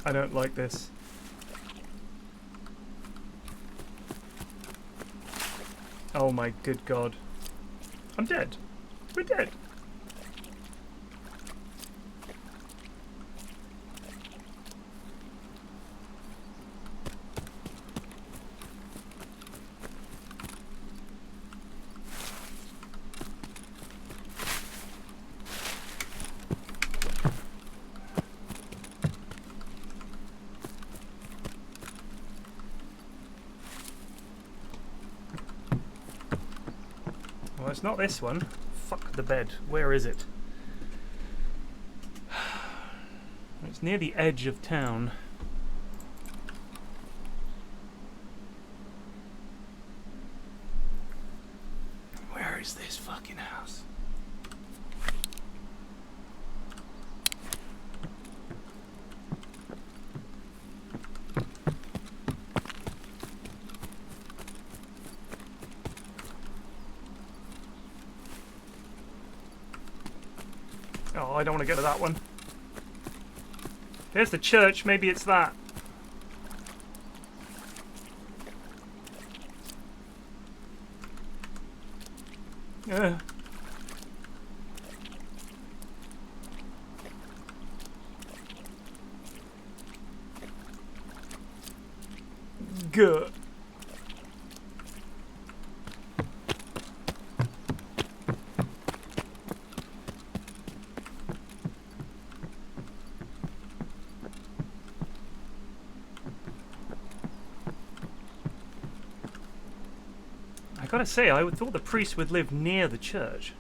I don't like this. Oh my good god. I'm dead. We're dead. Well, it's not this one. Fuck the bed. Where is it? It's near the edge of town. Where is this fucking house? Oh, I don't want to go to that one. There's the church, maybe it's that. Good. I gotta say, I would thought the priest would live near the church.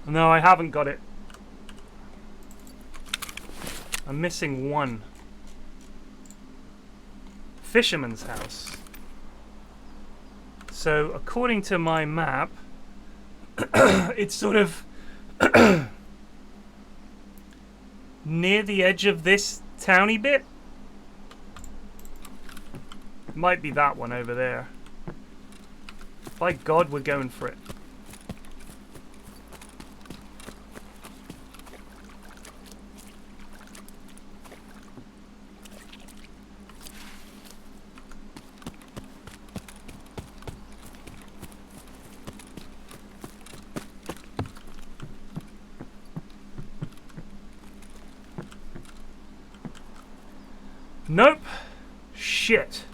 No, I haven't got it. I'm missing one. Fisherman's house. So, according to my map, it's sort of near the edge of this towny bit. Might be that one over there. By God, we're going for it. Nope. Shit.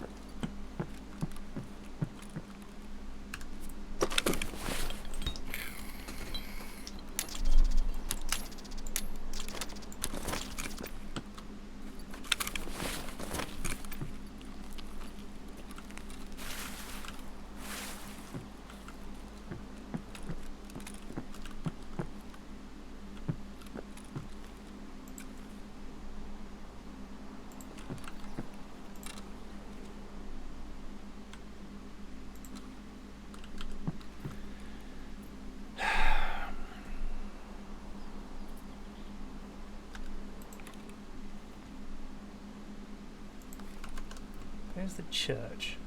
There's the church.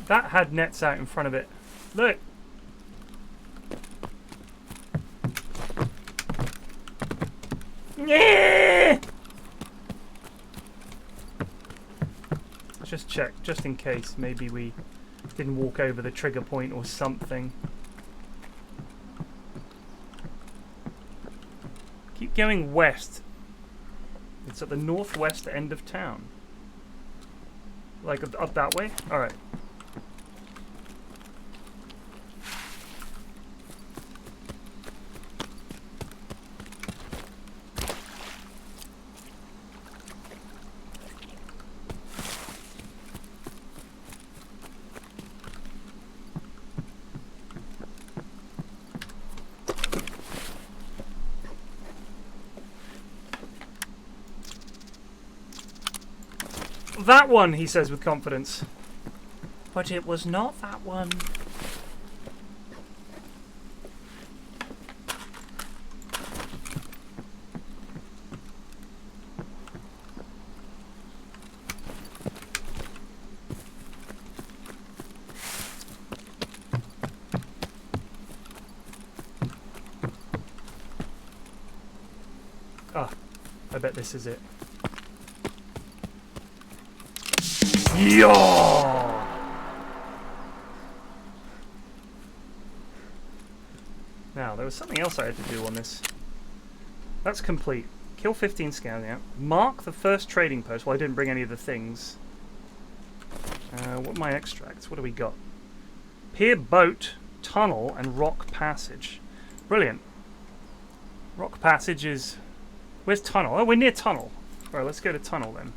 That had nets out in front of it. Look. Yeah. Let's just check, just in case. Maybe we didn't walk over the trigger point or something. Keep going west. It's at the northwest end of town. Like up that way? Alright. That one, he says with confidence. But it was not that one. Ah, I bet this is it. Yeah! Now, there was something else I had to do on this. That's complete. Kill 15 scouting out. Mark the first trading post. Well, I didn't bring any of the things. What are my extracts? What do we got? Pier, boat, tunnel, and rock passage. Brilliant. Rock passage is... Where's tunnel? Oh, we're near tunnel. Alright, let's go to tunnel then.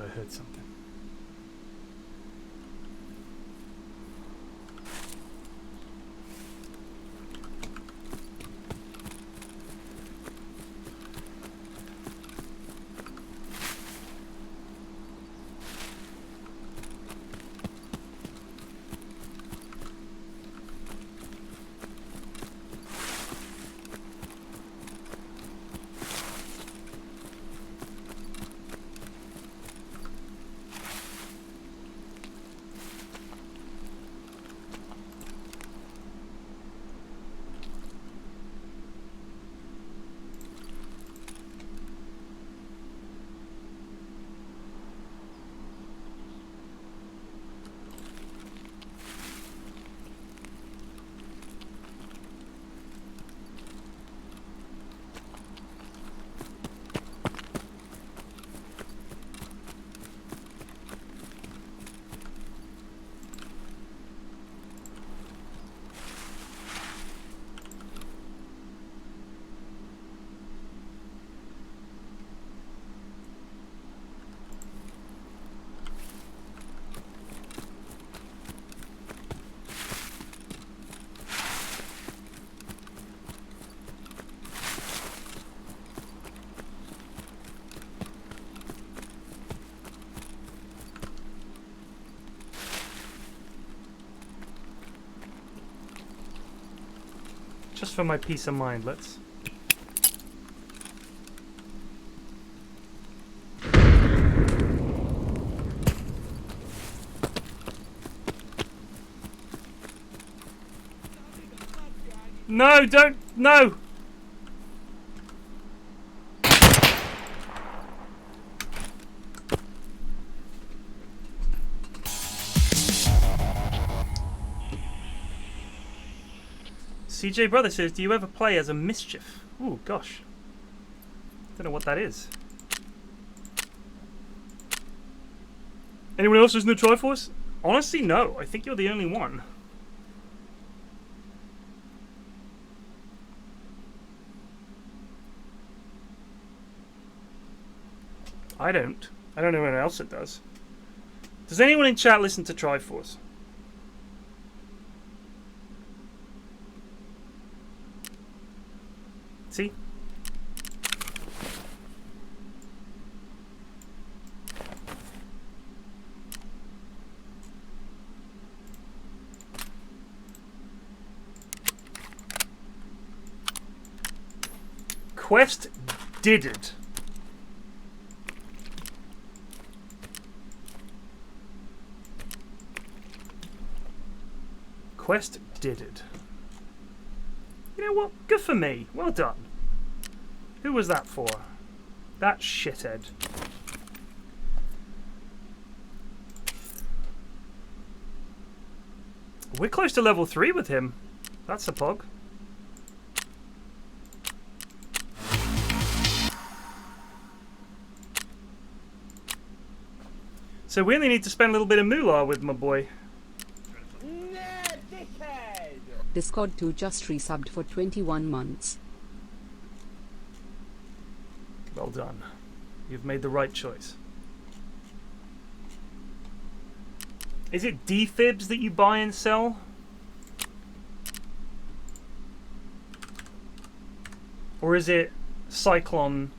I heard something. Just for my peace of mind, let's... No, don't... No! CJ Brother says, do you ever play as a mischief? Ooh, gosh. Don't know what that is. Anyone else who's in the Triforce? Honestly, no. I think you're the only one. I don't. I don't know anyone else that does. Does anyone in chat listen to Triforce? See? Quest did it. Quest did it. You know what? Good for me. Well done. Who was that for? That shithead. We're close to level 3 with him. That's a pog. So we only need to spend a little bit of moolah with my boy. Discord 2 just resubbed for 21 months. Well done. You've made the right choice. Is it defibs that you buy and sell? Or is it Cyclone?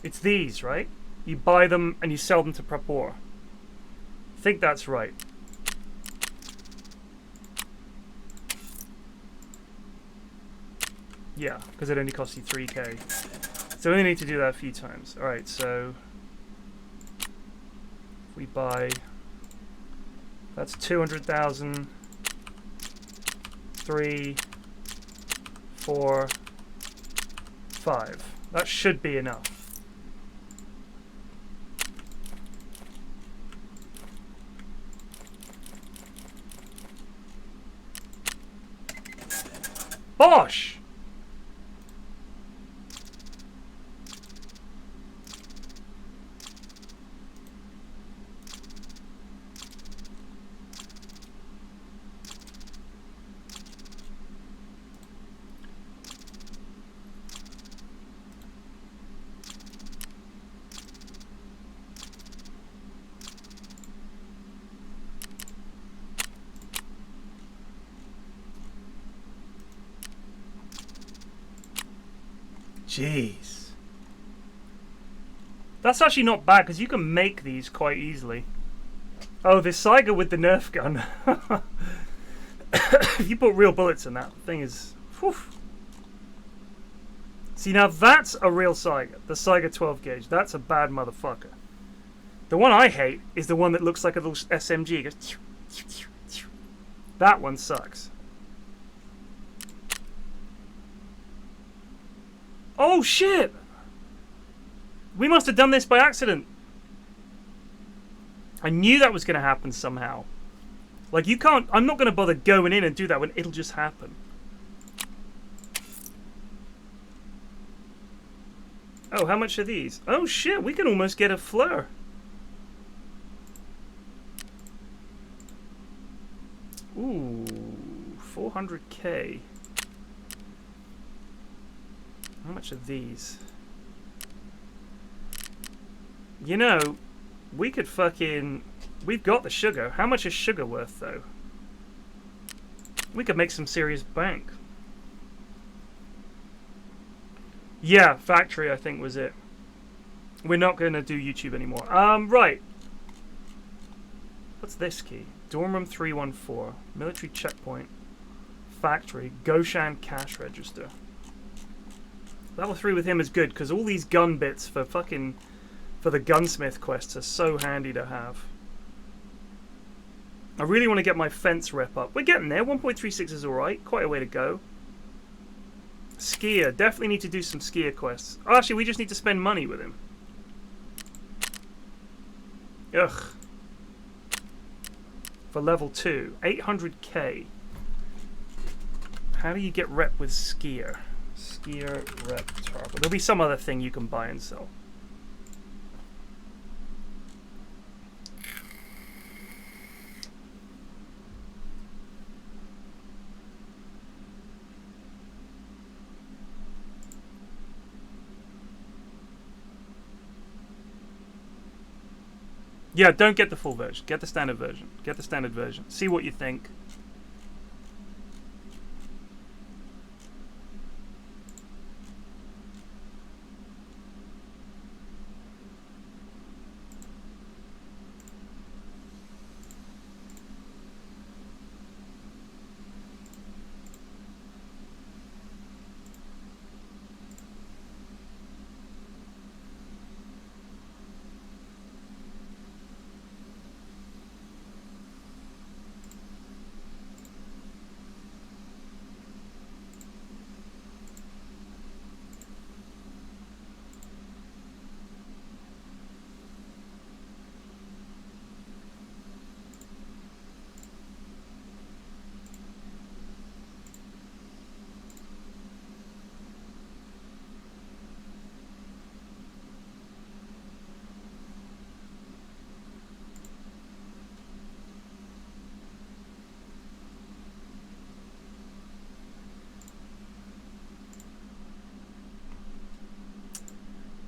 It's these, right? You buy them and you sell them to Prapor. I think that's right. Yeah, because it only costs you 3k. So we only need to do that a few times. Alright, so if we buy, that's 200,000, 3, 4, 5. That should be enough. Bosh! Jeez. That's actually not bad, because you can make these quite easily. Oh, the Saiga with the Nerf gun. If you put real bullets in that thing is... Whew. See, now that's a real Saiga. The Saiga 12 gauge. That's a bad motherfucker. The one I hate is the one that looks like a little SMG. It goes... That one sucks. Oh, shit! We must have done this by accident. I knew that was going to happen somehow. Like, you can't... I'm not going to bother going in and do that when it'll just happen. Oh, how much are these? Oh, shit, we can almost get a fleur. Ooh, 400k. How much are these? You know, we could fucking... We've got the sugar. How much is sugar worth, though? We could make some serious bank. Yeah, factory, I think, was it. We're not going to do YouTube anymore. Right. What's this key? Dorm room 314. Military checkpoint. Factory. Goshan cash register. Level 3 with him is good, because all these gun bits for fucking... For the gunsmith quests are so handy to have. I really want to get my fence rep up. We're getting there. 1.36 is alright. Quite a way to go. Skier. Definitely need to do some skier quests. Oh, actually, we just need to spend money with him. Ugh. For level 2. 800k. How do you get rep with skier? Skier rep Tarkov. There'll be some other thing you can buy and sell. Yeah, don't get the full version. Get the standard version. Get the standard version. See what you think.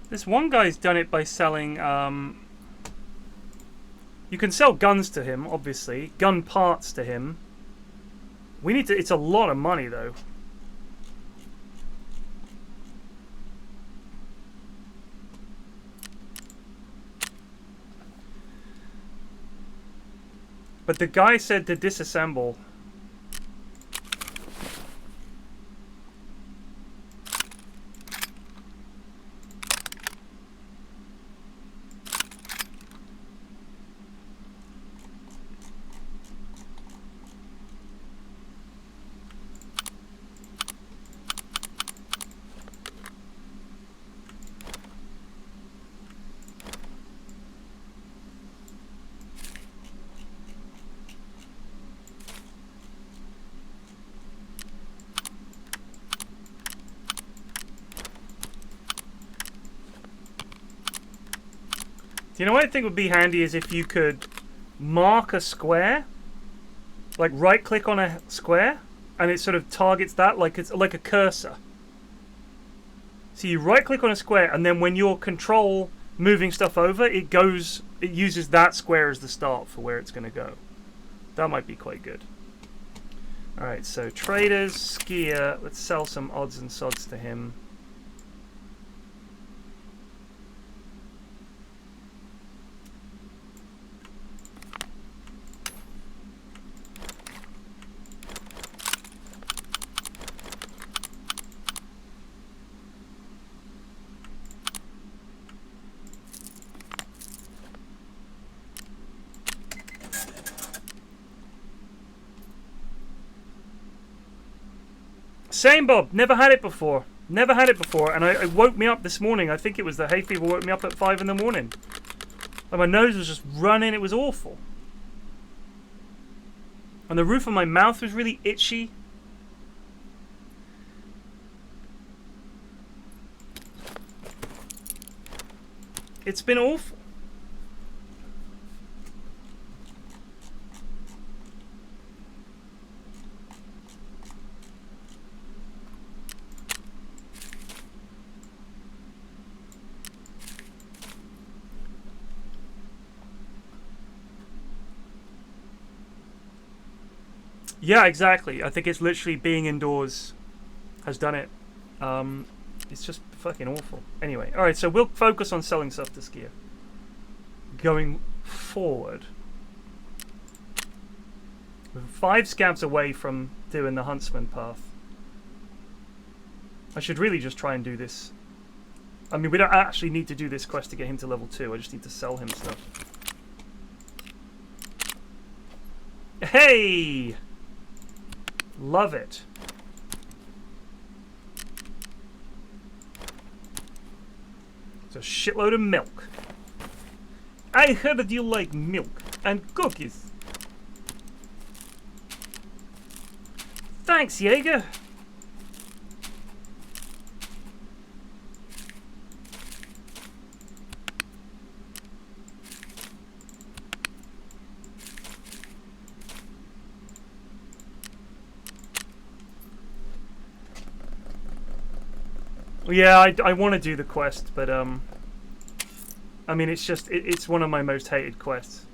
This one guy's done it by selling, you can sell guns to him, obviously. Gun parts to him. We need to, it's a lot of money though. But the guy said to disassemble. You know what I think would be handy is if you could mark a square, like right click on a square, and it sort of targets that like it's like a cursor. So you right click on a square, and then when your control moving stuff over, it uses that square as the start for where it's going to go. That might be quite good. Alright, so traders, skier, let's sell some odds and sods to him. Same, Bob. Never had it before. Never had it before, and it woke me up this morning. I think it was the hay fever woke me up at 5 in the morning. Like my nose was just running. It was awful. And the roof of my mouth was really itchy. It's been awful. Yeah, exactly. I think it's literally being indoors has done it. It's just fucking awful. Anyway, alright, so we'll focus on selling stuff to skier. Going forward. We're 5 scabs away from doing the Huntsman path. I should really just try and do this. I mean, we don't actually need to do this quest to get him to level 2. I just need to sell him stuff. Hey! Love it. It's a shitload of milk. I heard that you like milk and cookies. Thanks, Jaeger. Yeah, I want to do the quest, but I mean, it's just it's one of my most hated quests.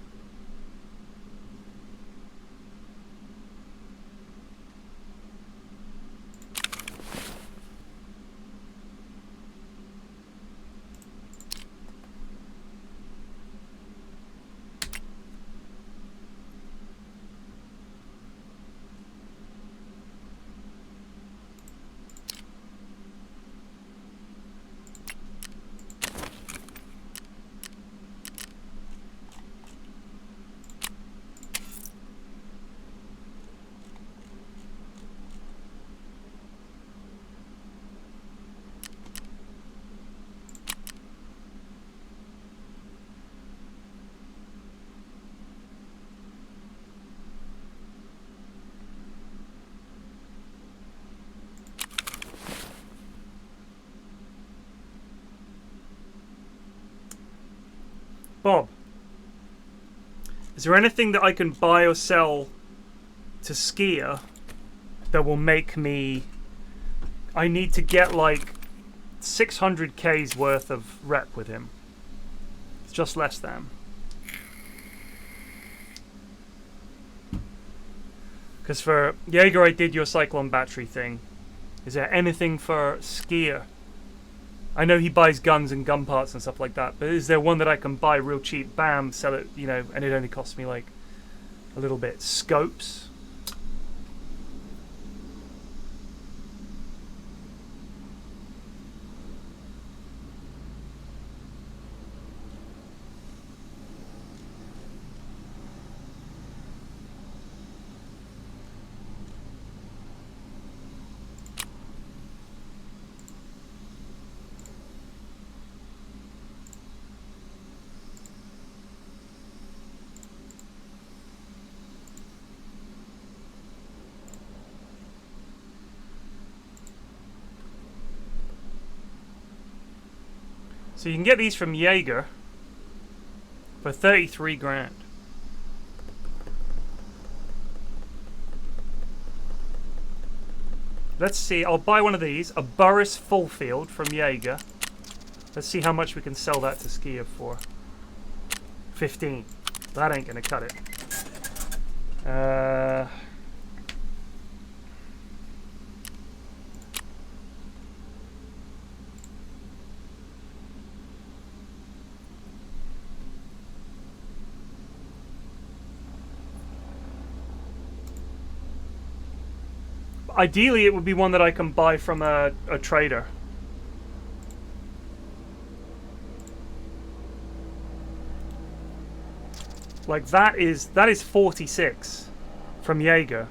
Bob, is there anything that I can buy or sell to Skier that will make me... I need to get like 600k's worth of rep with him. It's just less than. Because for Jaeger I did your Cyclone battery thing. Is there anything for Skier? I know he buys guns and gun parts and stuff like that, but is there one that I can buy real cheap, bam, sell it, you know, and it only costs me like a little bit? Scopes? So you can get these from Jaeger for 33 grand. Let's see, I'll buy one of these, a Burris full field from Jaeger. Let's see how much we can sell that to Skier for. 15. That ain't gonna cut it. Ideally, it would be one that I can buy from a trader. Like that is 46 from Jaeger.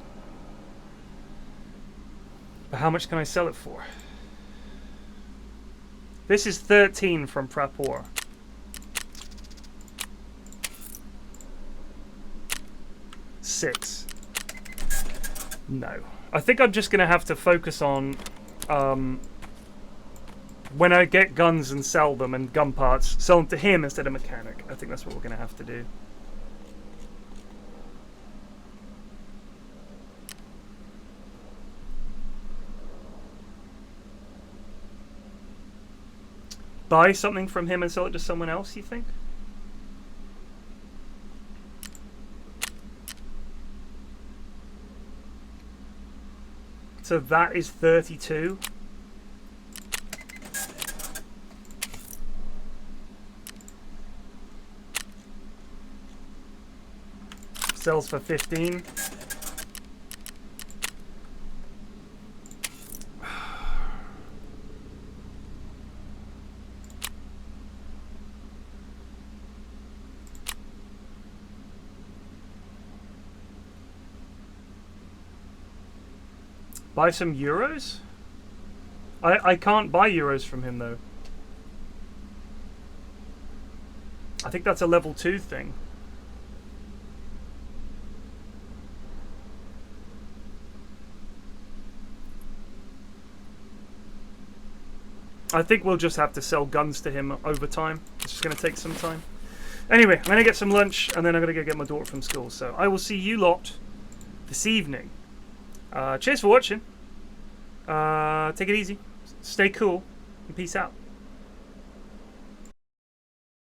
But how much can I sell it for? This is 13 from Prapor. $6. No. I think I'm just going to have to focus on when I get guns and sell them and gun parts, sell them to him instead of mechanic. I think that's what we're going to have to do. Buy something from him and sell it to someone else, you think? So that is 32. Sells for 15. Buy some euros? I can't buy euros from him though. I think that's a level 2 thing. I think we'll just have to sell guns to him over time. It's just going to take some time. Anyway, I'm going to get some lunch and then I'm going to go get my daughter from school. So I will see you lot this evening. Cheers for watching. Take it easy. Stay cool. And peace out.